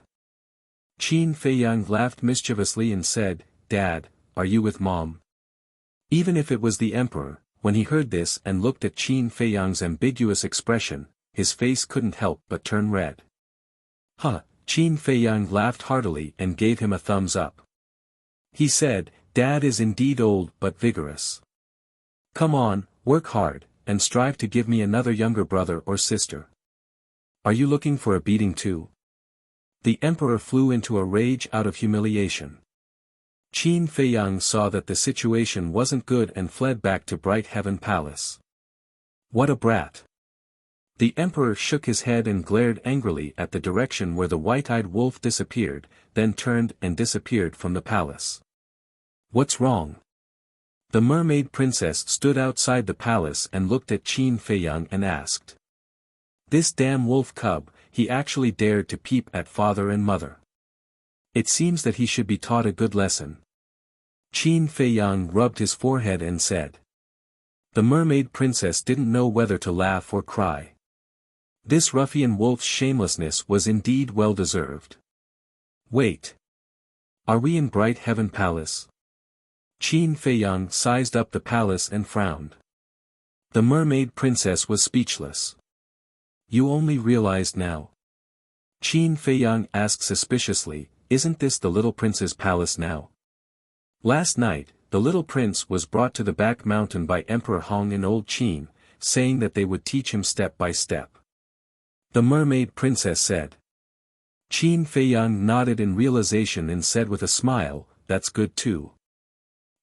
Qin Feiyang laughed mischievously and said, "Dad, are you with Mom?" Even if it was the emperor, when he heard this and looked at Qin Feiyang's ambiguous expression, his face couldn't help but turn red. "Huh," Qin Feiyang laughed heartily and gave him a thumbs up. He said, "Dad is indeed old but vigorous. Come on, work hard, and strive to give me another younger brother or sister. Are you looking for a beating too?" The emperor flew into a rage out of humiliation. Qin Feiyang saw that the situation wasn't good and fled back to Bright Heaven Palace. What a brat! The emperor shook his head and glared angrily at the direction where the white-eyed wolf disappeared, then turned and disappeared from the palace. "What's wrong?" The mermaid princess stood outside the palace and looked at Qin Feiyang and asked. This damn wolf cub, he actually dared to peep at father and mother. It seems that he should be taught a good lesson. Qin Feiyang rubbed his forehead and said. The mermaid princess didn't know whether to laugh or cry. This ruffian wolf's shamelessness was indeed well deserved. Wait. Are we in Bright Heaven Palace? Qin Feiyang sized up the palace and frowned. The mermaid princess was speechless. You only realized now? Qin Feiyang asked suspiciously, isn't this the little prince's palace now? Last night, the little prince was brought to the back mountain by Emperor Hong and old Qin, saying that they would teach him step by step. The mermaid princess said. Qin Feiyang nodded in realization and said with a smile, that's good too.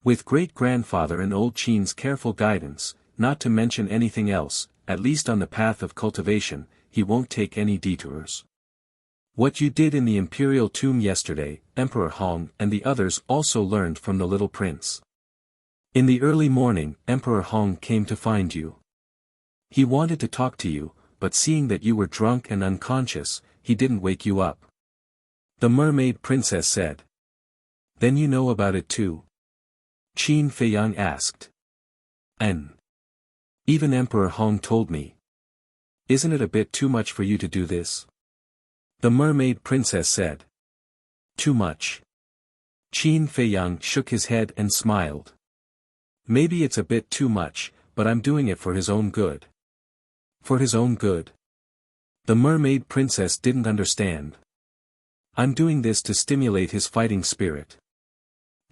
With great-grandfather and old Qin's careful guidance, not to mention anything else, at least on the path of cultivation, he won't take any detours. What you did in the imperial tomb yesterday, Emperor Hong and the others also learned from the little prince. In the early morning, Emperor Hong came to find you. He wanted to talk to you, but seeing that you were drunk and unconscious, he didn't wake you up. The mermaid princess said. Then you know about it too? Qin Feiyang asked. And even Emperor Hong told me. Isn't it a bit too much for you to do this? The mermaid princess said. Too much. Qin Feiyang shook his head and smiled. Maybe it's a bit too much, but I'm doing it for his own good. For his own good? The mermaid princess didn't understand. I'm doing this to stimulate his fighting spirit.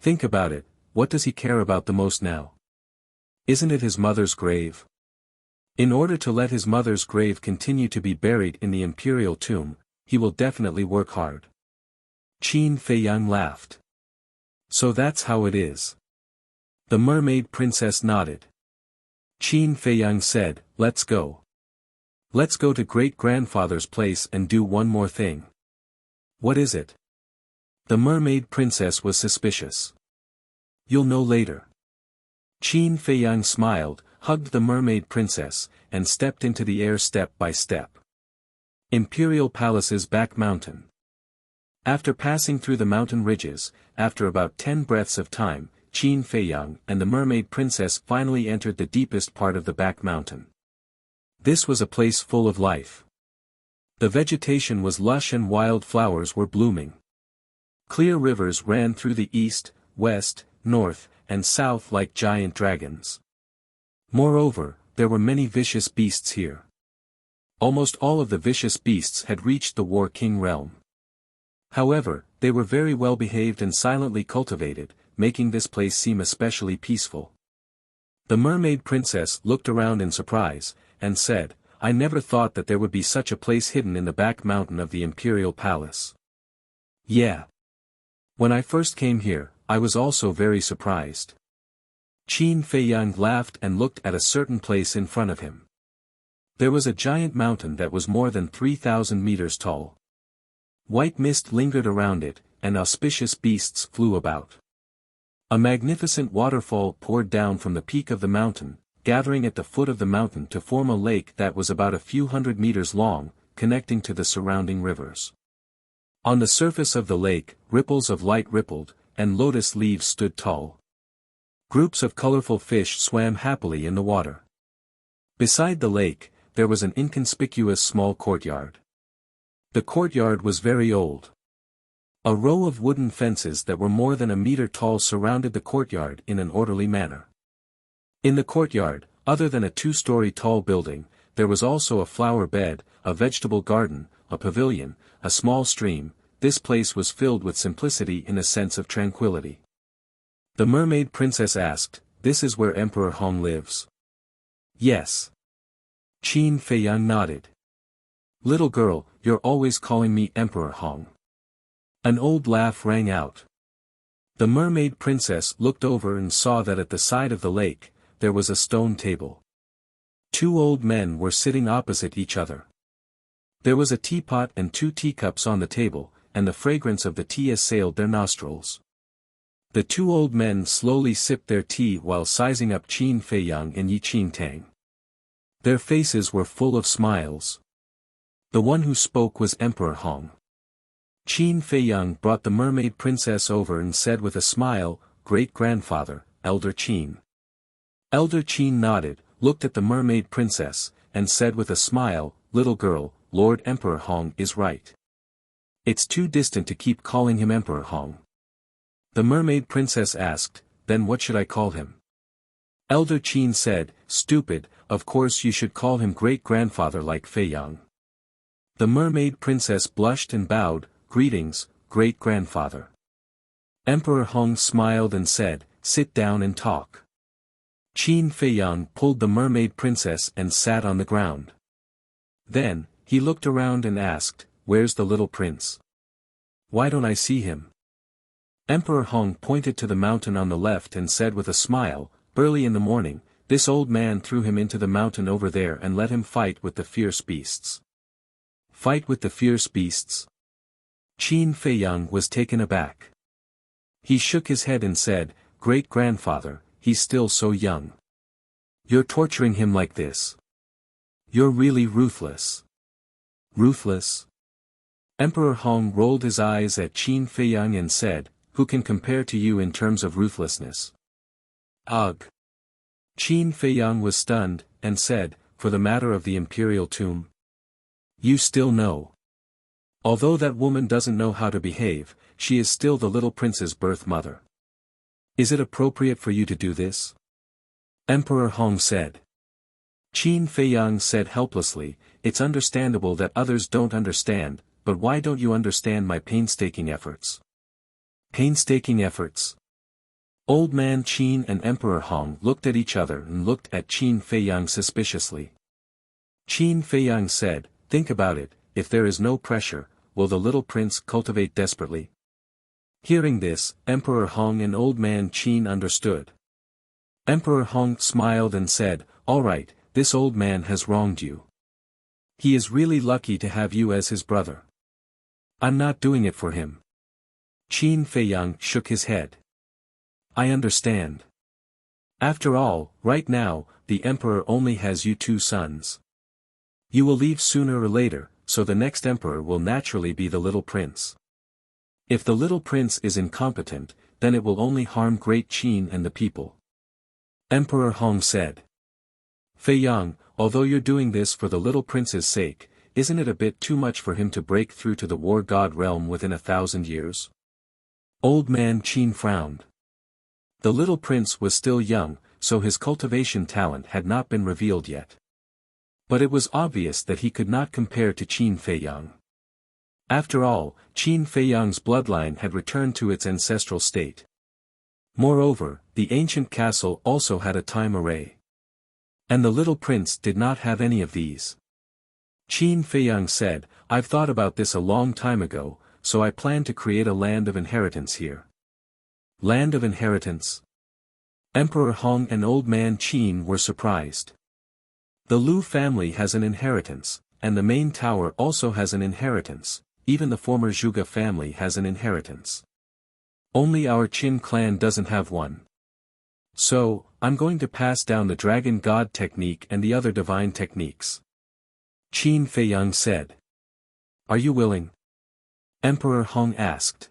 Think about it, what does he care about the most now? Isn't it his mother's grave? In order to let his mother's grave continue to be buried in the imperial tomb, he will definitely work hard. Qin Feiyang laughed. So that's how it is. The mermaid princess nodded. Qin Feiyang said, let's go. Let's go to great-grandfather's place and do one more thing. What is it? The mermaid princess was suspicious. You'll know later. Qin Feiyang smiled, hugged the mermaid princess, and stepped into the air step by step. Imperial Palace's back mountain. After passing through the mountain ridges, after about 10 breaths of time, Qin Feiyang and the mermaid princess finally entered the deepest part of the back mountain. This was a place full of life. The vegetation was lush and wild flowers were blooming. Clear rivers ran through the east, west, north, and south like giant dragons. Moreover, there were many vicious beasts here. Almost all of the vicious beasts had reached the War King realm. However, they were very well behaved and silently cultivated, making this place seem especially peaceful. The mermaid princess looked around in surprise, and said, I never thought that there would be such a place hidden in the back mountain of the imperial palace. Yeah. When I first came here, I was also very surprised. Qin Feiyang laughed and looked at a certain place in front of him. There was a giant mountain that was more than 3,000 meters tall. White mist lingered around it, and auspicious beasts flew about. A magnificent waterfall poured down from the peak of the mountain, gathering at the foot of the mountain to form a lake that was about a few hundred meters long, connecting to the surrounding rivers. On the surface of the lake, ripples of light rippled, and lotus leaves stood tall. Groups of colorful fish swam happily in the water. Beside the lake, there was an inconspicuous small courtyard. The courtyard was very old. A row of wooden fences that were more than a meter tall surrounded the courtyard in an orderly manner. In the courtyard, other than a 2-story tall building, there was also a flower bed, a vegetable garden, a pavilion, a small stream. This place was filled with simplicity in a sense of tranquility. The mermaid princess asked, this is where Emperor Hong lives? Yes. Qin Feiyang nodded. Little girl, you're always calling me Emperor Hong. An old laugh rang out. The mermaid princess looked over and saw that at the side of the lake, there was a stone table. 2 old men were sitting opposite each other. There was a teapot and 2 teacups on the table, and the fragrance of the tea assailed their nostrils. The 2 old men slowly sipped their tea while sizing up Qin Feiyang and Yi Qingtang. Their faces were full of smiles. The one who spoke was Emperor Hong. Qin Feiyang brought the mermaid princess over and said with a smile, "Great-grandfather, Elder Qin." Elder Qin nodded, looked at the mermaid princess, and said with a smile, "Little girl, Lord Emperor Hong is right. It's too distant to keep calling him Emperor Hong." The mermaid princess asked, "Then what should I call him?" Elder Qin said, "Stupid, of course you should call him great-grandfather like Feiyang." The mermaid princess blushed and bowed, "Greetings, great-grandfather." Emperor Hong smiled and said, "Sit down and talk." Qin Feiyang pulled the mermaid princess and sat on the ground. Then, he looked around and asked, "Where's the little prince? Why don't I see him?" Emperor Hong pointed to the mountain on the left and said with a smile, "Early in the morning, this old man threw him into the mountain over there and let him fight with the fierce beasts." Fight with the fierce beasts? Qin Feiyang was taken aback. He shook his head and said, "Great-grandfather, he's still so young. You're torturing him like this. You're really ruthless." Ruthless? Emperor Hong rolled his eyes at Qin Feiyang and said, "Who can compare to you in terms of ruthlessness?" Ugh. Qin Feiyang was stunned, and said, "For the matter of the imperial tomb? You still know. Although that woman doesn't know how to behave, she is still the little prince's birth mother. Is it appropriate for you to do this?" Emperor Hong said. Qin Feiyang said helplessly, "It's understandable that others don't understand, but why don't you understand my painstaking efforts?" Painstaking efforts? Old man Qin and Emperor Hong looked at each other and looked at Qin Feiyang suspiciously. Qin Feiyang said, "Think about it, if there is no pressure, will the little prince cultivate desperately?" Hearing this, Emperor Hong and old man Qin understood. Emperor Hong smiled and said, "All right, this old man has wronged you. He is really lucky to have you as his brother. I'm not doing it for him." Qin Feiyang shook his head. "I understand. After all, right now, the emperor only has you two sons. You will leave sooner or later, so the next emperor will naturally be the little prince. If the little prince is incompetent, then it will only harm Great Qin and the people." Emperor Hong said. "Feiyang, although you're doing this for the little prince's sake, isn't it a bit too much for him to break through to the war god realm within 1,000 years? Old man Qin frowned. The little prince was still young, so his cultivation talent had not been revealed yet. But it was obvious that he could not compare to Qin Feiyang. After all, Qin Feiyang's bloodline had returned to its ancestral state. Moreover, the ancient castle also had a time array. And the little prince did not have any of these. Qin Feiyang said, "I've thought about this a long time ago, so I plan to create a land of inheritance here." Land of inheritance? Emperor Hong and old man Qin were surprised. The Lu family has an inheritance, and the main tower also has an inheritance, even the former Zhuge family has an inheritance. Only our Qin clan doesn't have one. So, I'm going to pass down the dragon god technique and the other divine techniques. Qin Feiyang said. "Are you willing?" Emperor Hong asked.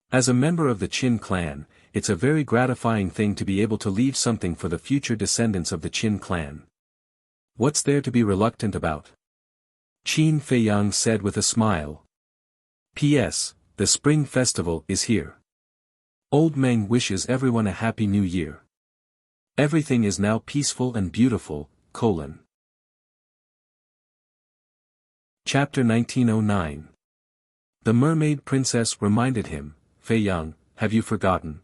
As a member of the Qin clan, it's a very gratifying thing to be able to leave something for the future descendants of the Qin clan. What's there to be reluctant about? Qin Feiyang said with a smile. P.S. The Spring Festival is here. Old Meng wishes everyone a Happy New Year. Everything is now peaceful and beautiful, Chapter 1909. The mermaid princess reminded him, "Feiyang, have you forgotten?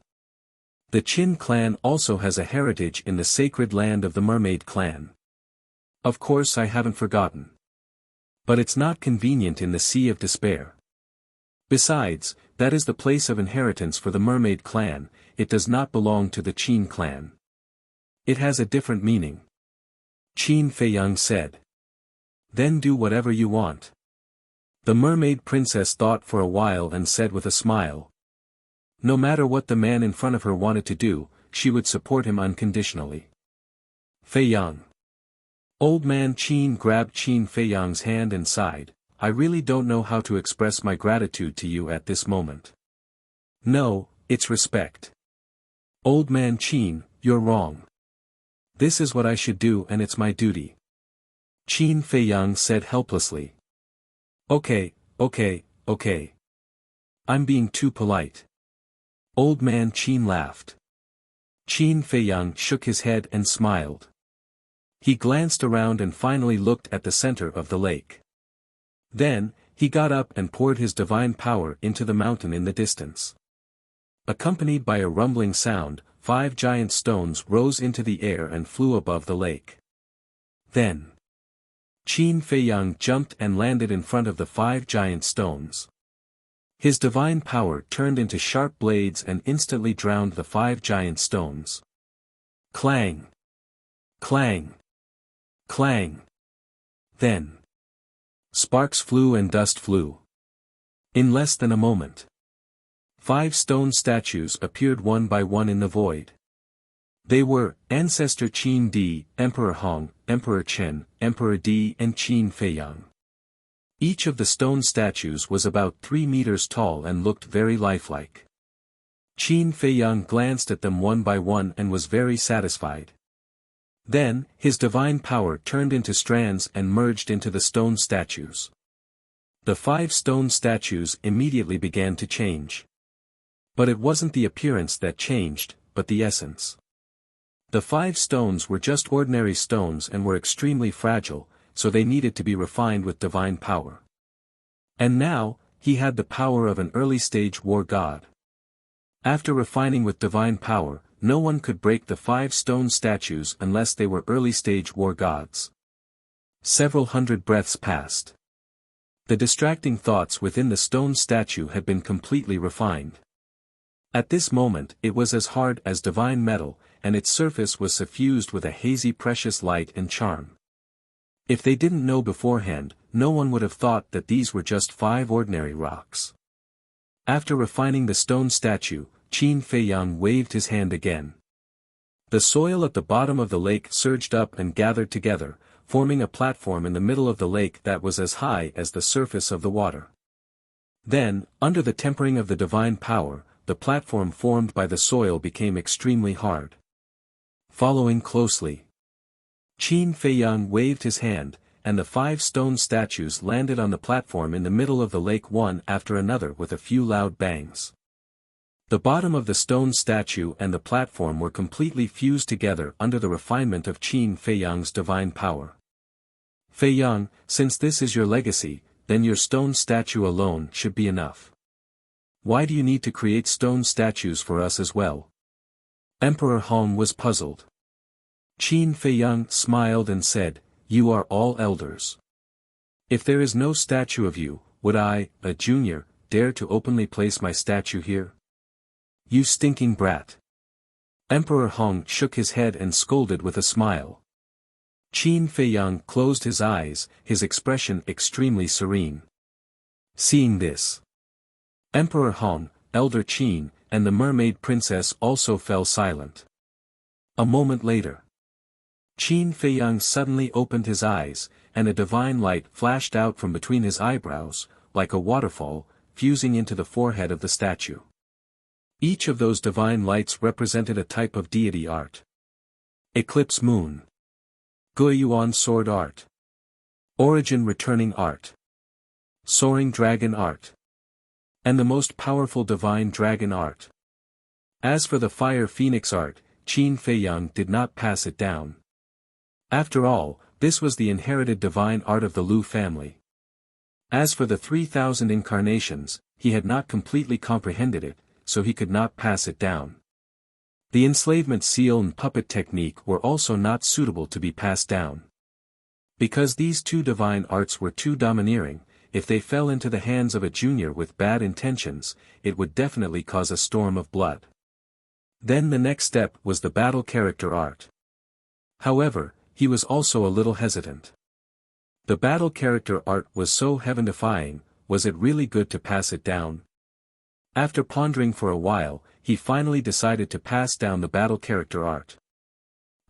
The Qin clan also has a heritage in the sacred land of the mermaid clan." "Of course I haven't forgotten. But it's not convenient in the Sea of Despair. Besides, that is the place of inheritance for the mermaid clan, it does not belong to the Qin clan. It has a different meaning." Qin Feiyang said. "Then do whatever you want." The mermaid princess thought for a while and said with a smile. No matter what the man in front of her wanted to do, she would support him unconditionally. "Feiyang." Old man Qin grabbed Qin Feiyang's hand and sighed, I really don't know how to express my gratitude to you at this moment. No, it's respect. Old man Qin, you're wrong. This is what I should do and it's my duty. Qin Feiyang said helplessly. Okay. I'm being too polite. Old man Qin laughed. Qin Feiyang shook his head and smiled. He glanced around and finally looked at the center of the lake. Then, he got up and poured his divine power into the mountain in the distance. Accompanied by a rumbling sound, 5 giant stones rose into the air and flew above the lake. Then, Qin Feiyang jumped and landed in front of the 5 giant stones. His divine power turned into sharp blades and instantly drowned the 5 giant stones. Clang! Clang! Clang! Then, sparks flew and dust flew. In less than a moment, 5 stone statues appeared one by one in the void. They were, Ancestor Qin Di, Emperor Hong, Emperor Chen, Emperor Di and Qin Feiyang. Each of the stone statues was about 3 meters tall and looked very lifelike. Qin Feiyang glanced at them one by one and was very satisfied. Then, his divine power turned into strands and merged into the stone statues. The 5 stone statues immediately began to change. But it wasn't the appearance that changed, but the essence. The 5 stones were just ordinary stones and were extremely fragile, so they needed to be refined with divine power. And now, he had the power of an early-stage war god. After refining with divine power, no one could break the 5 stone statues unless they were early-stage war gods. Several hundred breaths passed. The distracting thoughts within the stone statue had been completely refined. At this moment it was as hard as divine metal, and its surface was suffused with a hazy precious light and charm. If they didn't know beforehand, no one would have thought that these were just 5 ordinary rocks. After refining the stone statue, Qin Feiyang waved his hand again. The soil at the bottom of the lake surged up and gathered together, forming a platform in the middle of the lake that was as high as the surface of the water. Then, under the tempering of the divine power, the platform formed by the soil became extremely hard. Following closely, Qin Feiyang waved his hand, and the 5 stone statues landed on the platform in the middle of the lake one after another with a few loud bangs. The bottom of the stone statue and the platform were completely fused together under the refinement of Qin Feiyang's divine power. Feiyang, since this is your legacy, then your stone statue alone should be enough. Why do you need to create stone statues for us as well? Emperor Hong was puzzled. Qin Feiyang smiled and said, You are all elders. If there is no statue of you, would I, a junior, dare to openly place my statue here? You stinking brat. Emperor Hong shook his head and scolded with a smile. Qin Feiyang closed his eyes, his expression extremely serene. Seeing this, Emperor Hong, Elder Qin, and the mermaid princess also fell silent. A moment later, Qin Feiyang suddenly opened his eyes, and a divine light flashed out from between his eyebrows, like a waterfall, fusing into the forehead of the statue. Each of those divine lights represented a type of deity art. Eclipse Moon, Guiyuan Sword Art, Origin Returning Art, Soaring Dragon Art, and the most powerful Divine Dragon Art. As for the Fire Phoenix Art, Qin Feiyang did not pass it down. After all, this was the inherited divine art of the Lu family. As for the 3,000 incarnations, he had not completely comprehended it, so he could not pass it down. The enslavement seal and puppet technique were also not suitable to be passed down. Because these 2 divine arts were too domineering, if they fell into the hands of a junior with bad intentions, it would definitely cause a storm of blood. Then the next step was the battle character art. However, he was also a little hesitant. The battle character art was so heaven-defying, was it really good to pass it down? After pondering for a while, he finally decided to pass down the battle character art.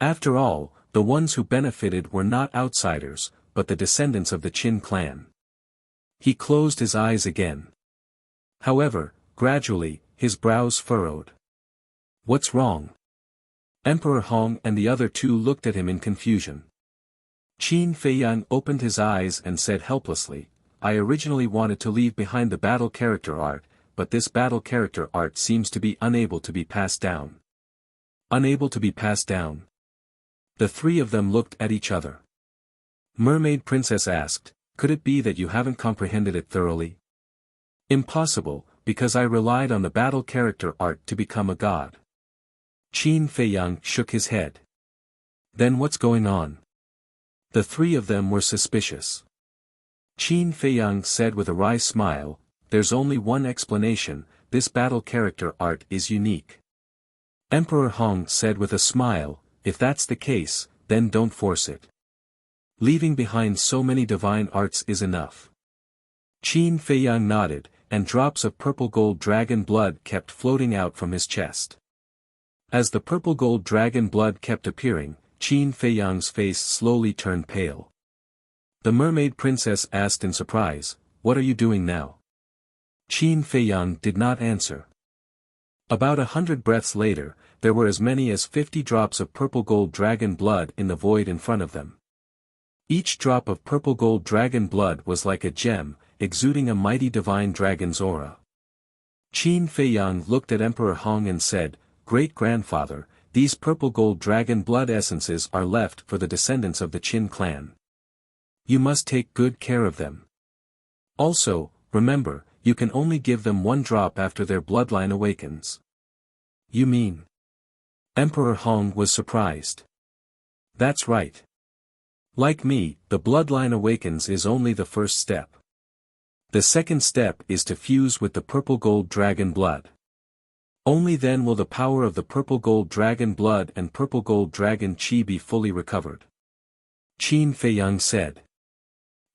After all, The ones who benefited were not outsiders, but the descendants of the Qin clan. He closed his eyes again. However, gradually, his brows furrowed. What's wrong? Emperor Hong and the other two looked at him in confusion. Qin Feiyang opened his eyes and said helplessly, I originally wanted to leave behind the battle character art, but this battle character art seems to be unable to be passed down. Unable to be passed down. The three of them looked at each other. Mermaid Princess asked, could it be that you haven't comprehended it thoroughly? Impossible, because I relied on the battle character art to become a god. Qin Feiyang shook his head. Then what's going on? The three of them were suspicious. Qin Feiyang said with a wry smile, there's only one explanation, this battle character art is unique. Emperor Hong said with a smile, if that's the case, then don't force it. Leaving behind so many divine arts is enough. Qin Feiyang nodded, and drops of purple gold dragon blood kept floating out from his chest. As the purple gold dragon blood kept appearing, Qin Feiyang's face slowly turned pale. The mermaid princess asked in surprise, what are you doing now? Qin Feiyang did not answer. About 100 breaths later, there were as many as 50 drops of purple gold dragon blood in the void in front of them. Each drop of purple gold dragon blood was like a gem, exuding a mighty divine dragon's aura. Qin Feiyang looked at Emperor Hong and said, Great-grandfather, these purple gold dragon blood essences are left for the descendants of the Qin clan. You must take good care of them. Also, remember, you can only give them one drop after their bloodline awakens. You mean? Emperor Hong was surprised. That's right. Like me, the bloodline awakens is only the first step. The second step is to fuse with the purple gold dragon blood. Only then will the power of the purple gold dragon blood and purple gold dragon qi be fully recovered. Qin Feiyang said.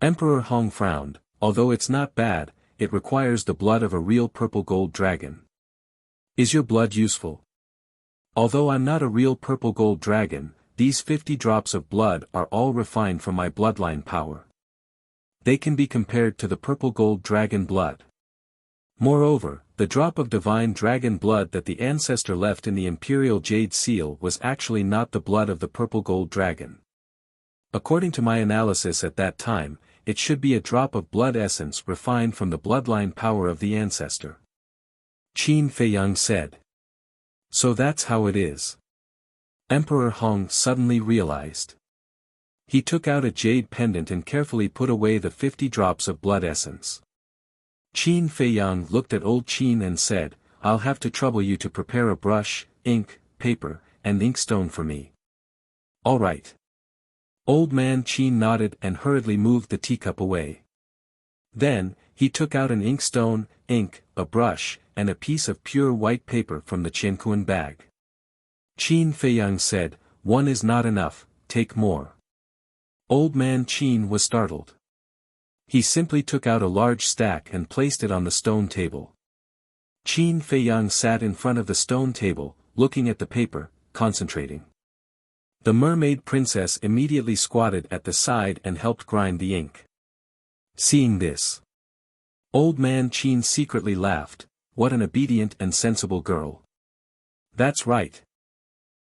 Emperor Hong frowned, although it's not bad, it requires the blood of a real purple gold dragon. Is your blood useful? Although I'm not a real purple gold dragon, these 50 drops of blood are all refined from my bloodline power. They can be compared to the purple gold dragon blood. Moreover, the drop of divine dragon blood that the ancestor left in the imperial jade seal was actually not the blood of the purple gold dragon. According to my analysis at that time, it should be a drop of blood essence refined from the bloodline power of the ancestor. Qin Feiyang said. So that's how it is. Emperor Hong suddenly realized. He took out a jade pendant and carefully put away the 50 drops of blood essence. Qin Feiyang looked at old Qin and said, I'll have to trouble you to prepare a brush, ink, paper, and inkstone for me. All right. Old man Qin nodded and hurriedly moved the teacup away. Then, he took out an inkstone, ink, a brush, and a piece of pure white paper from the Qianquan bag. Qin Feiyang said, one is not enough, take more. Old man Qin was startled. He simply took out a large stack and placed it on the stone table. Qin Feiyang sat in front of the stone table, looking at the paper, concentrating. The mermaid princess immediately squatted at the side and helped grind the ink. Seeing this, old man Qin secretly laughed, what an obedient and sensible girl. That's right.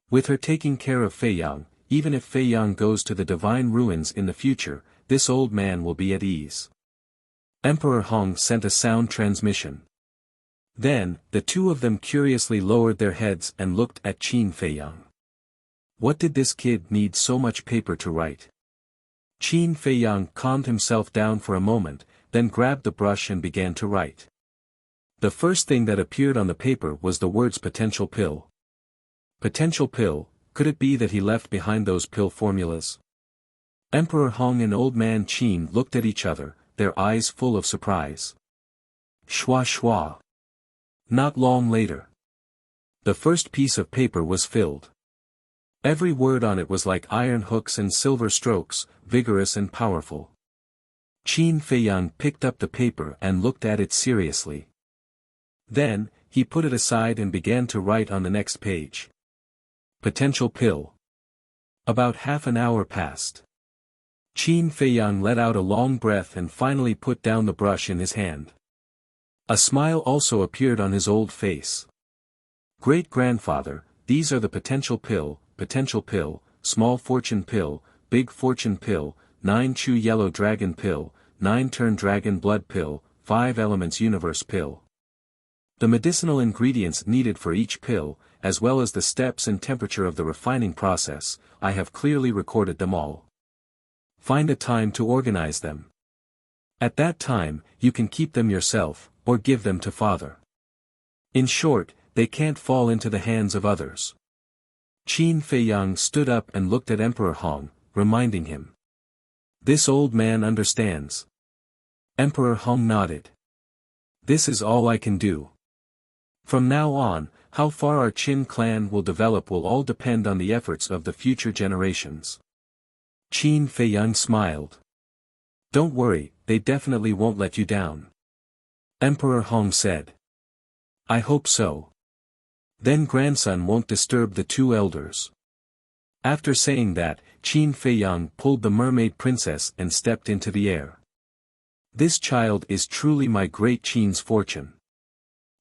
With her taking care of Feiyang, even if Feiyang goes to the divine ruins in the future, this old man will be at ease. Emperor Hong sent a sound transmission. Then, the two of them curiously lowered their heads and looked at Qin Feiyang. What did this kid need so much paper to write? Qin Feiyang calmed himself down for a moment, then grabbed the brush and began to write. The first thing that appeared on the paper was the words potential pill. Potential pill, could it be that he left behind those pill formulas? Emperor Hong and old man Qin looked at each other, their eyes full of surprise. Shwa shwa. Not long later. The first piece of paper was filled. Every word on it was like iron hooks and silver strokes, vigorous and powerful. Qin Feiyang picked up the paper and looked at it seriously. Then, he put it aside and began to write on the next page. Potential pill. About half an hour passed. Qin Feiyang let out a long breath and finally put down the brush in his hand. A smile also appeared on his old face. Great-grandfather, these are the potential pill, small fortune pill, big fortune pill, 9 chew yellow dragon pill, 9 turn dragon blood pill, 5 elements universe pill. The medicinal ingredients needed for each pill, as well as the steps and temperature of the refining process, I have clearly recorded them all. Find a time to organize them. At that time, you can keep them yourself, or give them to father. In short, they can't fall into the hands of others. Qin Feiyang stood up and looked at Emperor Hong, reminding him. This old man understands. Emperor Hong nodded. This is all I can do. From now on, how far our Qin clan will develop will all depend on the efforts of the future generations. Qin Feiyang smiled. Don't worry, they definitely won't let you down. Emperor Hong said. I hope so. Then grandson won't disturb the two elders. After saying that, Qin Feiyang pulled the mermaid princess and stepped into the air. This child is truly my great Qin's fortune.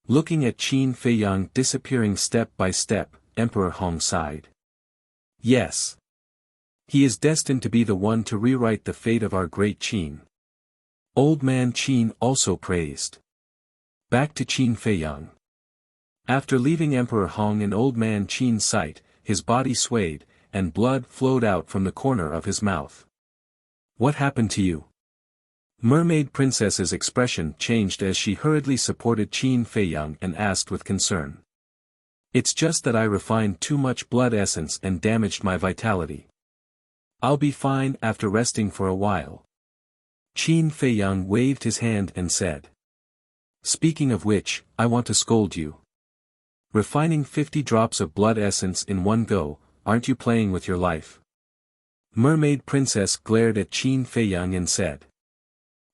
Looking at Qin Feiyang disappearing step by step, Emperor Hong sighed. Yes. He is destined to be the one to rewrite the fate of our great Qin. Old man Qin also praised. Back to Qin Feiyang. After leaving Emperor Hong in old man Qin's sight, his body swayed, and blood flowed out from the corner of his mouth. What happened to you? Mermaid Princess's expression changed as she hurriedly supported Qin Feiyang and asked with concern. It's just that I refined too much blood essence and damaged my vitality. I'll be fine after resting for a while. Qin Feiyang waved his hand and said. Speaking of which, I want to scold you. Refining 50 drops of blood essence in one go, aren't you playing with your life? Mermaid Princess glared at Qin Feiyang and said.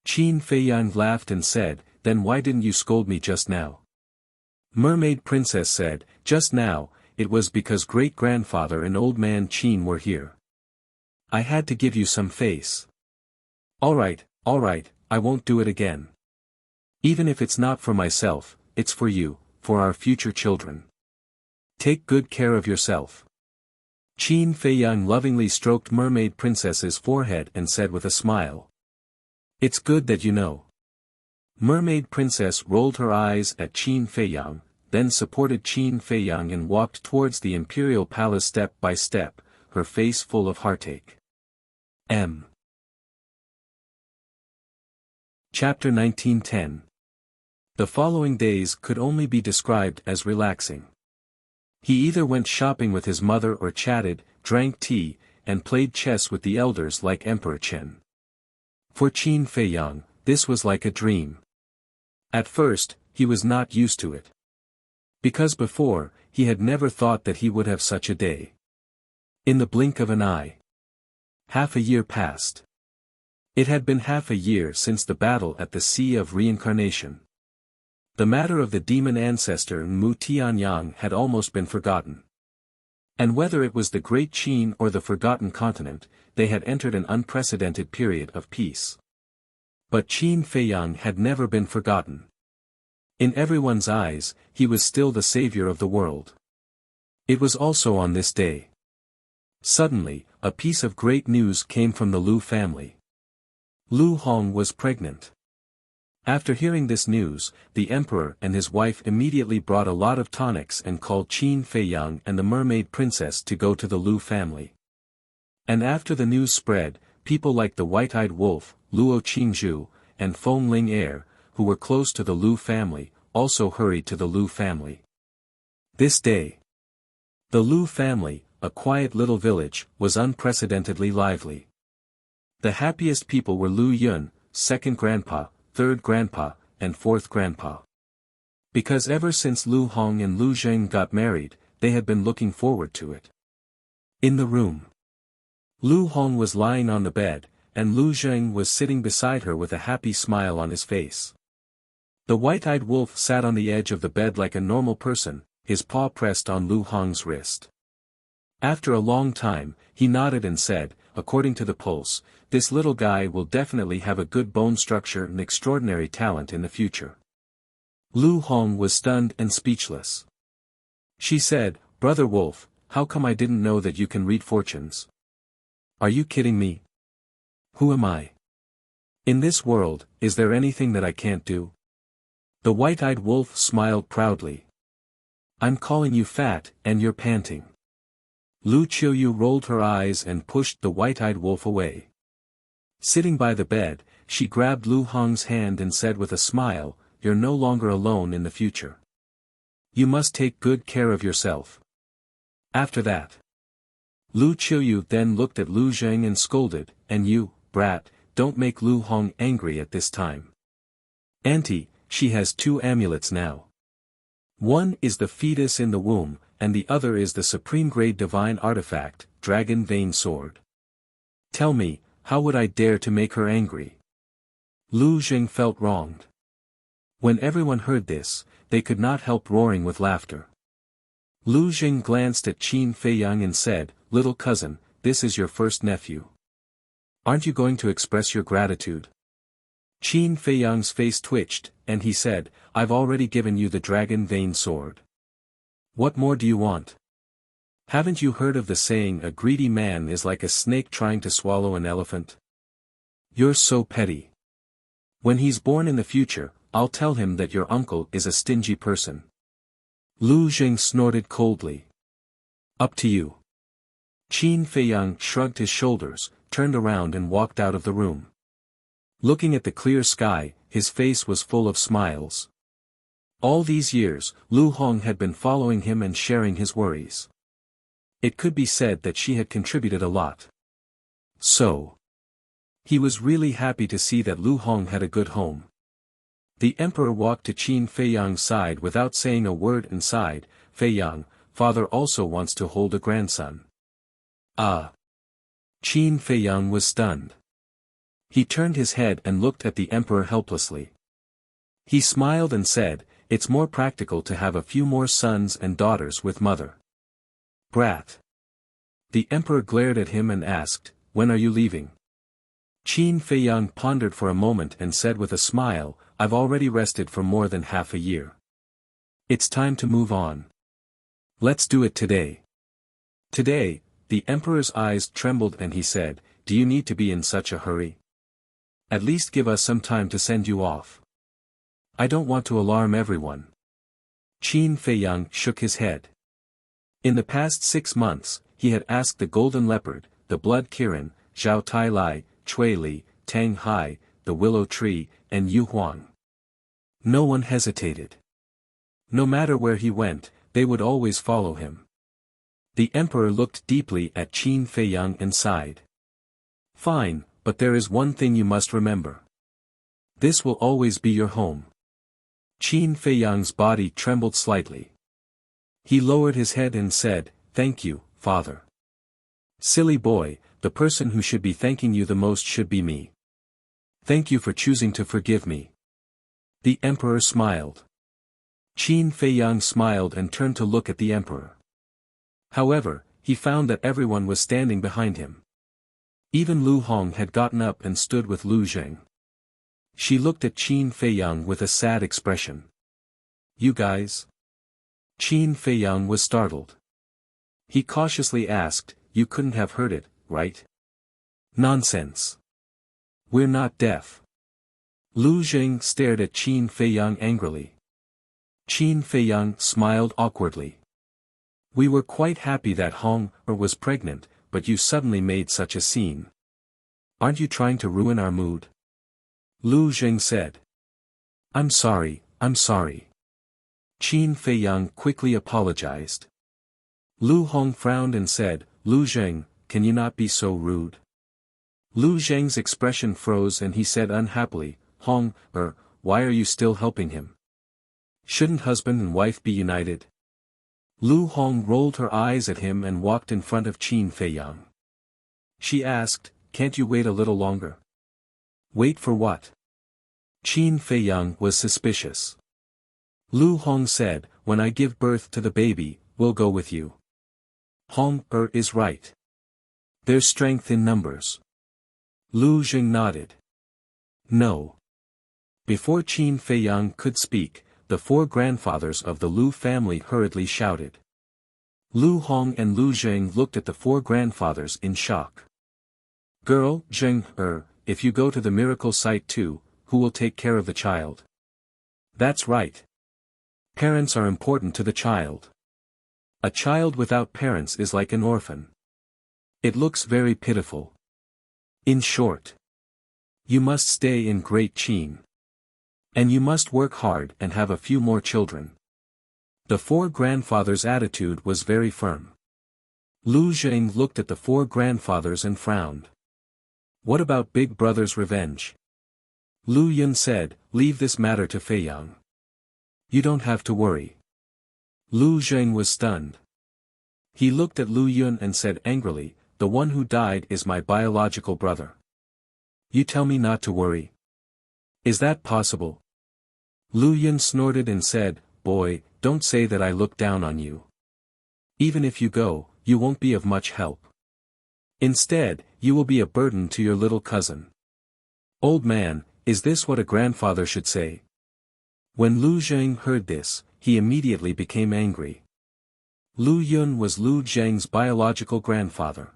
Qin Feiyang laughed and said, then why didn't you scold me just now? Mermaid Princess said, just now, it was because great-grandfather and old man Qin were here. I had to give you some face. Alright, I won't do it again. Even if it's not for myself, it's for you, for our future children. Take good care of yourself. Qin Feiyang lovingly stroked Mermaid Princess's forehead and said with a smile. It's good that you know. Mermaid Princess rolled her eyes at Qin Feiyang, then supported Qin Feiyang and walked towards the imperial palace step by step, her face full of heartache. Chapter 1910. The following days could only be described as relaxing. He either went shopping with his mother or chatted, drank tea, and played chess with the elders like Emperor Chen. For Qin Feiyang, this was like a dream. At first, he was not used to it. Because before, he had never thought that he would have such a day. In the blink of an eye. Half a year passed. It had been half a year since the battle at the Sea of Reincarnation. The matter of the demon ancestor Mu Tianyang had almost been forgotten. And whether it was the Great Qin or the Forgotten Continent, they had entered an unprecedented period of peace. But Qin Feiyang had never been forgotten. In everyone's eyes, he was still the savior of the world. It was also on this day. Suddenly, a piece of great news came from the Lu family. Lu Hong was pregnant. After hearing this news, the emperor and his wife immediately brought a lot of tonics and called Qin Feiyang and the mermaid princess to go to the Lu family. And after the news spread, people like the white-eyed wolf, Luo Qingzhu, and Feng Ling Air, who were close to the Lu family, also hurried to the Lu family. This day, the Lu family, a quiet little village, was unprecedentedly lively. The happiest people were Lu Yun, second grandpa, third grandpa, and fourth grandpa. Because ever since Lu Hong and Lu Zheng got married, they had been looking forward to it. In the room, Lu Hong was lying on the bed, and Lu Zheng was sitting beside her with a happy smile on his face. The white-eyed wolf sat on the edge of the bed like a normal person, his paw pressed on Lu Hong's wrist. After a long time, he nodded and said, according to the pulse, this little guy will definitely have a good bone structure and extraordinary talent in the future. Lu Hong was stunned and speechless. She said, Brother Wolf, how come I didn't know that you can read fortunes? Are you kidding me? Who am I? In this world, is there anything that I can't do? The white-eyed wolf smiled proudly. I'm calling you fat, and you're panting. Lu Qiuyu rolled her eyes and pushed the white-eyed wolf away. Sitting by the bed, she grabbed Lu Hong's hand and said with a smile, You're no longer alone in the future. You must take good care of yourself. After that, Lu Qiuyu then looked at Lu Zheng and scolded, And you, brat, don't make Lu Hong angry at this time. Auntie, she has 2 amulets now. One is the fetus in the womb, and the other is the supreme-grade divine artifact, Dragon Vein Sword. Tell me, how would I dare to make her angry? Lu Zheng felt wronged. When everyone heard this, they could not help roaring with laughter. Lu Zheng glanced at Qin Feiyang and said, Little cousin, this is your first nephew. Aren't you going to express your gratitude? Qin Feiyang's face twitched, and he said, I've already given you the Dragon Vein Sword. What more do you want? Haven't you heard of the saying a greedy man is like a snake trying to swallow an elephant? You're so petty. When he's born in the future, I'll tell him that your uncle is a stingy person. Lu Zheng snorted coldly. Up to you. Qin Feiyang shrugged his shoulders, turned around and walked out of the room. Looking at the clear sky, his face was full of smiles. All these years, Lu Hong had been following him and sharing his worries. It could be said that she had contributed a lot. So, he was really happy to see that Lu Hong had a good home. The emperor walked to Qin Feiyang's side without saying a word and sighed, Feiyang, father also wants to hold a grandson. Ah! Qin Feiyang was stunned. He turned his head and looked at the emperor helplessly. He smiled and said, It's more practical to have a few more sons and daughters with mother. Brat. The emperor glared at him and asked, When are you leaving? Qin Feiyang pondered for a moment and said with a smile, I've already rested for more than half a year. It's time to move on. Let's do it today. Today, the emperor's eyes trembled and he said, Do you need to be in such a hurry? At least give us some time to send you off. I don't want to alarm everyone. Qin Feiyang shook his head. In the past 6 months, he had asked the Golden Leopard, the Blood Kirin, Zhao Tai Lai, Cui Li, Tang Hai, the Willow Tree, and Yu Huang. No one hesitated. No matter where he went, they would always follow him. The emperor looked deeply at Qin Feiyang and sighed. Fine, but there is one thing you must remember. This will always be your home. Qin Feiyang's body trembled slightly. He lowered his head and said, Thank you, father. Silly boy, the person who should be thanking you the most should be me. Thank you for choosing to forgive me. The emperor smiled. Qin Feiyang smiled and turned to look at the emperor. However, he found that everyone was standing behind him. Even Lu Hong had gotten up and stood with Lu Zheng. She looked at Qin Feiyang with a sad expression. You guys? Qin Feiyang was startled. He cautiously asked, You couldn't have heard it, right? Nonsense. We're not deaf. Lu Zheng stared at Qin Feiyang angrily. Qin Feiyang smiled awkwardly. We were quite happy that Hong was pregnant, but you suddenly made such a scene. Aren't you trying to ruin our mood? Lu Zheng said. I'm sorry. Qin Feiyang quickly apologized. Lu Hong frowned and said, Lu Zheng, can you not be so rude? Lu Zheng's expression froze and he said unhappily, Hong, why are you still helping him? Shouldn't husband and wife be united? Lu Hong rolled her eyes at him and walked in front of Qin Feiyang. She asked, Can't you wait a little longer? Wait for what? Qin Feiyang was suspicious. Lu Hong said, When I give birth to the baby, we'll go with you. Hong is right. There's strength in numbers. Lu Jing nodded. No. Before Qin Feiyang could speak, the four grandfathers of the Lu family hurriedly shouted. Lu Hong and Lu Jing looked at the four grandfathers in shock. Girl, Jing, if you go to the miracle site too, who will take care of the child? That's right. Parents are important to the child. A child without parents is like an orphan. It looks very pitiful. In short, you must stay in Great Qin. And you must work hard and have a few more children. The four grandfathers' attitude was very firm. Lu Jing looked at the four grandfathers and frowned. What about Big Brother's revenge? Lu Yun said, leave this matter to Feiyang. You don't have to worry. Lu Jing was stunned. He looked at Lu Yun and said angrily, the one who died is my biological brother. You tell me not to worry. Is that possible? Lu Yun snorted and said, boy, don't say that I look down on you. Even if you go, you won't be of much help. Instead, you will be a burden to your little cousin. Old man, is this what a grandfather should say? When Lu Jing heard this, he immediately became angry. Lu Yun was Lu Zheng's biological grandfather.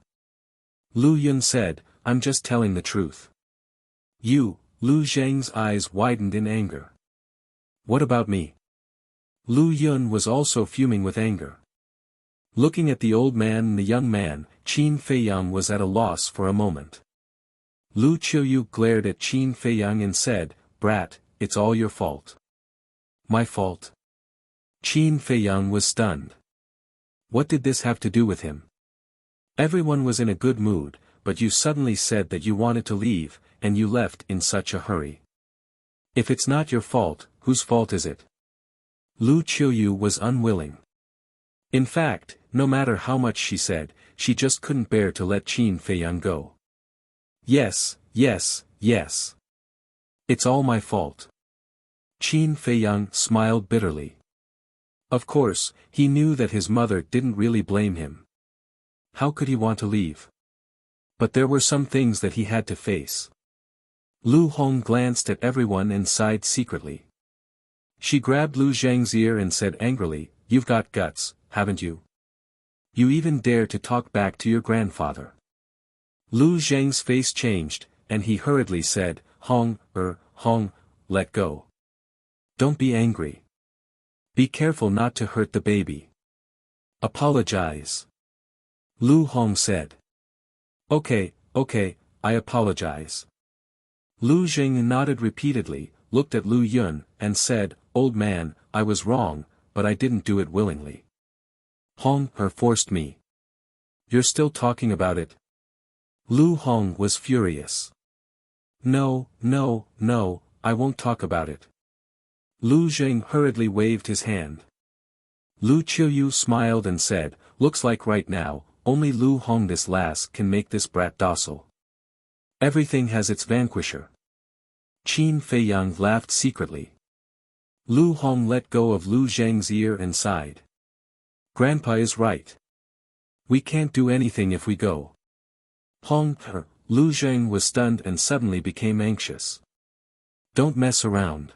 Lu Yun said, I'm just telling the truth. You, Lu Zheng's eyes widened in anger. What about me? Lu Yun was also fuming with anger. Looking at the old man and the young man, Qin Feiyang was at a loss for a moment. Lu Qiuyu glared at Qin Feiyang and said, brat, it's all your fault. My fault? Qin Feiyang was stunned. What did this have to do with him? Everyone was in a good mood, but you suddenly said that you wanted to leave, and you left in such a hurry. If it's not your fault, whose fault is it? Lu Qiuyu was unwilling. In fact, no matter how much she said, she just couldn't bear to let Qin Feiyang go. Yes, yes, yes. It's all my fault. Qin Feiyang smiled bitterly. Of course, he knew that his mother didn't really blame him. How could he want to leave? But there were some things that he had to face. Lu Hong glanced at everyone and sighed secretly. She grabbed Lu Zheng's ear and said angrily, you've got guts, haven't you? You even dare to talk back to your grandfather. Lu Zheng's face changed, and he hurriedly said, Hong, let go. Don't be angry. Be careful not to hurt the baby. Apologize. Lu Hong said. Okay, I apologize. Lu Jing nodded repeatedly, looked at Lu Yun, and said, old man, I was wrong, but I didn't do it willingly. Hong forced me. You're still talking about it? Lu Hong was furious. No, I won't talk about it. Lu Jing hurriedly waved his hand. Lu Qiuyu smiled and said, looks like right now, only Lu Hong this lass can make this brat docile. Everything has its vanquisher. Qin Feiyang laughed secretly. Lu Hong let go of Lu Zheng's ear and sighed. Grandpa is right. We can't do anything if we go. Hong, Lu Zheng was stunned and suddenly became anxious. Don't mess around.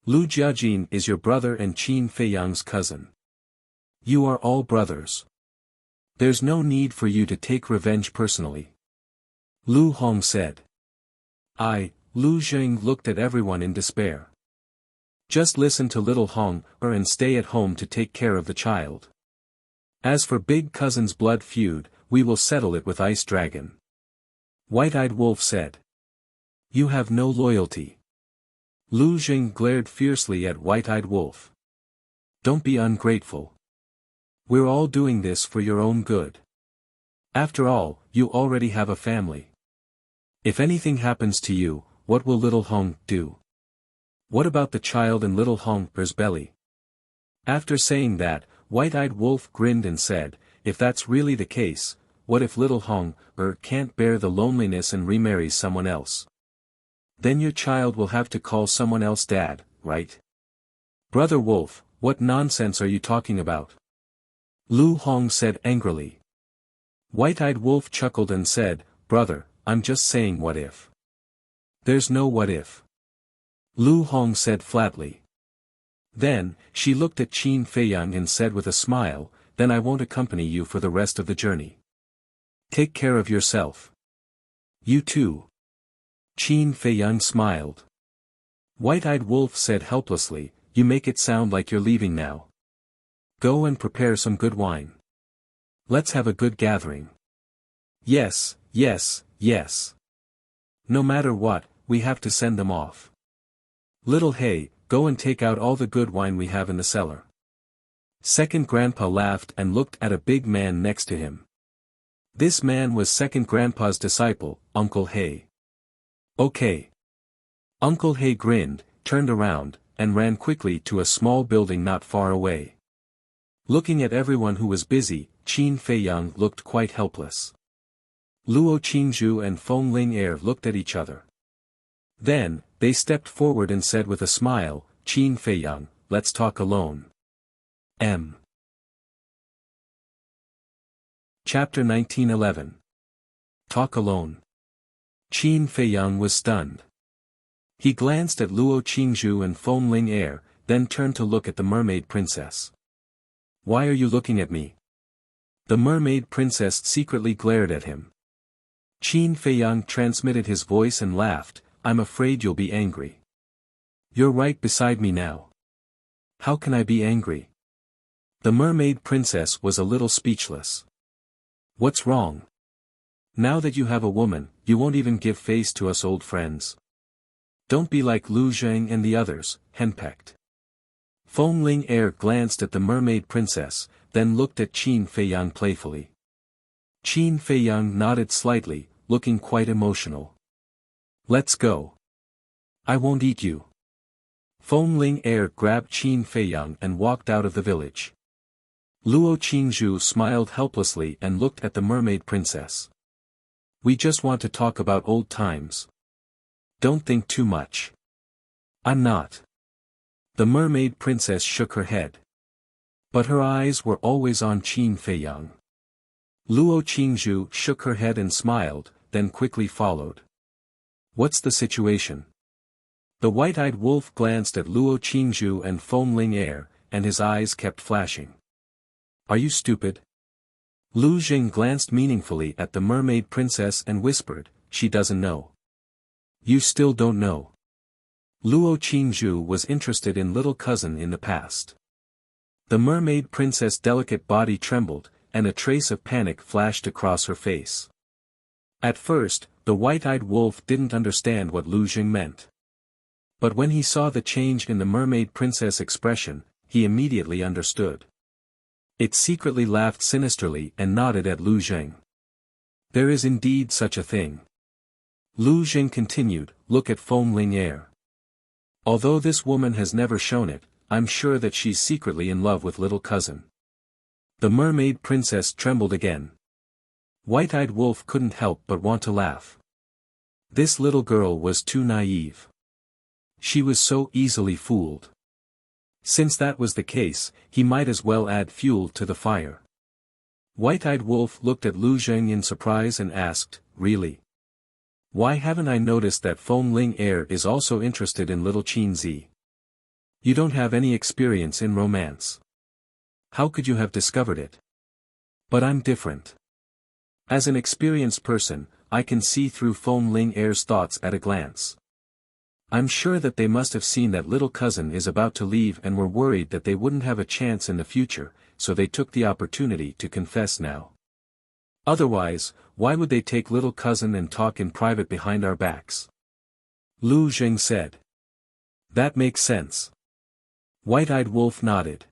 Lu Jiajin is your brother and Qin Feiyang's cousin. You are all brothers. There's no need for you to take revenge personally. Lu Hong said. Lu Zheng looked at everyone in despair. Just listen to little Hong, and stay at home to take care of the child. As for big cousin's blood feud, we will settle it with Ice Dragon. White-Eyed Wolf said. You have no loyalty. Lu Jing glared fiercely at White-Eyed Wolf. Don't be ungrateful. We're all doing this for your own good. After all, you already have a family. If anything happens to you, what will little Hong do? What about the child in little Hong's belly? After saying that, White-Eyed Wolf grinned and said, if that's really the case, what if little Hong can't bear the loneliness and remarries someone else? Then your child will have to call someone else dad, right? Brother Wolf, what nonsense are you talking about? Lu Hong said angrily. White-Eyed Wolf chuckled and said, "Brother, I'm just saying what if." "There's no what if," Lu Hong said flatly. Then, she looked at Qin Feiyang and said with a smile, "Then I won't accompany you for the rest of the journey. Take care of yourself." "You too." Qin Feiyang smiled. White-Eyed Wolf said helplessly, "You make it sound like you're leaving now. Go and prepare some good wine. Let's have a good gathering." "Yes, yes, yes. No matter what, we have to send them off. Little Hay, go and take out all the good wine we have in the cellar." Second Grandpa laughed and looked at a big man next to him. This man was Second Grandpa's disciple, Uncle Hay. "Okay." Uncle Hay grinned, turned around, and ran quickly to a small building not far away. Looking at everyone who was busy, Qin Feiyang looked quite helpless. Luo Qingzhu and Feng Ling looked at each other. Then, they stepped forward and said with a smile, "Qin Feiyang, let's talk alone." Chapter 1911. Talk Alone. Qin Feiyang was stunned. He glanced at Luo Qingzhu and Feng Ling, then turned to look at the mermaid princess. "Why are you looking at me?" The mermaid princess secretly glared at him. Qin Feiyang transmitted his voice and laughed, "I'm afraid you'll be angry. You're right beside me now. How can I be angry?" The mermaid princess was a little speechless. "What's wrong? Now that you have a woman, you won't even give face to us old friends. Don't be like Lu Zheng and the others," henpecked. Feng Ling glanced at the mermaid princess, then looked at Qin Feiyang playfully. Qin Feiyang nodded slightly, looking quite emotional. "Let's go. I won't eat you." Feng Ling grabbed Qin Feiyang and walked out of the village. Luo Qingzhu smiled helplessly and looked at the mermaid princess. "We just want to talk about old times. Don't think too much." "I'm not." The mermaid princess shook her head. But her eyes were always on Qin Feiyang. Luo Qingzhu shook her head and smiled, then quickly followed. "What's the situation?" The white-eyed wolf glanced at Luo Qingzhu and Feng Ling, and his eyes kept flashing. "Are you stupid?" Lu Jing glanced meaningfully at the mermaid princess and whispered, "She doesn't know." "You still don't know." Luo Qingzhu was interested in little cousin in the past. The mermaid princess' delicate body trembled, and a trace of panic flashed across her face. At first, the white-eyed wolf didn't understand what Lu Jing meant. But when he saw the change in the mermaid princess' expression, he immediately understood. It secretly laughed sinisterly and nodded at Lu Jing. "There is indeed such a thing." Lu Jing continued, "Look at Feng Ling. Although this woman has never shown it, I'm sure that she's secretly in love with little cousin." The mermaid princess trembled again. White-eyed wolf couldn't help but want to laugh. This little girl was too naive. She was so easily fooled. Since that was the case, he might as well add fuel to the fire. White-eyed wolf looked at Lu Zheng in surprise and asked, "Really? Why haven't I noticed that Feng Ling is also interested in little Qin Zi? You don't have any experience in romance. How could you have discovered it?" "But I'm different. As an experienced person, I can see through Feng Ling's thoughts at a glance. I'm sure that they must have seen that little cousin is about to leave and were worried that they wouldn't have a chance in the future, so they took the opportunity to confess now. Otherwise, why would they take little cousin and talk in private behind our backs?" Lu Jing said. "That makes sense." White-eyed wolf nodded.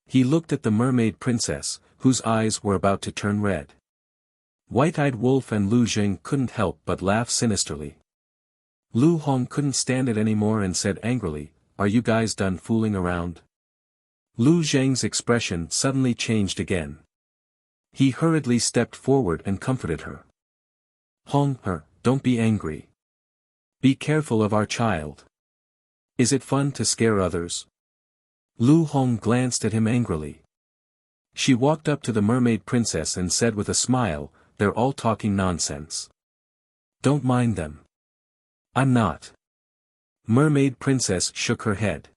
He looked at the mermaid princess, whose eyes were about to turn red. White-eyed wolf and Lu Jing couldn't help but laugh sinisterly. Lu Hong couldn't stand it anymore and said angrily, "Are you guys done fooling around?" Lu Zheng's expression suddenly changed again. He hurriedly stepped forward and comforted her. "Hong, don't be angry. Be careful of our child. Is it fun to scare others?" Lu Hong glanced at him angrily. She walked up to the mermaid princess and said with a smile, "They're all talking nonsense. Don't mind them. I'm not." Mermaid princess shook her head.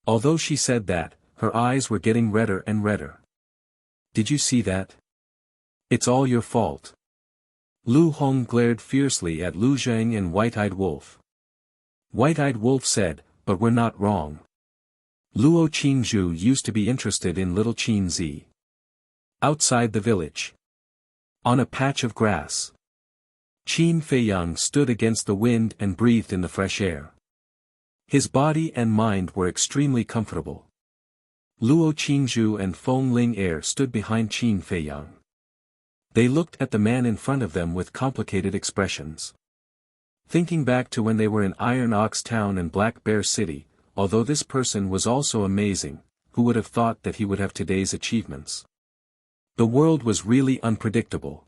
Although she said that, her eyes were getting redder and redder. "Did you see that? It's all your fault." Lu Hong glared fiercely at Lu Zhang and White-Eyed Wolf. White-Eyed Wolf said, "But we're not wrong. Luo Qingzhu used to be interested in little Qin Zi. Outside the village. On a patch of grass. Qin Feiyang stood against the wind and breathed in the fresh air. His body and mind were extremely comfortable. Luo Qingzhu and Feng Ling Air stood behind Qin Feiyang. They looked at the man in front of them with complicated expressions. Thinking back to when they were in Iron Ox Town and Black Bear City, although this person was also amazing, who would have thought that he would have today's achievements? The world was really unpredictable.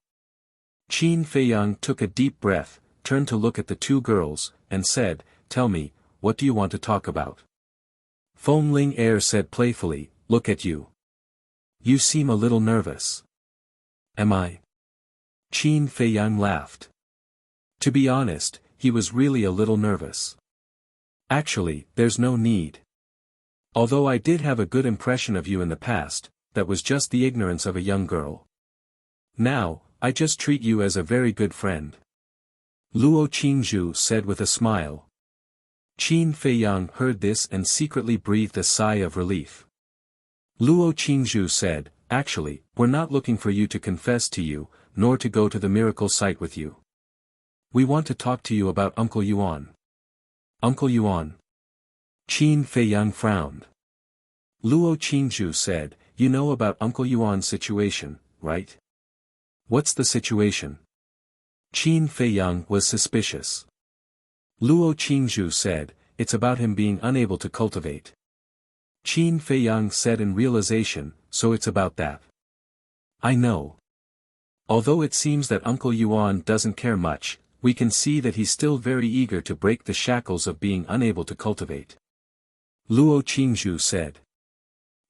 Qin Feiyang took a deep breath, turned to look at the two girls, and said, "Tell me, what do you want to talk about?" Feng Ling Air said playfully, "Look at you. You seem a little nervous." "Am I?" Qin Feiyang laughed. To be honest, he was really a little nervous. "Actually, there's no need. Although I did have a good impression of you in the past, that was just the ignorance of a young girl. Now, I just treat you as a very good friend." Luo Qingzhu said with a smile. Qin Feiyang heard this and secretly breathed a sigh of relief. Luo Qingzhu said, "Actually, we're not looking for you to confess to you, nor to go to the miracle site with you. We want to talk to you about Uncle Yuan." "Uncle Yuan?" Qin Feiyang frowned. Luo Qingzhu said, "You know about Uncle Yuan's situation, right?" "What's the situation?" Qin Feiyang was suspicious. Luo Qingzhu said, "It's about him being unable to cultivate." Qin Feiyang said in realization, "So it's about that." "I know. Although it seems that Uncle Yuan doesn't care much, we can see that he's still very eager to break the shackles of being unable to cultivate." Luo Qingzhu said.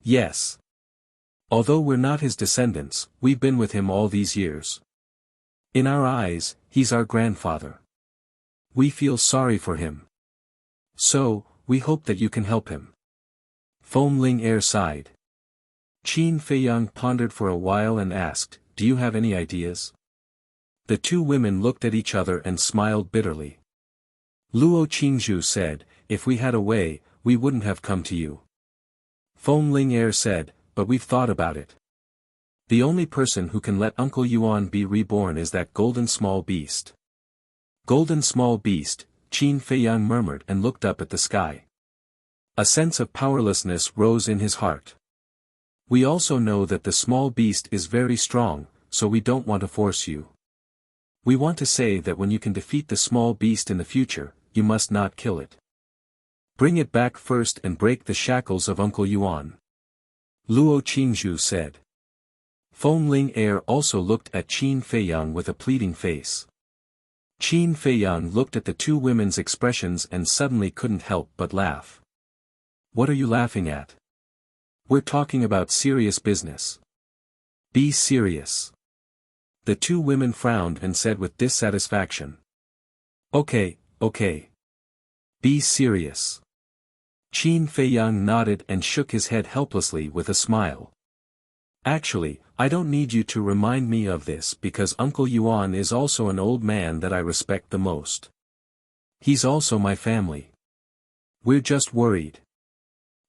"Yes. Although we're not his descendants, we've been with him all these years. In our eyes, he's our grandfather. We feel sorry for him. So, we hope that you can help him." Feng Ling Air sighed. Qin Feiyang pondered for a while and asked, "Do you have any ideas?" The two women looked at each other and smiled bitterly. Luo Qingzhu said, "If we had a way, we wouldn't have come to you." Feng Ling Air said, "But we've thought about it. The only person who can let Uncle Yuan be reborn is that golden small beast." "Golden small beast," Qin Feiyang murmured and looked up at the sky. A sense of powerlessness rose in his heart. "We also know that the small beast is very strong, so we don't want to force you. We want to say that when you can defeat the small beast in the future, you must not kill it. Bring it back first and break the shackles of Uncle Yuan." Luo Qingzhu said. Feng Ling Air also looked at Qin Feiyang with a pleading face. Qin Feiyang looked at the two women's expressions and suddenly couldn't help but laugh. "What are you laughing at? We're talking about serious business. Be serious." The two women frowned and said with dissatisfaction. Okay. Be serious." Qin Feiyang nodded and shook his head helplessly with a smile. "Actually, I don't need you to remind me of this because Uncle Yuan is also an old man that I respect the most. He's also my family. We're just worried.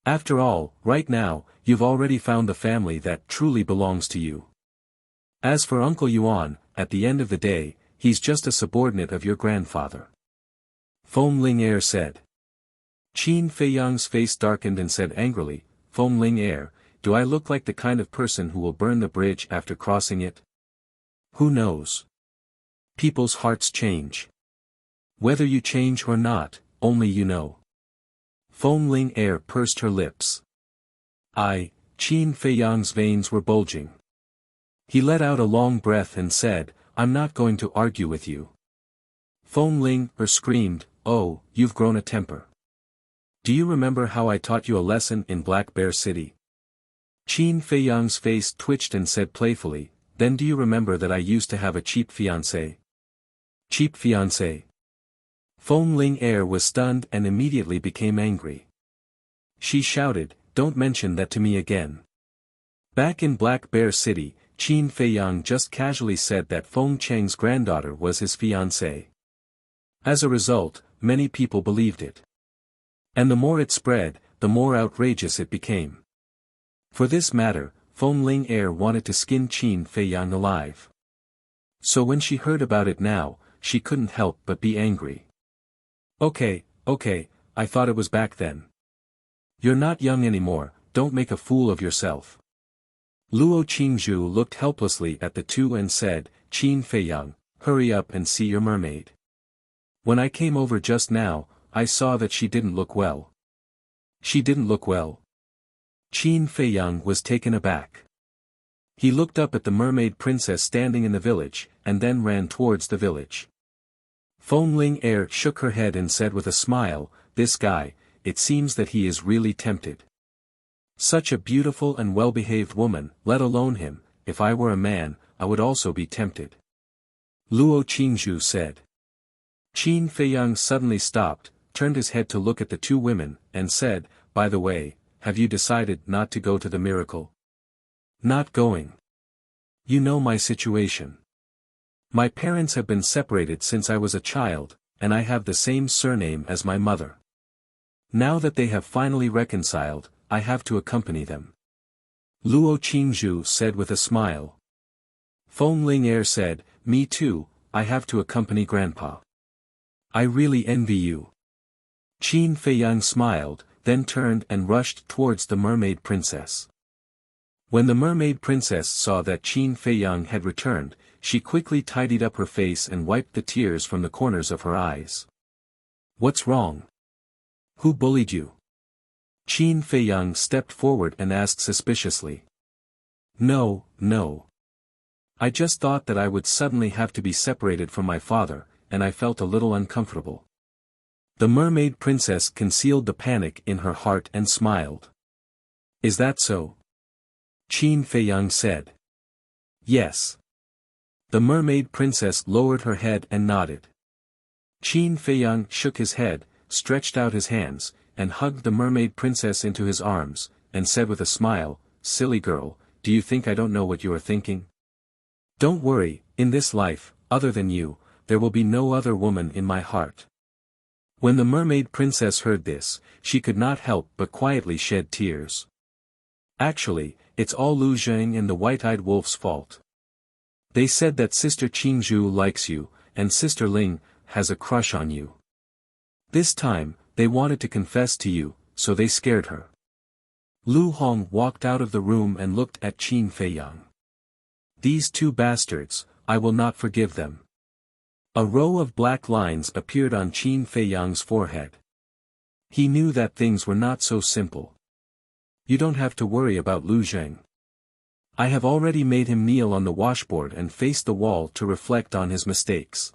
After all, right now, you've already found the family that truly belongs to you. As for Uncle Yuan, at the end of the day, he's just a subordinate of your grandfather." Feng Ling Air said. Qin Feiyang's face darkened and said angrily, "Feng Ling Air, do I look like the kind of person who will burn the bridge after crossing it? Who knows? People's hearts change. Whether you change or not, only you know." Feng Ling Air pursed her lips. Qin Feiyang's veins were bulging. He let out a long breath and said, "I'm not going to argue with you." Feng Ling Air screamed, "Oh, you've grown a temper. Do you remember how I taught you a lesson in Black Bear City?" Qin Feiyang's face twitched and said playfully, then do you remember that I used to have a cheap fiancé? Cheap fiancé? Feng Ling Air was stunned and immediately became angry. She shouted, don't mention that to me again. Back in Black Bear City, Qin Feiyang just casually said that Feng Cheng's granddaughter was his fiancée. As a result, many people believed it. And the more it spread, the more outrageous it became. For this matter, Feng Ling Air wanted to skin Qin Feiyang alive. So when she heard about it now, she couldn't help but be angry. Okay, I thought it was back then. You're not young anymore, don't make a fool of yourself. Luo Qingzhu looked helplessly at the two and said, Qin Feiyang, hurry up and see your mermaid. When I came over just now, I saw that she didn't look well. She didn't look well? Qin Feiyang was taken aback. He looked up at the mermaid princess standing in the village, and then ran towards the village. Feng Ling Air shook her head and said with a smile, this guy, it seems that he is really tempted. Such a beautiful and well-behaved woman, let alone him, if I were a man, I would also be tempted. Luo Qingzhu said. Qin Feiyang suddenly stopped, turned his head to look at the two women, and said, by the way, have you decided not to go to the miracle? Not going. You know my situation. My parents have been separated since I was a child, and I have the same surname as my mother. Now that they have finally reconciled, I have to accompany them. Luo Qingzhu said with a smile. Feng Ling Air said, me too, I have to accompany Grandpa. I really envy you. Qin Feiyang smiled, then turned and rushed towards the mermaid princess. When the mermaid princess saw that Qin Feiyang had returned, she quickly tidied up her face and wiped the tears from the corners of her eyes. What's wrong? Who bullied you? Qin Feiyang stepped forward and asked suspiciously. No. I just thought that I would suddenly have to be separated from my father, and I felt a little uncomfortable. The mermaid princess concealed the panic in her heart and smiled. Is that so? Qin Feiyang said. Yes. The mermaid princess lowered her head and nodded. Qin Feiyang shook his head, stretched out his hands, and hugged the mermaid princess into his arms, and said with a smile, silly girl, do you think I don't know what you are thinking? Don't worry, in this life, other than you, there will be no other woman in my heart. When the mermaid princess heard this, she could not help but quietly shed tears. Actually, it's all Lu Zheng and the white-eyed wolf's fault. They said that Sister Qingzhu likes you, and Sister Ling has a crush on you. This time, they wanted to confess to you, so they scared her. Lu Hong walked out of the room and looked at Qin Feiyang. These two bastards, I will not forgive them. A row of black lines appeared on Qin Feiyang's forehead. He knew that things were not so simple. You don't have to worry about Lu Zheng. I have already made him kneel on the washboard and face the wall to reflect on his mistakes.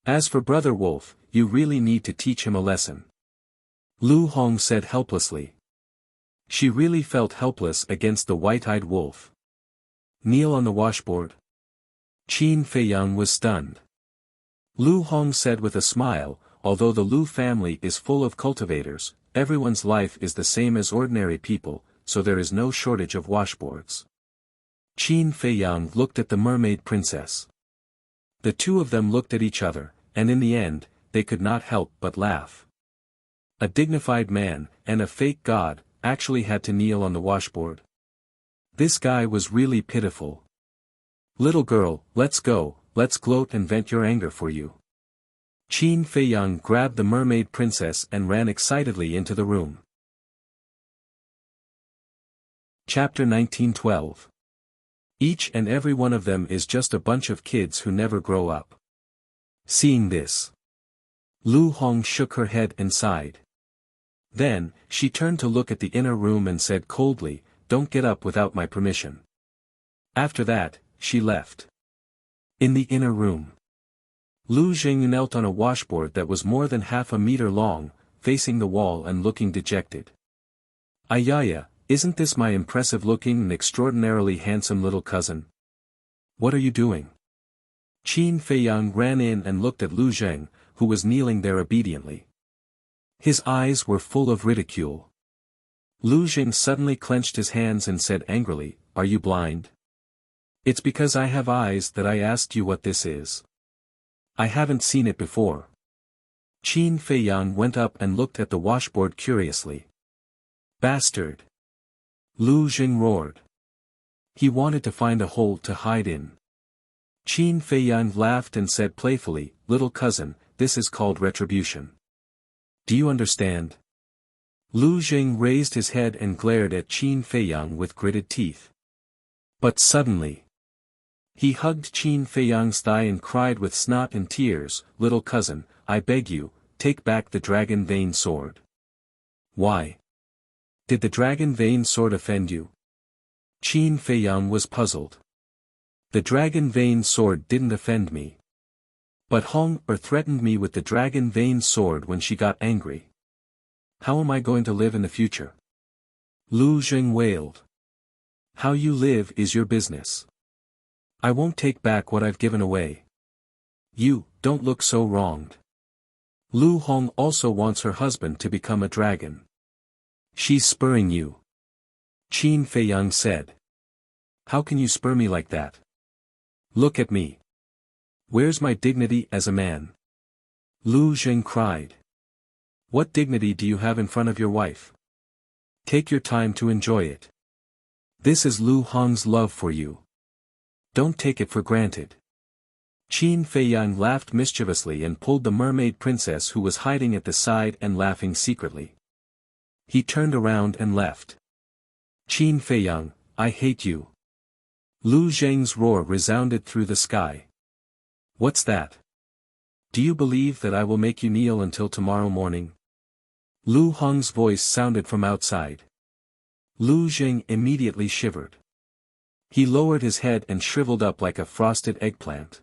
As for Brother Wolf, you really need to teach him a lesson. Lu Hong said helplessly. She really felt helpless against the white-eyed wolf. Kneel on the washboard? Qin Feiyang was stunned. Lu Hong said with a smile, although the Lu family is full of cultivators, everyone's life is the same as ordinary people, so there is no shortage of washboards. Qin Feiyang looked at the mermaid princess. The two of them looked at each other, and in the end, they could not help but laugh. A dignified man, and a fake god, actually had to kneel on the washboard. This guy was really pitiful. Little girl, let's go, let's gloat and vent your anger for you. Qin Feiyang grabbed the mermaid princess and ran excitedly into the room. Chapter 1912. Each and every one of them is just a bunch of kids who never grow up. Seeing this, Lu Hong shook her head and sighed. Then, she turned to look at the inner room and said coldly, don't get up without my permission. After that, she left. In the inner room, Lu Zheng knelt on a washboard that was more than half a meter long, facing the wall and looking dejected. Ayaya, Isn't this my impressive-looking and extraordinarily handsome little cousin? What are you doing? Qin Feiyang ran in and looked at Lu Zheng, who was kneeling there obediently. His eyes were full of ridicule. Lu Zheng suddenly clenched his hands and said angrily, "Are you blind? It's because I have eyes that I asked you what this is. I haven't seen it before." Qin Feiyang went up and looked at the washboard curiously. "Bastard!" Lu Zheng roared. He wanted to find a hole to hide in. Qin Feiyang laughed and said playfully, "Little cousin, this is called retribution. Do you understand?" Lu Zheng raised his head and glared at Qin Feiyang with gritted teeth. But suddenly, he hugged Qin Feiyang's thigh and cried with snot and tears, "Little cousin, I beg you, take back the dragon vein sword." "Why? Did the dragon vein sword offend you?" Qin Feiyang was puzzled. "The dragon vein sword didn't offend me. But Hong Er threatened me with the dragon vein sword when she got angry. How am I going to live in the future?" Lu Zheng wailed. "How you live is your business. I won't take back what I've given away." "You, don't look so wronged. Lu Hong also wants her husband to become a dragon. She's spurring you." Qin Feiyang said. "How can you spur me like that? Look at me. Where's my dignity as a man?" Lu Zheng cried. "What dignity do you have in front of your wife? Take your time to enjoy it. This is Lu Hong's love for you. Don't take it for granted." Qin Feiyang laughed mischievously and pulled the mermaid princess who was hiding at the side and laughing secretly. He turned around and left. "Qin Feiyang, I hate you." Lu Zheng's roar resounded through the sky. "What's that? Do you believe that I will make you kneel until tomorrow morning?" Lu Hong's voice sounded from outside. Lu Zheng immediately shivered. He lowered his head and shriveled up like a frosted eggplant.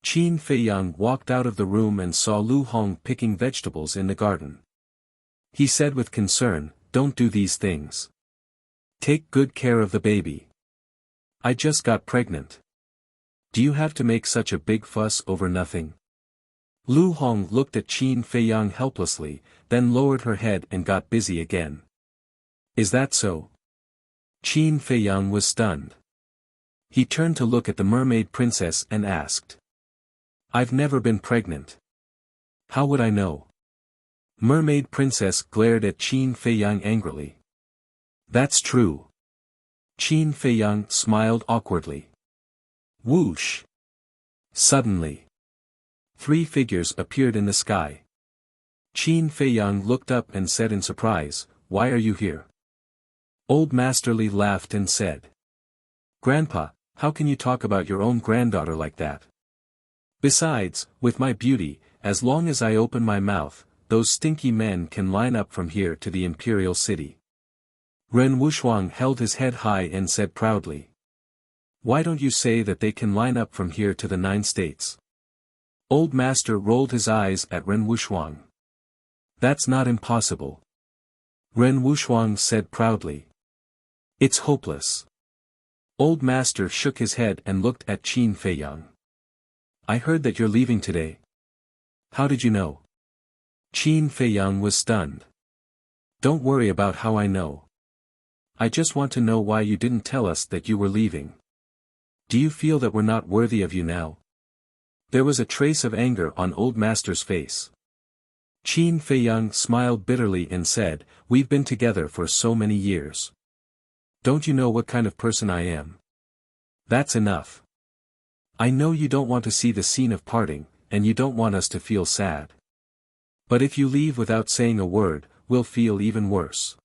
Qin Feiyang walked out of the room and saw Lu Hong picking vegetables in the garden. He said with concern, "Don't do these things. Take good care of the baby. I just got pregnant. Do you have to make such a big fuss over nothing?" Lu Hong looked at Qin Feiyang helplessly, then lowered her head and got busy again. "Is that so?" Qin Feiyang was stunned. He turned to look at the mermaid princess and asked. "I've never been pregnant. How would I know?" Mermaid princess glared at Qin Feiyang angrily. "That's true." Qin Feiyang smiled awkwardly. Whoosh! Suddenly, 3 figures appeared in the sky. Qin Feiyang looked up and said in surprise, "Why are you here?" Old Master Li laughed and said, "Grandpa, how can you talk about your own granddaughter like that? Besides, with my beauty, as long as I open my mouth, those stinky men can line up from here to the imperial city." Ren Wuxuang held his head high and said proudly, "Why don't you say that they can line up from here to the 9 states? Old Master rolled his eyes at Ren Wuxuang. "That's not impossible." Ren Wuxuang said proudly. "It's hopeless." Old Master shook his head and looked at Qin Feiyang. "I heard that you're leaving today. How did you know?" Qin Feiyang was stunned. "Don't worry about how I know. I just want to know why you didn't tell us that you were leaving. Do you feel that we're not worthy of you now?" There was a trace of anger on Old Master's face. Qin Feiyang smiled bitterly and said, "We've been together for so many years. Don't you know what kind of person I am? That's enough. I know you don't want to see the scene of parting, and you don't want us to feel sad. But if you leave without saying a word, we'll feel even worse."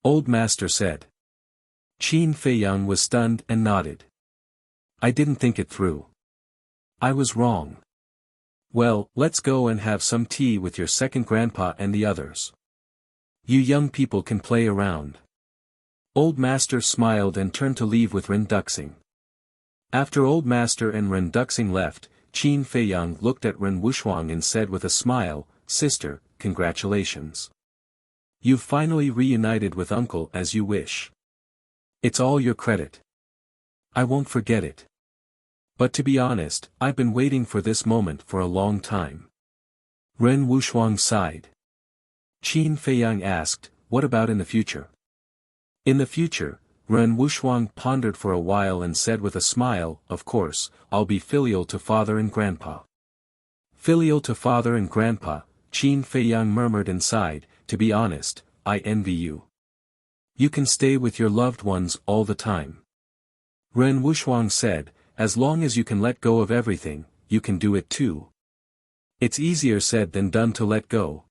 Old Master said. Qin Feiyang was stunned and nodded. "I didn't think it through. I was wrong. Well, let's go and have some tea with your second grandpa and the others. You young people can play around." Old Master smiled and turned to leave with Ren Duxing. After Old Master and Ren Duxing left, Qin Feiyang looked at Ren Wuxuang and said with a smile, "Sister, congratulations. You've finally reunited with Uncle as you wish. It's all your credit. I won't forget it. But to be honest, I've been waiting for this moment for a long time. Ren Wuxuang sighed. Qin Feiyang asked, what about in the future? In the future, Ren Wuxuang pondered for a while and said with a smile, of course, I'll be filial to father and grandpa. Filial to father and grandpa, Qin Feiyang murmured and sighed, to be honest, I envy you. You can stay with your loved ones all the time. Ren Wuxuang said, as long as you can let go of everything, you can do it too. It's easier said than done to let go.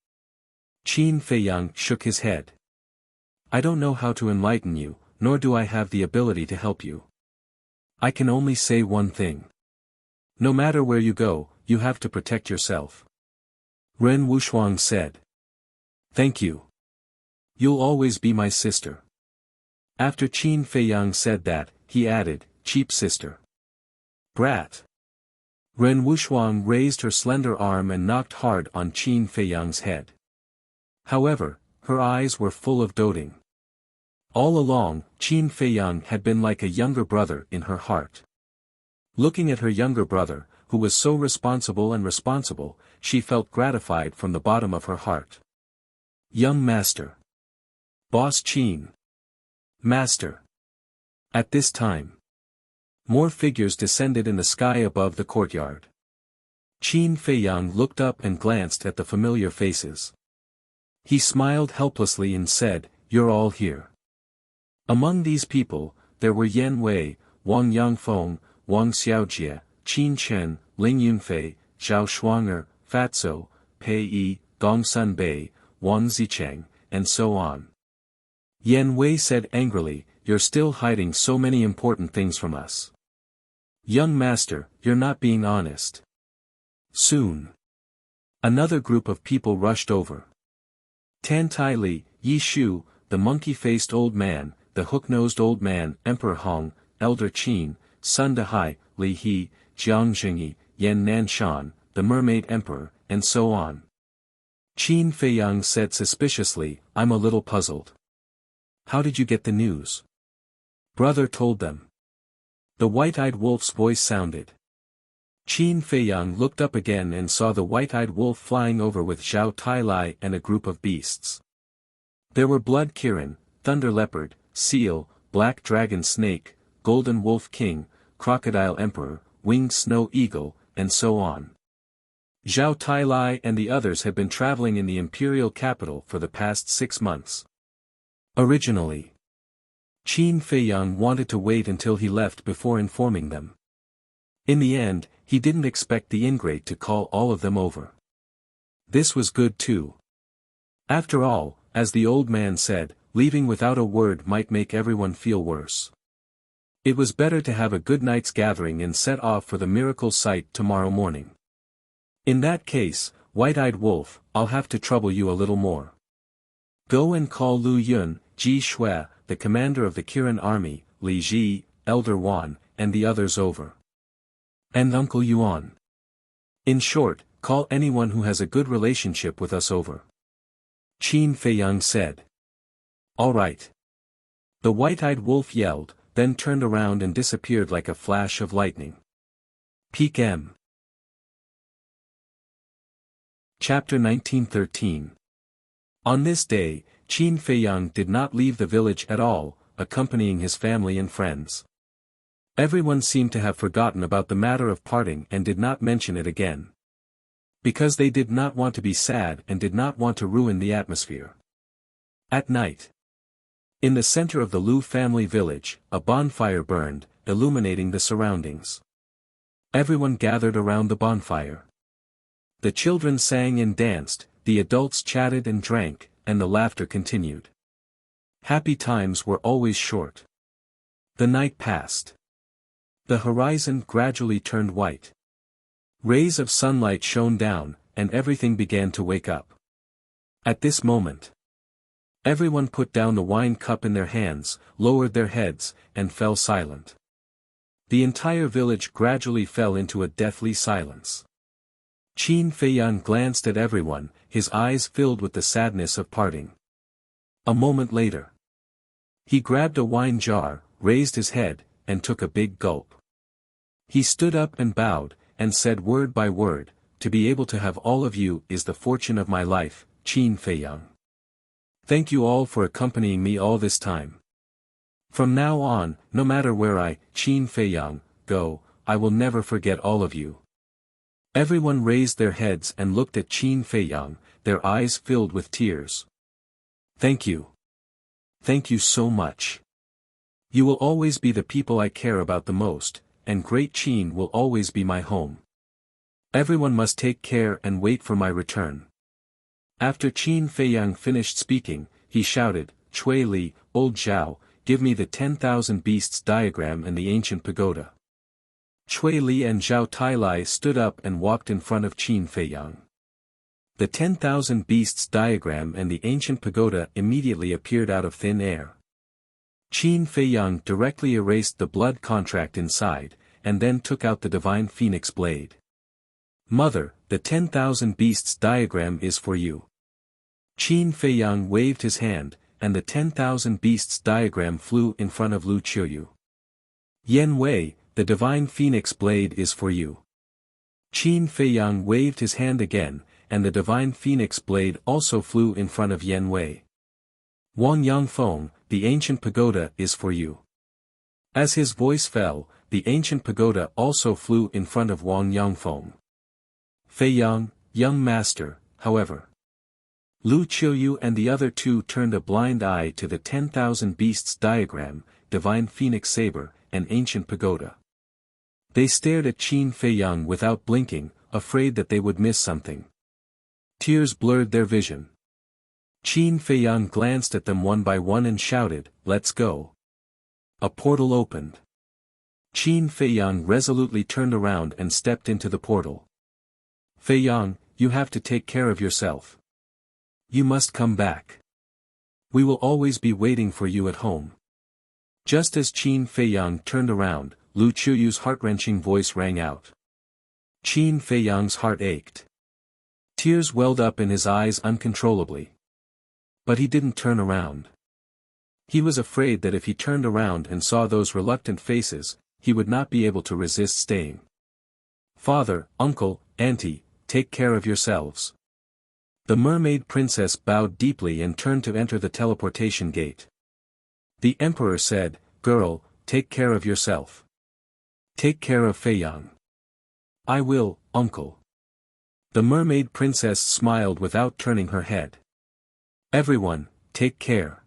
Qin Feiyang shook his head. I don't know how to enlighten you, nor do I have the ability to help you. I can only say one thing. No matter where you go, you have to protect yourself. Ren Wuxuang said. Thank you. You'll always be my sister. After Qin Feiyang said that, he added, cheap sister. Brat. Ren Wuxuang raised her slender arm and knocked hard on Qin Feiyang's head. However, her eyes were full of doting. All along, Qin Feiyang had been like a younger brother in her heart. Looking at her younger brother, who was so responsible, she felt gratified from the bottom of her heart. Young master. Boss Qin. Master. At this time, more figures descended in the sky above the courtyard. Qin Feiyang looked up and glanced at the familiar faces. He smiled helplessly and said, you're all here. Among these people, there were Yan Wei, Wang Yangfeng, Wang Xiaojie, Qin Chen, Ling Yunfei, Zhao Shuanger, Fatso, Pei Yi, Gong Sun Bei, Wang Zicheng, and so on. Yan Wei said angrily, you're still hiding so many important things from us. Young master, you're not being honest. Soon. Another group of people rushed over. Tan Tai Li, Yi Shu, the monkey-faced old man, the hook-nosed old man, Emperor Hong, Elder Qin, Sun Dehai, Li He, Jiang Jingyi, Yan Nanshan, the mermaid emperor, and so on. Qin Feiyang said suspiciously, I'm a little puzzled. How did you get the news? Brother told them. The white-eyed wolf's voice sounded. Qin Feiyang looked up again and saw the white-eyed wolf flying over with Zhao Tailai and a group of beasts. There were Blood Kirin, Thunder Leopard, Seal, Black Dragon Snake, Golden Wolf King, Crocodile Emperor, Winged Snow Eagle, and so on. Zhao Tailai and the others had been traveling in the imperial capital for the past 6 months. Originally, Qin Feiyang wanted to wait until he left before informing them. In the end, he didn't expect the ingrate to call all of them over. This was good too. After all, as the old man said, leaving without a word might make everyone feel worse. It was better to have a good night's gathering and set off for the miracle site tomorrow morning. In that case, White-Eyed Wolf, I'll have to trouble you a little more. Go and call Lu Yun, Ji Shui, the commander of the Kirin army, Li Ji, Elder Wan, and the others over. And Uncle Yuan. In short, call anyone who has a good relationship with us over. Qin Feiyang said. All right. The white-eyed wolf yelled, then turned around and disappeared like a flash of lightning. Peak M. Chapter 1913. On this day, Qin Feiyang did not leave the village at all, accompanying his family and friends. Everyone seemed to have forgotten about the matter of parting and did not mention it again. Because they did not want to be sad and did not want to ruin the atmosphere. At night, in the center of the Lu family village, a bonfire burned, illuminating the surroundings. Everyone gathered around the bonfire. The children sang and danced, the adults chatted and drank, and the laughter continued. Happy times were always short. The night passed. The horizon gradually turned white. Rays of sunlight shone down, and everything began to wake up. At this moment, everyone put down the wine cup in their hands, lowered their heads, and fell silent. The entire village gradually fell into a deathly silence. Qin Feiyang glanced at everyone, his eyes filled with the sadness of parting. A moment later, he grabbed a wine jar, raised his head, and took a big gulp. He stood up and bowed, and said word by word, "To be able to have all of you is the fortune of my life, Qin Feiyang. Thank you all for accompanying me all this time. From now on, no matter where I, Qin Feiyang, go, I will never forget all of you." Everyone raised their heads and looked at Qin Feiyang, their eyes filled with tears. "Thank you. Thank you so much. You will always be the people I care about the most, and Great Qin will always be my home. Everyone must take care and wait for my return." After Qin Feiyang finished speaking, he shouted, "Chui Li, old Zhao, give me the 10,000 beasts diagram and the ancient pagoda." Chui Li and Zhao Tailai stood up and walked in front of Qin Feiyang. The 10,000 beasts diagram and the ancient pagoda immediately appeared out of thin air. Qin Feiyang directly erased the blood contract inside, and then took out the divine phoenix blade. "Mother, the 10,000 beasts diagram is for you." Qin Feiyang waved his hand, and the 10,000 beasts diagram flew in front of Lu Qiuyu. "Yan Wei, the divine phoenix blade is for you." Qin Feiyang waved his hand again, and the divine phoenix blade also flew in front of Yan Wei. "Wang Yangfeng, the ancient pagoda is for you." As his voice fell, the ancient pagoda also flew in front of Wang Yangfeng. "Feiyang, young master, however." Lu Qiuyu and the other two turned a blind eye to the 10,000 beasts diagram, divine phoenix saber, and ancient pagoda. They stared at Qin Feiyang without blinking, afraid that they would miss something. Tears blurred their vision. Qin Feiyang glanced at them one by one and shouted, "Let's go." A portal opened. Qin Feiyang resolutely turned around and stepped into the portal. "Feiyang, you have to take care of yourself. You must come back. We will always be waiting for you at home." Just as Qin Feiyang turned around, Lu Qiuyu's heart-wrenching voice rang out. Qin Feiyang's heart ached. Tears welled up in his eyes uncontrollably. But he didn't turn around. He was afraid that if he turned around and saw those reluctant faces, he would not be able to resist staying. "Father, uncle, auntie, take care of yourselves." The mermaid princess bowed deeply and turned to enter the teleportation gate. The emperor said, "Girl, take care of yourself. Take care of Feiyang." "I will, uncle." The mermaid princess smiled without turning her head. "Everyone, take care."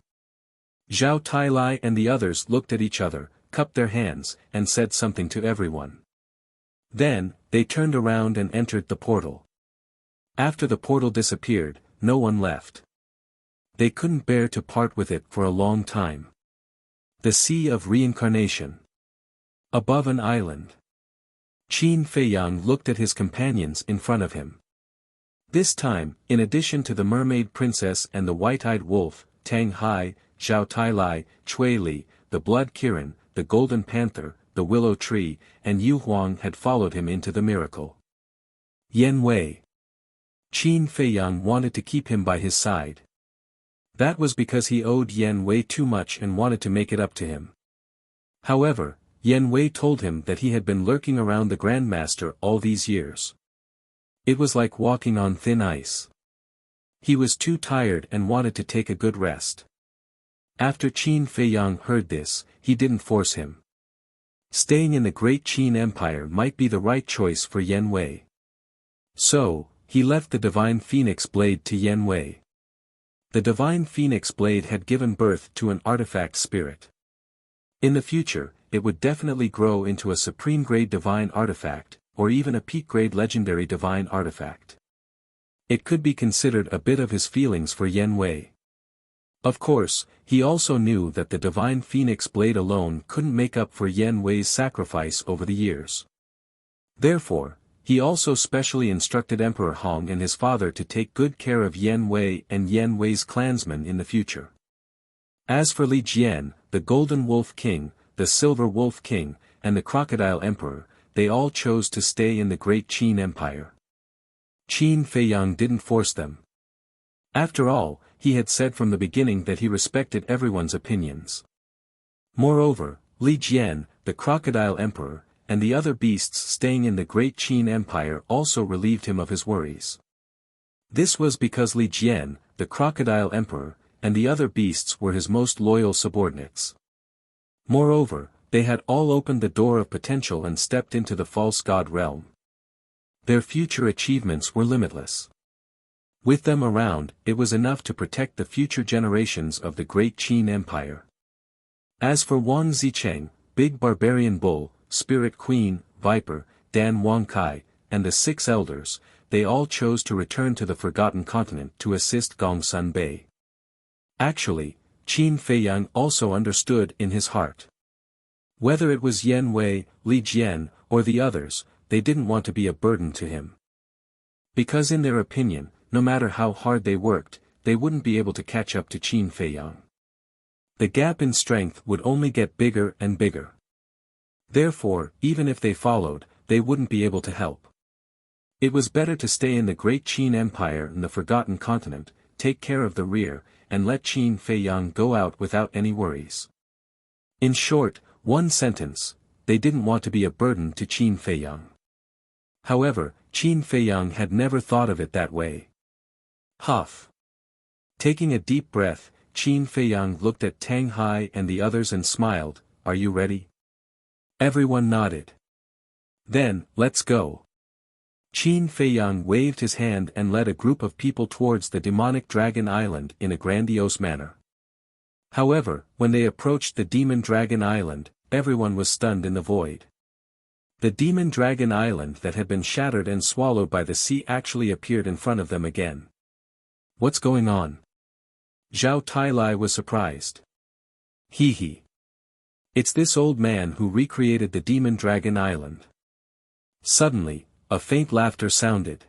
Zhao Tailai and the others looked at each other, cupped their hands, and said something to everyone. Then, they turned around and entered the portal. After the portal disappeared, no one left. They couldn't bear to part with it for a long time. The Sea of Reincarnation. Above an island. Qin Feiyang looked at his companions in front of him. This time, in addition to the mermaid princess and the white-eyed wolf, Tang Hai, Zhao Tailai, Chui Li, the blood Kirin, the golden panther, the willow tree, and Yu Huang had followed him into the miracle. Yan Wei. Qin Feiyang wanted to keep him by his side. That was because he owed Yan Wei too much and wanted to make it up to him. However, Yan Wei told him that he had been lurking around the Grandmaster all these years. It was like walking on thin ice. He was too tired and wanted to take a good rest. After Qin Feiyang heard this, he didn't force him. Staying in the Great Qin Empire might be the right choice for Yan Wei. So, he left the Divine Phoenix Blade to Yan Wei. The Divine Phoenix Blade had given birth to an artifact spirit. In the future, it would definitely grow into a supreme-grade divine artifact, or even a peak-grade legendary divine artifact. It could be considered a bit of his feelings for Yan Wei. Of course, he also knew that the Divine Phoenix Blade alone couldn't make up for Yan Wei's sacrifice over the years. Therefore, he also specially instructed Emperor Hong and his father to take good care of Yan Wei and Yan Wei's clansmen in the future. As for Li Jian, the Golden Wolf King, the Silver Wolf King, and the Crocodile Emperor, they all chose to stay in the Great Qin Empire. Qin Feiyang didn't force them. After all, he had said from the beginning that he respected everyone's opinions. Moreover, Li Jian, the crocodile emperor, and the other beasts staying in the great Qin Empire also relieved him of his worries. This was because Li Jian, the crocodile emperor, and the other beasts were his most loyal subordinates. Moreover, they had all opened the door of potential and stepped into the false god realm. Their future achievements were limitless. With them around, it was enough to protect the future generations of the great Qin Empire. As for Wang Zicheng, Big Barbarian Bull, Spirit Queen, Viper, Dan Wangkai, and the 6 elders, they all chose to return to the Forgotten Continent to assist Gongsun Bei. Actually, Qin Feiyang also understood in his heart. Whether it was Yan Wei, Li Jian, or the others, they didn't want to be a burden to him. Because in their opinion, no matter how hard they worked, they wouldn't be able to catch up to Qin Feiyang. The gap in strength would only get bigger and bigger. Therefore, even if they followed, they wouldn't be able to help. It was better to stay in the great Qin Empire in the Forgotten Continent, take care of the rear, and let Qin Feiyang go out without any worries. In short, one sentence, they didn't want to be a burden to Qin Feiyang. However, Qin Feiyang had never thought of it that way. Huff. Taking a deep breath, Qin Feiyang looked at Tang Hai and the others and smiled, "Are you ready?" Everyone nodded. "Then, let's go." Qin Feiyang waved his hand and led a group of people towards the demonic Dragon Island in a grandiose manner. However, when they approached the Demon Dragon Island, everyone was stunned in the void. The Demon Dragon Island that had been shattered and swallowed by the sea actually appeared in front of them again. What's going on? Zhao Tailai was surprised. Hee hee. It's this old man who recreated the Demon Dragon Island. Suddenly, a faint laughter sounded.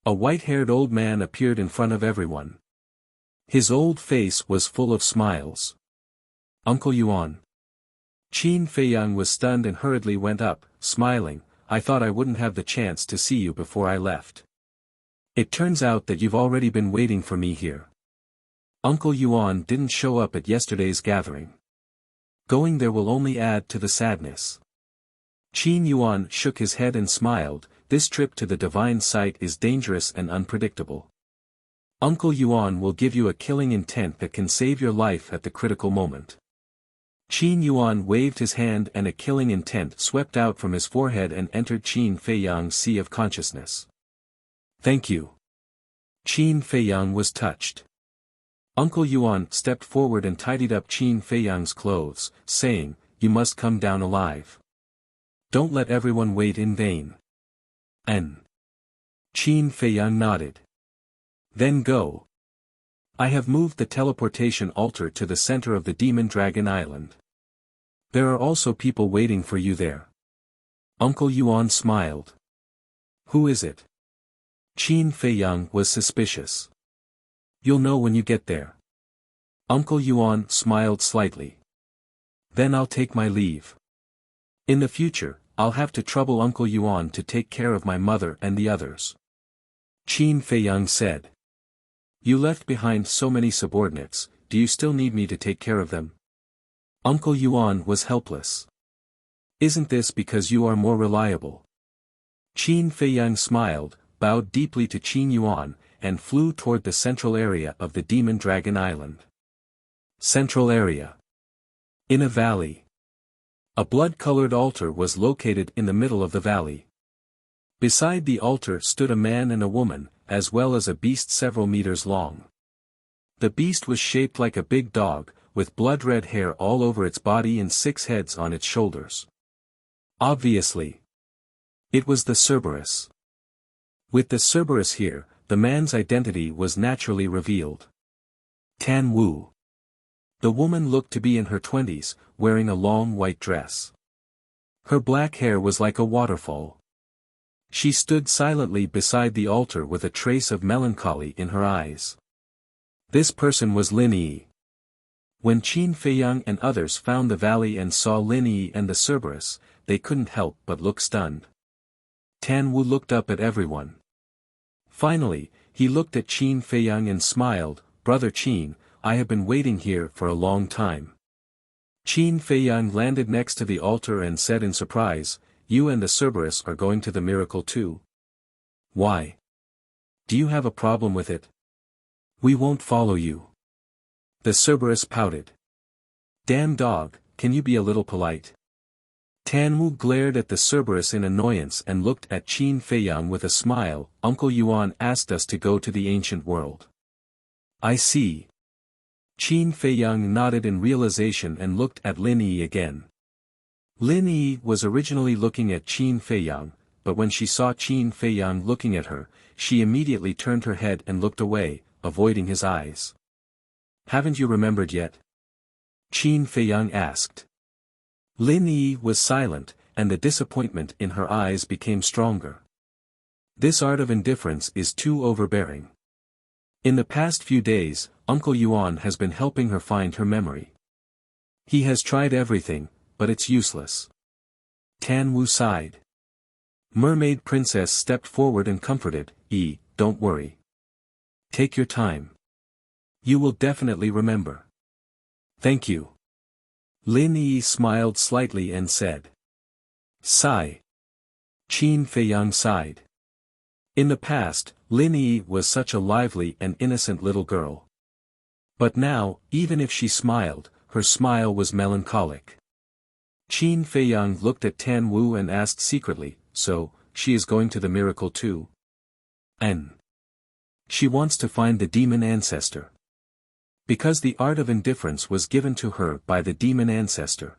A white-haired old man appeared in front of everyone. His old face was full of smiles. Uncle Yuan. Qin Feiyang was stunned and hurriedly went up, smiling, "I thought I wouldn't have the chance to see you before I left. It turns out that you've already been waiting for me here. Uncle Yuan didn't show up at yesterday's gathering. Going there will only add to the sadness." Qin Yuan shook his head and smiled, "This trip to the divine site is dangerous and unpredictable. Uncle Yuan will give you a killing intent that can save your life at the critical moment." Qin Yuan waved his hand and a killing intent swept out from his forehead and entered Qin Feiyang's sea of consciousness. "Thank you." Qin Feiyang was touched. Uncle Yuan stepped forward and tidied up Qin Feiyang's clothes, saying, "You must come down alive. Don't let everyone wait in vain." "N." Qin Feiyang nodded. "Then go. I have moved the teleportation altar to the center of the Demon Dragon Island. There are also people waiting for you there." Uncle Yuan smiled. "Who is it?" Qin Feiyang was suspicious. "You'll know when you get there." Uncle Yuan smiled slightly. "Then I'll take my leave. In the future, I'll have to trouble Uncle Yuan to take care of my mother and the others." Qin Feiyang said. "You left behind so many subordinates, do you still need me to take care of them?" Uncle Yuan was helpless. "Isn't this because you are more reliable?" Qin Feiyang smiled, bowed deeply to Qin Yuan, and flew toward the central area of the Demon Dragon Island. Central area. In a valley. A blood-colored altar was located in the middle of the valley. Beside the altar stood a man and a woman, as well as a beast several meters long. The beast was shaped like a big dog, with blood-red hair all over its body and 6 heads on its shoulders. Obviously, it was the Cerberus. With the Cerberus here, the man's identity was naturally revealed. Tan Wu. The woman looked to be in her 20s, wearing a long white dress. Her black hair was like a waterfall. She stood silently beside the altar with a trace of melancholy in her eyes. This person was Lin Yi. When Qin Feiyang and others found the valley and saw Lin Yi and the Cerberus, they couldn't help but look stunned. Tan Wu looked up at everyone. Finally, he looked at Qin Feiyang and smiled, "Brother Qin, I have been waiting here for a long time." Qin Feiyang landed next to the altar and said in surprise, "You and the Cerberus are going to the miracle too? Why? Do you have a problem with it? We won't follow you." The Cerberus pouted. "Damn dog, can you be a little polite?" Tanwu glared at the Cerberus in annoyance and looked at Qin Feiyang with a smile. "Uncle Yuan asked us to go to the ancient world." "I see." Qin Feiyang nodded in realization and looked at Lin Yi again. Lin Yi was originally looking at Qin Feiyang, but when she saw Qin Feiyang looking at her, she immediately turned her head and looked away, avoiding his eyes. "Haven't you remembered yet?" Qin Feiyang asked. Lin Yi was silent, and the disappointment in her eyes became stronger. This art of indifference is too overbearing. In the past few days, Uncle Yuan has been helping her find her memory. He has tried everything, but it's useless. Tanwu sighed. Mermaid Princess stepped forward and comforted, "Don't worry. Take your time. You will definitely remember." "Thank you." Lin Yi smiled slightly and said. "Sigh." Qin Feiyang sighed. In the past, Lin Yi was such a lively and innocent little girl. But now, even if she smiled, her smile was melancholic. Qin Feiyang looked at Tanwu and asked secretly, "So, she is going to the miracle too?" "And she wants to find the demon ancestor. Because the art of indifference was given to her by the demon ancestor.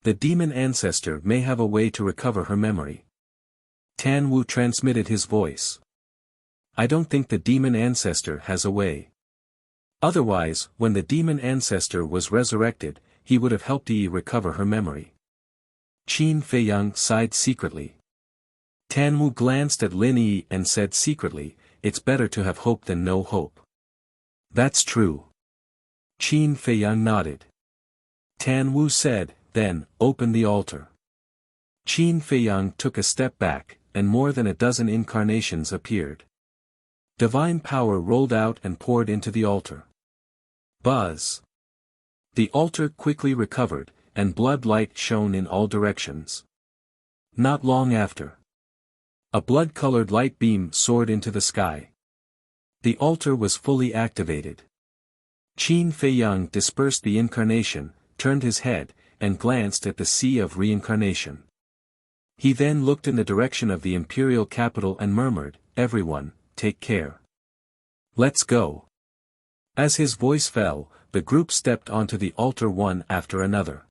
The demon ancestor may have a way to recover her memory." Tanwu transmitted his voice. "I don't think the demon ancestor has a way. Otherwise, when the demon ancestor was resurrected, he would have helped Yi recover her memory." Qin Feiyang sighed secretly. Tanwu glanced at Lin Yi and said secretly, "It's better to have hope than no hope." "That's true." Qin Feiyang nodded. Tanwu said, "Then, open the altar." Qin Feiyang took a step back, and more than a dozen incarnations appeared. Divine power rolled out and poured into the altar. Buzz! The altar quickly recovered, and blood light shone in all directions. Not long after, a blood-colored light beam soared into the sky. The altar was fully activated. Qin Feiyang dispersed the incarnation, turned his head, and glanced at the sea of reincarnation. He then looked in the direction of the imperial capital and murmured, "Everyone, take care. Let's go." As his voice fell, the group stepped onto the altar one after another.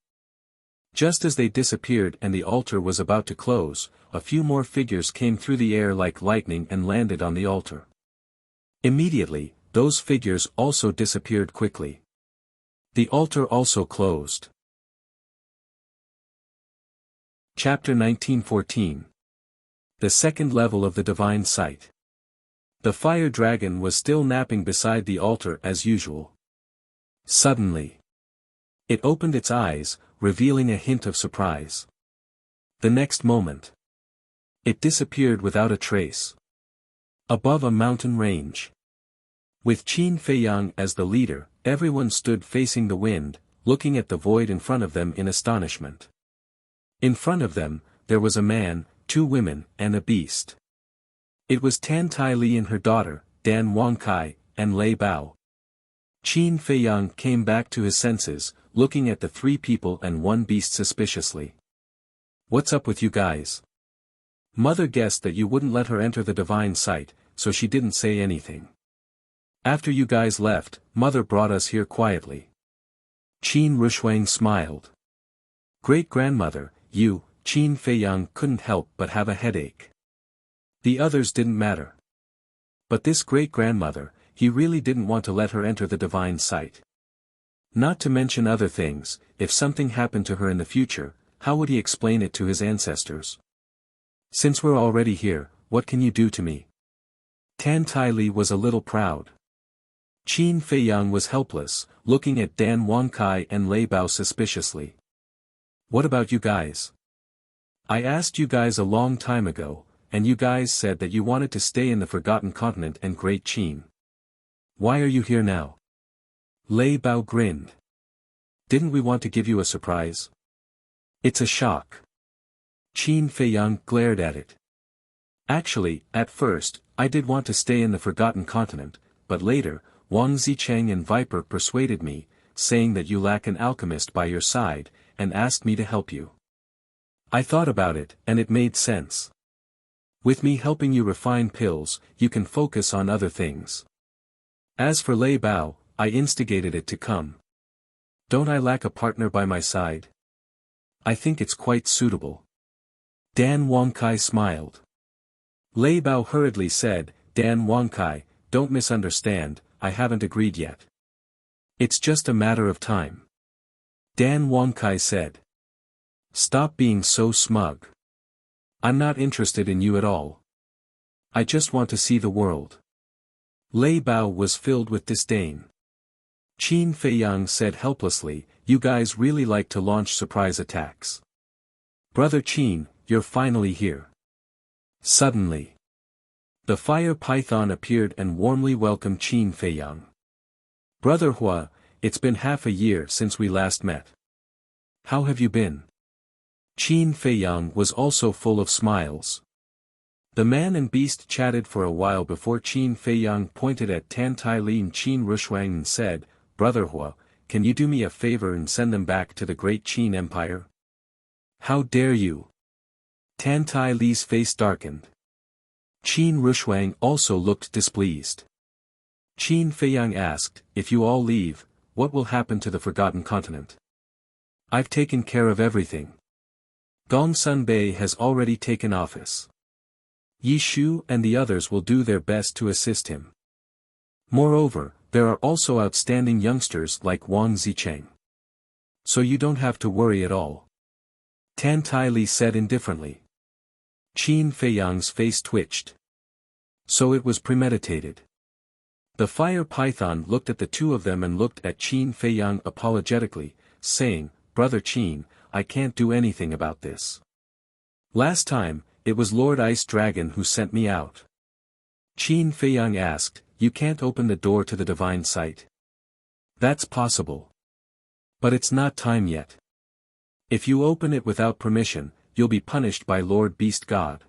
Just as they disappeared and the altar was about to close, a few more figures came through the air like lightning and landed on the altar. Immediately, those figures also disappeared quickly. The altar also closed. Chapter 1914. The second level of the divine sight. The fire dragon was still napping beside the altar as usual. Suddenly, it opened its eyes, revealing a hint of surprise. The next moment, it disappeared without a trace. Above a mountain range, with Qin Feiyang as the leader, everyone stood facing the wind, looking at the void in front of them in astonishment. In front of them, there was a man, 2 women, and a beast. It was Tan Tai Li and her daughter, Dan Wangkai, and Lei Bao. Qin Feiyang came back to his senses, looking at the 3 people and 1 beast suspiciously. "What's up with you guys? Mother guessed that you wouldn't let her enter the divine sight, so she didn't say anything. After you guys left, Mother brought us here quietly." Qin Rushuang smiled. "Great-grandmother, you," Qin Feiyang couldn't help but have a headache. The others didn't matter. But this great-grandmother, he really didn't want to let her enter the divine sight. Not to mention other things, if something happened to her in the future, how would he explain it to his ancestors? "Since we're already here, what can you do to me?" Tan Tai Li was a little proud. Qin Feiyang was helpless, looking at Dan Wangkai and Lei Bao suspiciously. "What about you guys? I asked you guys a long time ago, and you guys said that you wanted to stay in the Forgotten Continent and Great Qin. Why are you here now? Lei Bao grinned. Didn't we want to give you a surprise? It's a shock. Qin Feiyang glared at it. Actually, at first, I did want to stay in the Forgotten Continent, but later, Wang Zicheng and Viper persuaded me, saying that you lack an alchemist by your side, and asked me to help you. I thought about it, and it made sense. With me helping you refine pills, you can focus on other things. As for Lei Bao, I instigated it to come. Don't I lack a partner by my side? I think it's quite suitable. Dan Wangkai smiled. Lei Bao hurriedly said, Dan Wangkai, don't misunderstand, I haven't agreed yet. It's just a matter of time. Dan Wangkai said. Stop being so smug. I'm not interested in you at all. I just want to see the world. Lei Bao was filled with disdain. Qin Feiyang said helplessly, you guys really like to launch surprise attacks. Brother Qin, you're finally here. Suddenly, the fire python appeared and warmly welcomed Qin Feiyang. Brother Hua, it's been half a year since we last met. How have you been? Qin Feiyang was also full of smiles. The man and beast chatted for a while before Qin Feiyang pointed at Tan Tai Li and Qin Rushuang and said, Brother Hua, can you do me a favor and send them back to the Great Qin Empire? How dare you? Tan Tai Li's face darkened. Qin Rushuang also looked displeased. Qin Feiyang asked, if you all leave, what will happen to the Forgotten Continent? I've taken care of everything. Gong Sunbei has already taken office. Yi Shu and the others will do their best to assist him. Moreover, there are also outstanding youngsters like Wang Zicheng. So you don't have to worry at all. Tan Tai Li said indifferently. Qin Feiyang's face twitched. So it was premeditated. The fire python looked at the two of them and looked at Qin Feiyang apologetically, saying, Brother Qin, I can't do anything about this. Last time, it was Lord Ice Dragon who sent me out. Qin Feiyang asked, you can't open the door to the divine sight? That's possible. But it's not time yet. If you open it without permission, you'll be punished by Lord Beast God.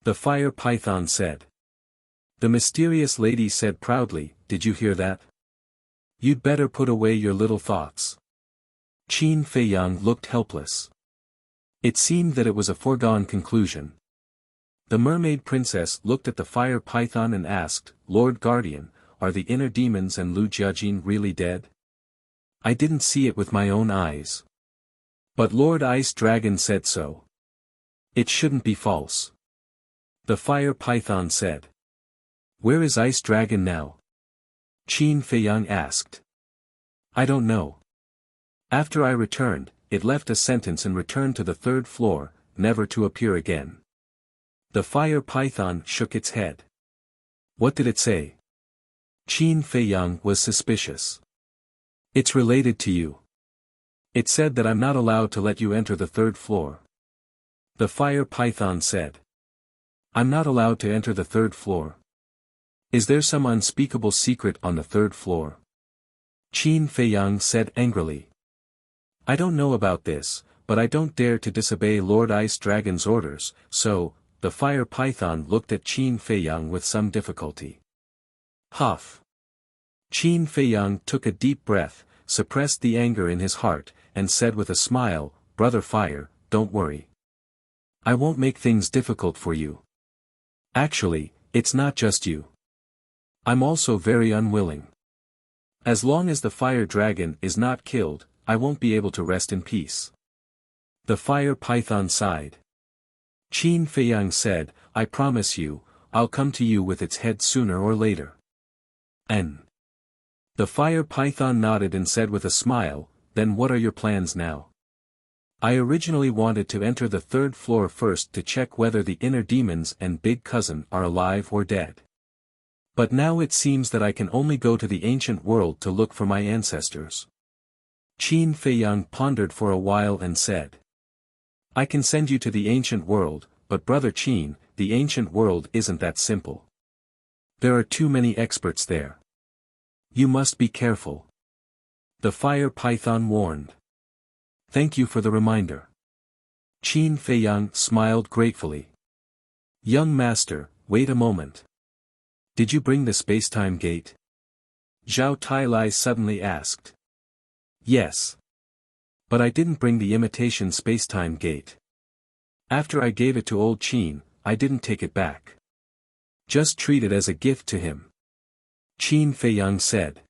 The fire python said. The mysterious lady said proudly, did you hear that? You'd better put away your little thoughts. Qin Feiyang looked helpless. It seemed that it was a foregone conclusion. The mermaid princess looked at the fire python and asked, Lord Guardian, are the inner demons and Lu Jiajin really dead? I didn't see it with my own eyes. But Lord Ice Dragon said so. It shouldn't be false. The fire python said. Where is Ice Dragon now? Qin Feiyang asked. I don't know. After I returned, it left a sentence and returned to the third floor, never to appear again. The fire python shook its head. What did it say? Qin Feiyang was suspicious. It's related to you. It said that I'm not allowed to let you enter the third floor. The fire python said. I'm not allowed to enter the third floor. Is there some unspeakable secret on the third floor? Qin Feiyang said angrily. I don't know about this, but I don't dare to disobey Lord Ice Dragon's orders, so, the fire python looked at Qin Feiyang with some difficulty. Huff. Qin Feiyang took a deep breath, suppressed the anger in his heart, and said with a smile, Brother Fire, don't worry. I won't make things difficult for you. Actually, it's not just you. I'm also very unwilling. As long as the fire dragon is not killed, I won't be able to rest in peace. The fire python sighed. Qin Feiyang said, I promise you, I'll come to you with its head sooner or later. N. The fire python nodded and said with a smile, then what are your plans now? I originally wanted to enter the third floor first to check whether the inner demons and big cousin are alive or dead. But now it seems that I can only go to the ancient world to look for my ancestors. Qin Feiyang pondered for a while and said. I can send you to the ancient world, but Brother Qin, the ancient world isn't that simple. There are too many experts there. You must be careful. The fire python warned. Thank you for the reminder. Qin Feiyang smiled gratefully. Young master, wait a moment. Did you bring the spacetime gate? Zhao Tailai suddenly asked. Yes. But I didn't bring the imitation spacetime gate. After I gave it to old Qin, I didn't take it back. Just treat it as a gift to him. Qin Feiyang said.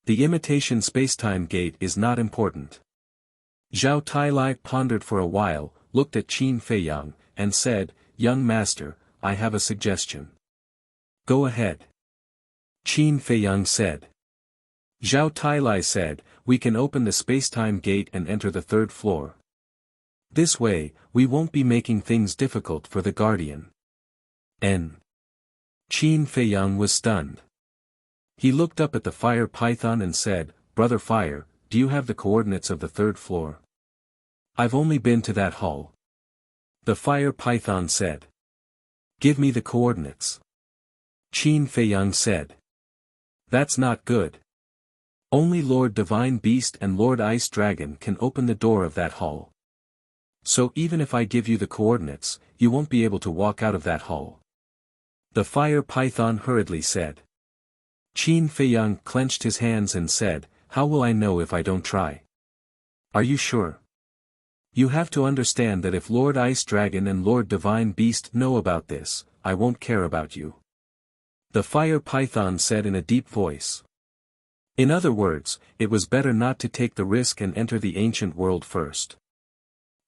The imitation spacetime gate is not important. Zhao Tailai pondered for a while, looked at Qin Feiyang, and said, Young master, I have a suggestion. Go ahead. Qin Feiyang said. Zhao Tailai said, we can open the spacetime gate and enter the third floor. This way, we won't be making things difficult for the guardian. Qin Feiyang was stunned. He looked up at the fire python and said, Brother Fire, do you have the coordinates of the third floor? I've only been to that hall. The fire python said. Give me the coordinates. Qin Feiyang said. That's not good. Only Lord Divine Beast and Lord Ice Dragon can open the door of that hall. So even if I give you the coordinates, you won't be able to walk out of that hall. The fire python hurriedly said. Qin Feiyang clenched his hands and said, How will I know if I don't try? Are you sure? You have to understand that if Lord Ice Dragon and Lord Divine Beast know about this, I won't care about you. The fire python said in a deep voice. In other words, it was better not to take the risk and enter the ancient world first.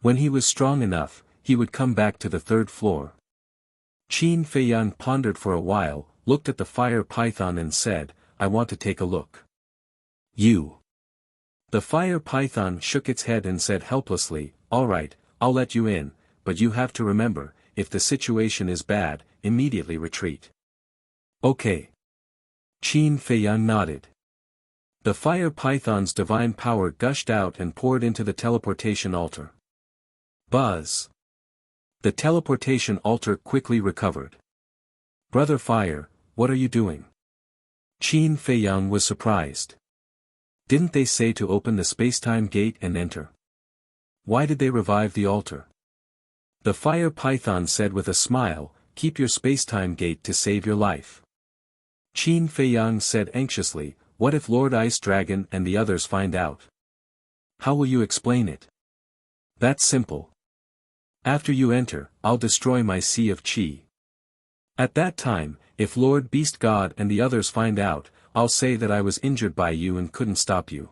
When he was strong enough, he would come back to the third floor. Qin Feiyang pondered for a while, looked at the fire python and said, I want to take a look. You. The fire python shook its head and said helplessly, All right, I'll let you in, but you have to remember, if the situation is bad, immediately retreat. Okay. Qin Feiyang nodded. The fire python's divine power gushed out and poured into the teleportation altar. Buzz. The teleportation altar quickly recovered. Brother Fire, what are you doing? Qin Feiyang was surprised. Didn't they say to open the spacetime gate and enter? Why did they revive the altar? The fire python said with a smile, Keep your spacetime gate to save your life. Qin Feiyang said anxiously, What if Lord Ice Dragon and the others find out? How will you explain it? That's simple. After you enter, I'll destroy my Sea of Qi. At that time, if Lord Beast God and the others find out, I'll say that I was injured by you and couldn't stop you.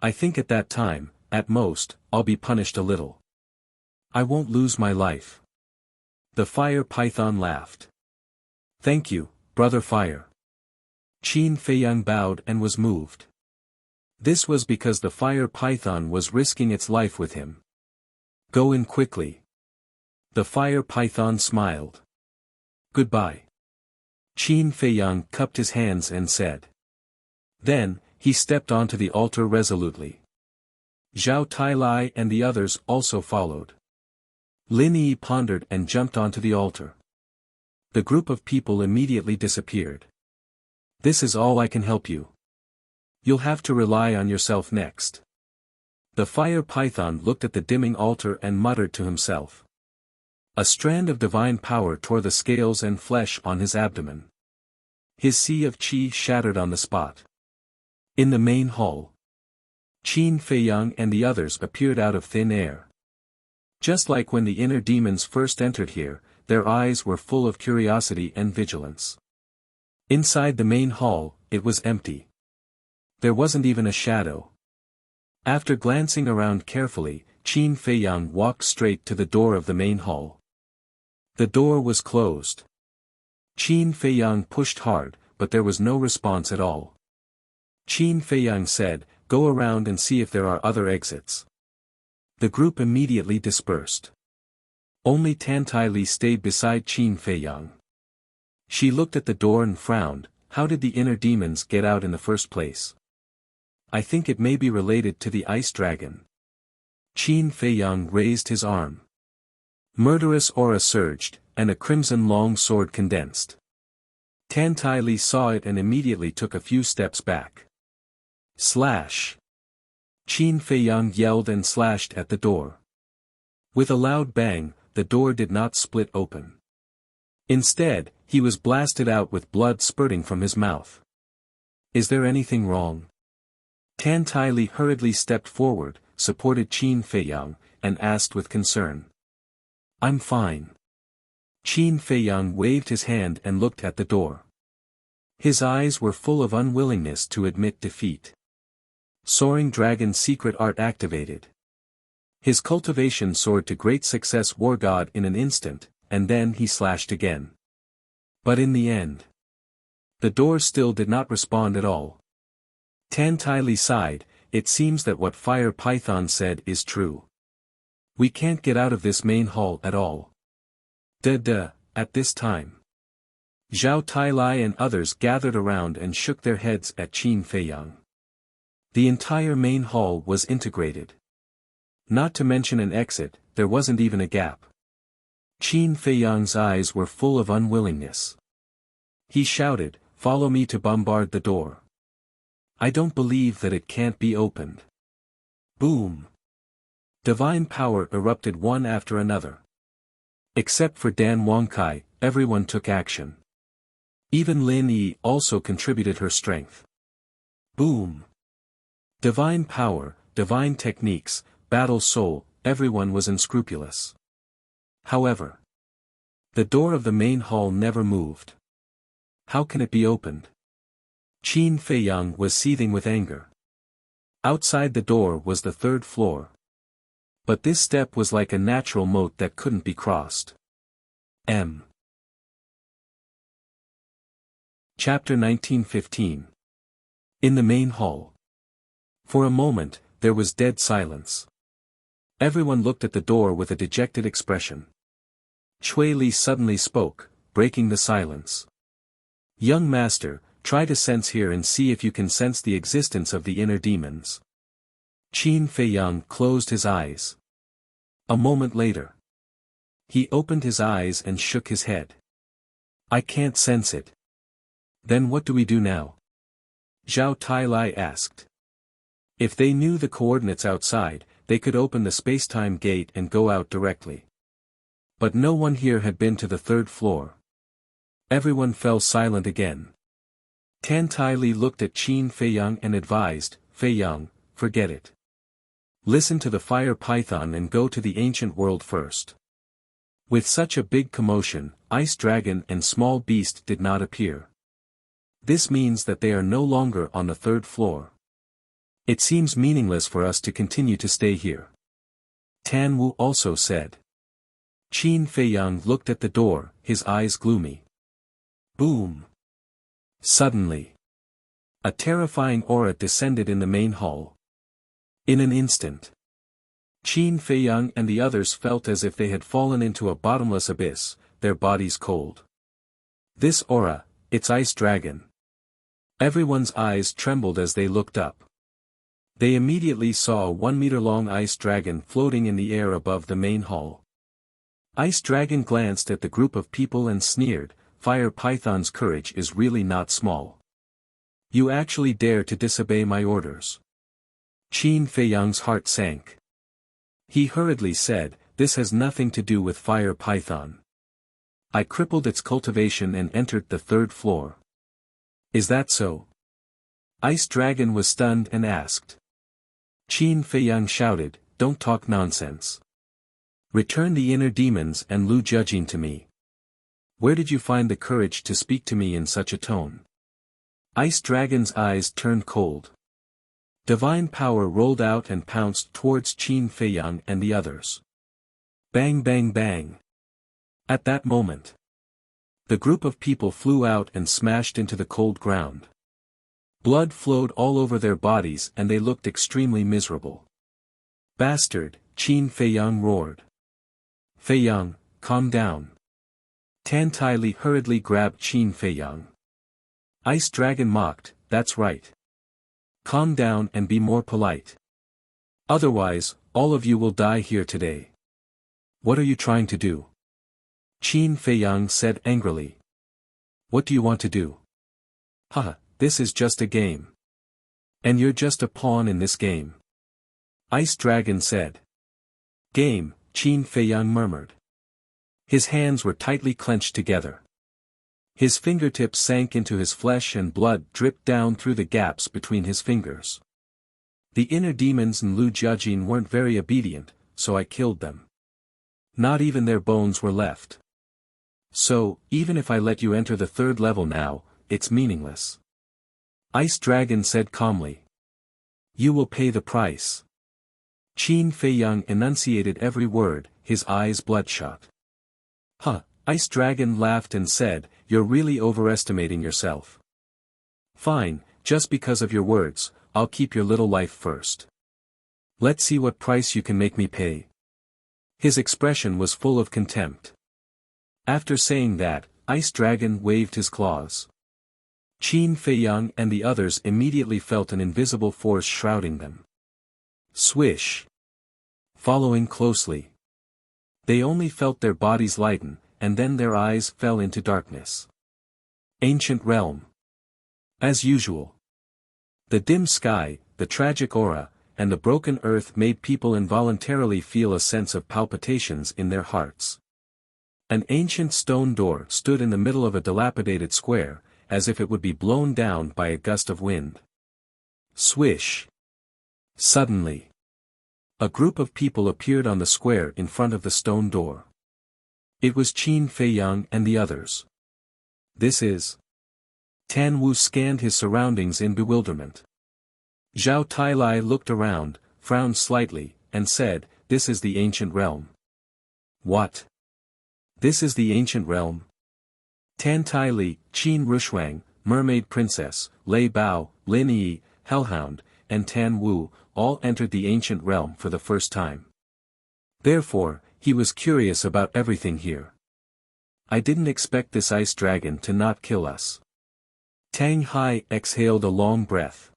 I think at that time, at most, I'll be punished a little. I won't lose my life. The fire python laughed. Thank you, Brother Fire. Qin Feiyang bowed and was moved. This was because the fire python was risking its life with him. Go in quickly. The fire python smiled. Goodbye. Qin Feiyang cupped his hands and said. Then, he stepped onto the altar resolutely. Zhao Tailai and the others also followed. Lin Yi pondered and jumped onto the altar. The group of people immediately disappeared. This is all I can help you. You'll have to rely on yourself next. The fire python looked at the dimming altar and muttered to himself. A strand of divine power tore the scales and flesh on his abdomen. His Sea of Qi shattered on the spot. In the main hall, Qin Feiyang and the others appeared out of thin air. Just like when the inner demons first entered here, their eyes were full of curiosity and vigilance. Inside the main hall, it was empty. There wasn't even a shadow. After glancing around carefully, Qin Feiyang walked straight to the door of the main hall. The door was closed. Qin Feiyang pushed hard, but there was no response at all. Qin Feiyang said, Go around and see if there are other exits. The group immediately dispersed. Only Tan Tai Li stayed beside Qin Feiyang. She looked at the door and frowned. How did the inner demons get out in the first place? I think it may be related to the Ice Dragon. Qin Feiyang raised his arm. Murderous aura surged, and a crimson long sword condensed. Tan Tai Li saw it and immediately took a few steps back. Slash! Qin Feiyang yelled and slashed at the door. With a loud bang, the door did not split open. Instead, he was blasted out with blood spurting from his mouth. Is there anything wrong? Tan Tai Li hurriedly stepped forward, supported Qin Feiyang, and asked with concern. I'm fine. Qin Feiyang waved his hand and looked at the door. His eyes were full of unwillingness to admit defeat. Soaring Dragon secret art activated. His cultivation soared to great success War God in an instant, and then he slashed again. But in the end, the door still did not respond at all. Tan Tai Li sighed, it seems that what Fire Python said is true. We can't get out of this main hall at all. At this time. Zhao Tailai and others gathered around and shook their heads at Qin Feiyang. The entire main hall was integrated. Not to mention an exit, there wasn't even a gap. Qin Feiyang's eyes were full of unwillingness. He shouted, follow me to bombard the door. I don't believe that it can't be opened. Boom! Divine power erupted one after another. Except for Dan Wangkai, everyone took action. Even Lin Yi also contributed her strength. Boom! Divine power, divine techniques, battle soul, everyone was unscrupulous. However, the door of the main hall never moved. How can it be opened? Qin Feiyang was seething with anger. Outside the door was the third floor. But this step was like a natural moat that couldn't be crossed. Chapter 1915. In the main hall. For a moment, there was dead silence. Everyone looked at the door with a dejected expression. Chui Li suddenly spoke, breaking the silence. Young master, try to sense here and see if you can sense the existence of the inner demons. Qin Feiyang closed his eyes. A moment later, he opened his eyes and shook his head. I can't sense it. Then what do we do now? Zhao Tailai asked. If they knew the coordinates outside, they could open the space-time gate and go out directly. But no one here had been to the third floor. Everyone fell silent again. Tan Tai Li looked at Qin Feiyang and advised, Feiyang, forget it. Listen to the Fire Python and go to the ancient world first. With such a big commotion, Ice Dragon and Small Beast did not appear. This means that they are no longer on the third floor. It seems meaningless for us to continue to stay here. Tan Wu also said. Qin Feiyang looked at the door, his eyes gloomy. Boom! Suddenly, a terrifying aura descended in the main hall. In an instant, Qin Feiyang and the others felt as if they had fallen into a bottomless abyss, their bodies cold. This aura, it's Ice Dragon. Everyone's eyes trembled as they looked up. They immediately saw a 1-meter-long ice dragon floating in the air above the main hall. Ice Dragon glanced at the group of people and sneered, Fire Python's courage is really not small. You actually dare to disobey my orders. Qin Feiyang's heart sank. He hurriedly said, this has nothing to do with Fire Python. I crippled its cultivation and entered the third floor. Is that so? Ice Dragon was stunned and asked. Qin Feiyang shouted, don't talk nonsense. Return the inner demons and Lu Jujing to me. Where did you find the courage to speak to me in such a tone? Ice Dragon's eyes turned cold. Divine power rolled out and pounced towards Qin Feiyang and the others. Bang bang bang. At that moment, the group of people flew out and smashed into the cold ground. Blood flowed all over their bodies and they looked extremely miserable. Bastard, Qin Feiyang roared. Feiyang, calm down. Tan Tai Li hurriedly grabbed Qin Feiyang. Ice Dragon mocked, that's right. Calm down and be more polite. Otherwise, all of you will die here today. What are you trying to do? Qin Feiyang said angrily. What do you want to do? Haha, this is just a game. And you're just a pawn in this game. Ice Dragon said. Game, Qin Feiyang murmured. His hands were tightly clenched together. His fingertips sank into his flesh and blood dripped down through the gaps between his fingers. The inner demons in Lu Jiajin weren't very obedient, so I killed them. Not even their bones were left. So, even if I let you enter the third level now, it's meaningless. Ice Dragon said calmly. You will pay the price. Qin Feiyang enunciated every word, his eyes bloodshot. Huh, Ice Dragon laughed and said, you're really overestimating yourself. Fine, just because of your words, I'll keep your little life first. Let's see what price you can make me pay. His expression was full of contempt. After saying that, Ice Dragon waved his claws. Qin Feiyang and the others immediately felt an invisible force shrouding them. Swish. Following closely. They only felt their bodies lighten, and then their eyes fell into darkness. Ancient realm. As usual. The dim sky, the tragic aura, and the broken earth made people involuntarily feel a sense of palpitations in their hearts. An ancient stone door stood in the middle of a dilapidated square, as if it would be blown down by a gust of wind. Swish. Suddenly. A group of people appeared on the square in front of the stone door. It was Qin Feiyang and the others. This is... Tan Wu scanned his surroundings in bewilderment. Zhao Tailai looked around, frowned slightly, and said, this is the ancient realm. What? This is the ancient realm? Tan Tai Li, Qin Rushuang, Mermaid Princess, Lei Bao, Lin Yi, Hellhound, and Tan Wu, all entered the ancient realm for the first time. Therefore, he was curious about everything here. I didn't expect this ice dragon to not kill us. Tang Hai exhaled a long breath.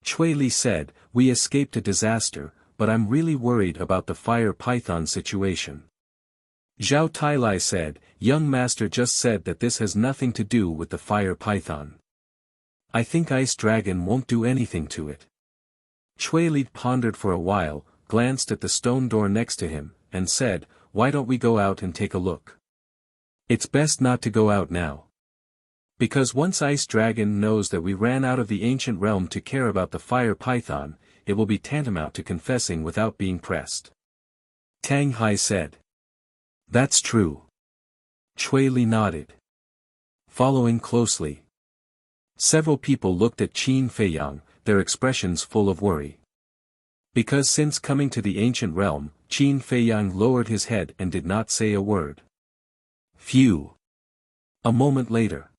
Chui Li said, we escaped a disaster, but I'm really worried about the fire python situation. Zhao Tailai said, young master just said that this has nothing to do with the fire python. I think ice dragon won't do anything to it. Chui Li pondered for a while, glanced at the stone door next to him, and said, why don't we go out and take a look? It's best not to go out now. Because once Ice Dragon knows that we ran out of the ancient realm to care about the fire python, it will be tantamount to confessing without being pressed. Tang Hai said. That's true. Chui Li nodded. Following closely. Several people looked at Qin Feiyang, their expressions full of worry. Because since coming to the ancient realm, Qin Feiyang lowered his head and did not say a word. Phew. A moment later.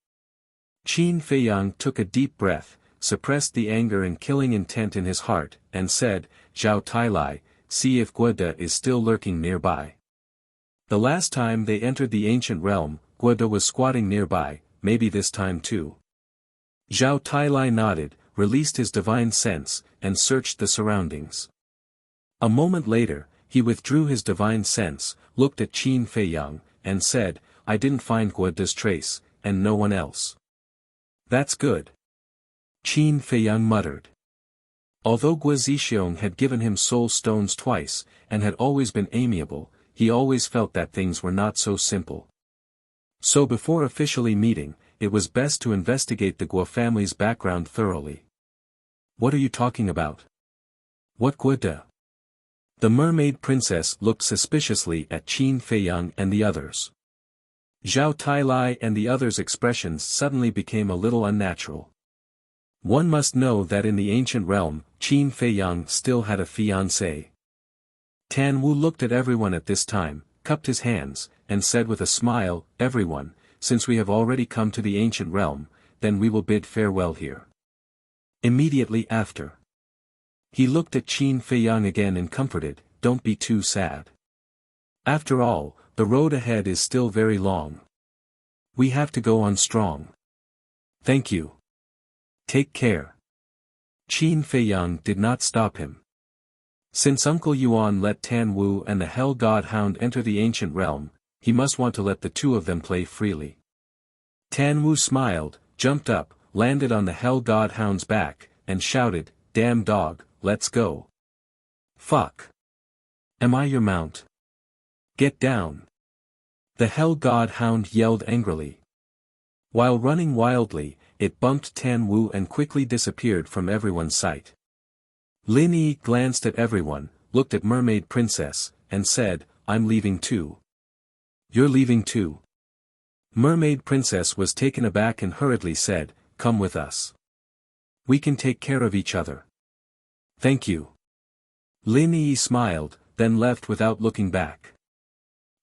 Qin Feiyang took a deep breath, suppressed the anger and killing intent in his heart, and said, Zhao Tailai, see if Guoda is still lurking nearby. The last time they entered the ancient realm, Guoda was squatting nearby, maybe this time too. Zhao Tailai nodded, released his divine sense, and searched the surroundings. A moment later, he withdrew his divine sense, looked at Qin Feiyang, and said, I didn't find Guoda's trace, and no one else. That's good. Qin Feiyang muttered. Although Guo Zixiong had given him soul stones twice, and had always been amiable, he always felt that things were not so simple. So before officially meeting, it was best to investigate the Guo family's background thoroughly. What are you talking about? What Guoda? The mermaid princess looked suspiciously at Qin Feiyang and the others. Zhao Tailai and the others' expressions suddenly became a little unnatural. One must know that in the ancient realm, Qin Feiyang still had a fiancée. Tan Wu looked at everyone at this time, cupped his hands, and said with a smile, everyone, since we have already come to the ancient realm, then we will bid farewell here. Immediately after. He looked at Qin Feiyang again and comforted, don't be too sad. After all, the road ahead is still very long. We have to go on strong. Thank you. Take care. Qin Feiyang did not stop him. Since Uncle Yuan let Tan Wu and the Hell God Hound enter the ancient realm, he must want to let the two of them play freely. Tan Wu smiled, jumped up, landed on the Hell God Hound's back, and shouted, "Damn dog, let's go." "Fuck. Am I your mount? Get down." The Hell God Hound yelled angrily. While running wildly, it bumped Tan Wu and quickly disappeared from everyone's sight. Lin Yi glanced at everyone, looked at Mermaid Princess, and said, "I'm leaving too." "You're leaving too?" Mermaid Princess was taken aback and hurriedly said, "Come with us. We can take care of each other." "Thank you." Lin Yi smiled, then left without looking back.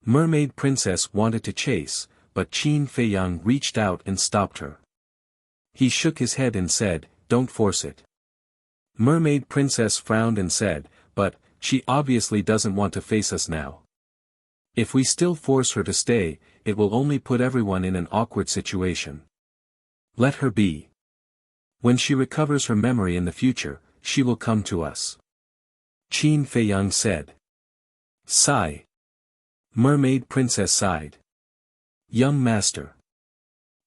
Mermaid Princess wanted to chase, but Qin Feiyang reached out and stopped her. He shook his head and said, "Don't force it." Mermaid Princess frowned and said, "But, she obviously doesn't want to face us now. If we still force her to stay, it will only put everyone in an awkward situation. Let her be. When she recovers her memory in the future, she will come to us." Qin Feiyang said. "Sigh." Mermaid Princess sighed. "Young master."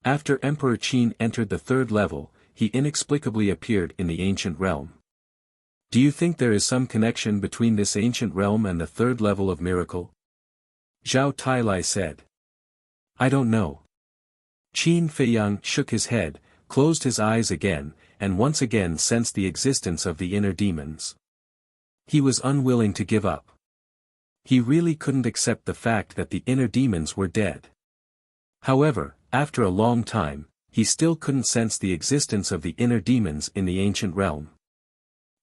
After Emperor Qin entered the third level, he inexplicably appeared in the ancient realm. "Do you think there is some connection between this ancient realm and the third level of miracle?" Zhao Tailai said. "I don't know." Qin Feiyang shook his head, closed his eyes again, and once again sensed the existence of the inner demons. He was unwilling to give up. He really couldn't accept the fact that the inner demons were dead. However, after a long time, he still couldn't sense the existence of the inner demons in the ancient realm.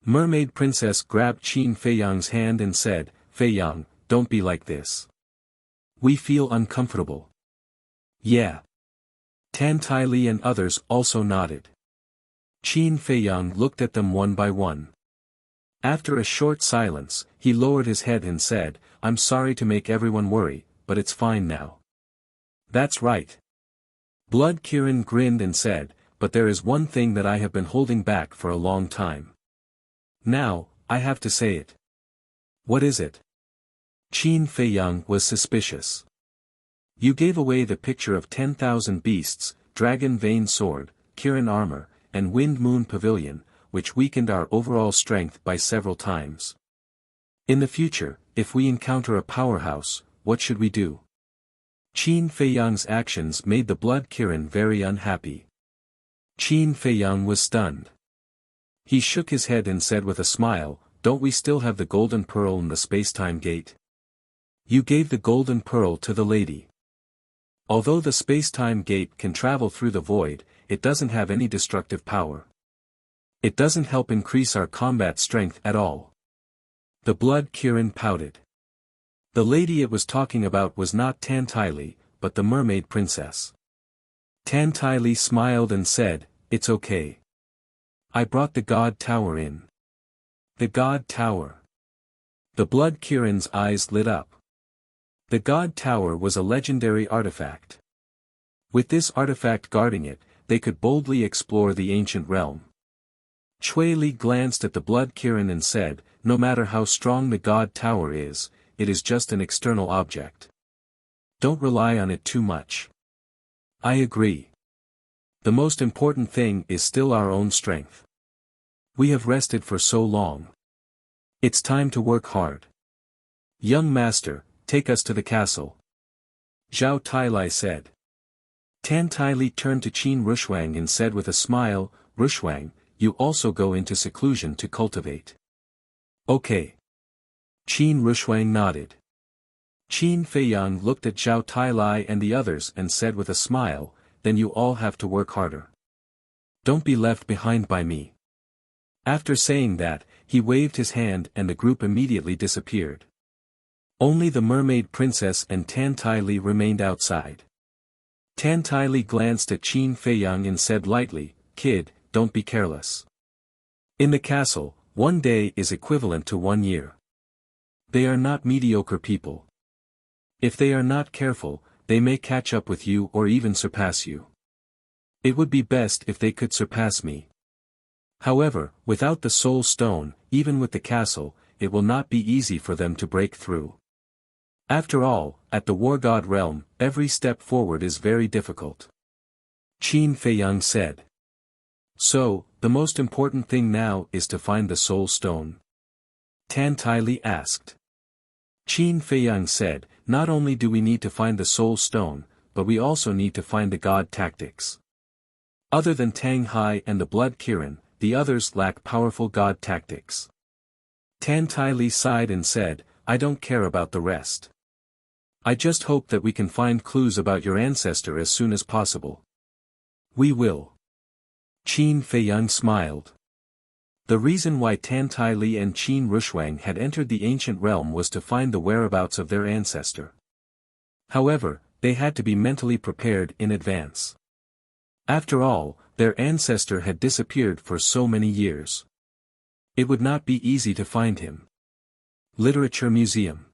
Mermaid Princess grabbed Qin Feiyang's hand and said, "Feiyang, don't be like this. We feel uncomfortable." "Yeah." Tan Tai Li and others also nodded. Qin Feiyang looked at them one by one. After a short silence, he lowered his head and said, "I'm sorry to make everyone worry, but it's fine now." "That's right." Blood Kirin grinned and said, "But there is one thing that I have been holding back for a long time. Now, I have to say it." "What is it?" Qin Feiyang was suspicious. "You gave away the picture of 10,000 beasts, dragon vein sword, Kirin armor, and wind moon pavilion, which weakened our overall strength by several times. In the future, if we encounter a powerhouse, what should we do?" Qin Feiyang's actions made the Blood Kirin very unhappy. Qin Feiyang was stunned. He shook his head and said with a smile, "Don't we still have the golden pearl in the space-time gate? You gave the golden pearl to the lady. Although the space-time gate can travel through the void, it doesn't have any destructive power. It doesn't help increase our combat strength at all." The Blood Kirin pouted. The lady it was talking about was not Tan Tai Li, but the Mermaid Princess. Tan Tai Li smiled and said, "It's okay. I brought the God Tower in." The God Tower. The Blood Kirin's eyes lit up. The God Tower was a legendary artifact. With this artifact guarding it, they could boldly explore the ancient realm. Chui Li glanced at the Blood Kirin and said, "No matter how strong the God Tower is, it is just an external object. Don't rely on it too much." "I agree. The most important thing is still our own strength. We have rested for so long. It's time to work hard. Young master, take us to the castle." Zhao Tailai said. Tan Tai Li turned to Qin Rushwang and said with a smile, "Rushwang, you also go into seclusion to cultivate." "Okay." Qin Rushwang nodded. Qin Feiyang looked at Zhao Tailai and the others and said with a smile, "Then you all have to work harder. Don't be left behind by me." After saying that, he waved his hand and the group immediately disappeared. Only the Mermaid Princess and Tan Tai Li remained outside. Tan Tai Li glanced at Qin Feiyang and said lightly, "Kid, don't be careless. In the castle, one day is equivalent to 1 year. They are not mediocre people. If they are not careful, they may catch up with you or even surpass you. It would be best if they could surpass me. However, without the Soul Stone, even with the castle, it will not be easy for them to break through. After all, at the War God realm, every step forward is very difficult. Qin Feiyang said. So, the most important thing now is to find the Soul Stone? Tan Tai Li asked. Qin Feiyang said, not only do we need to find the Soul Stone, but we also need to find the God tactics. Other than Tang Hai and the Blood Kirin, the others lack powerful God tactics. Tan Tai Li sighed and said, I don't care about the rest. I just hope that we can find clues about your ancestor as soon as possible. We will. Qin Feiyang smiled. The reason why Tan Tai Li and Qin Rushuang had entered the ancient realm was to find the whereabouts of their ancestor. However, they had to be mentally prepared in advance. After all, their ancestor had disappeared for so many years. It would not be easy to find him. Literature Museum.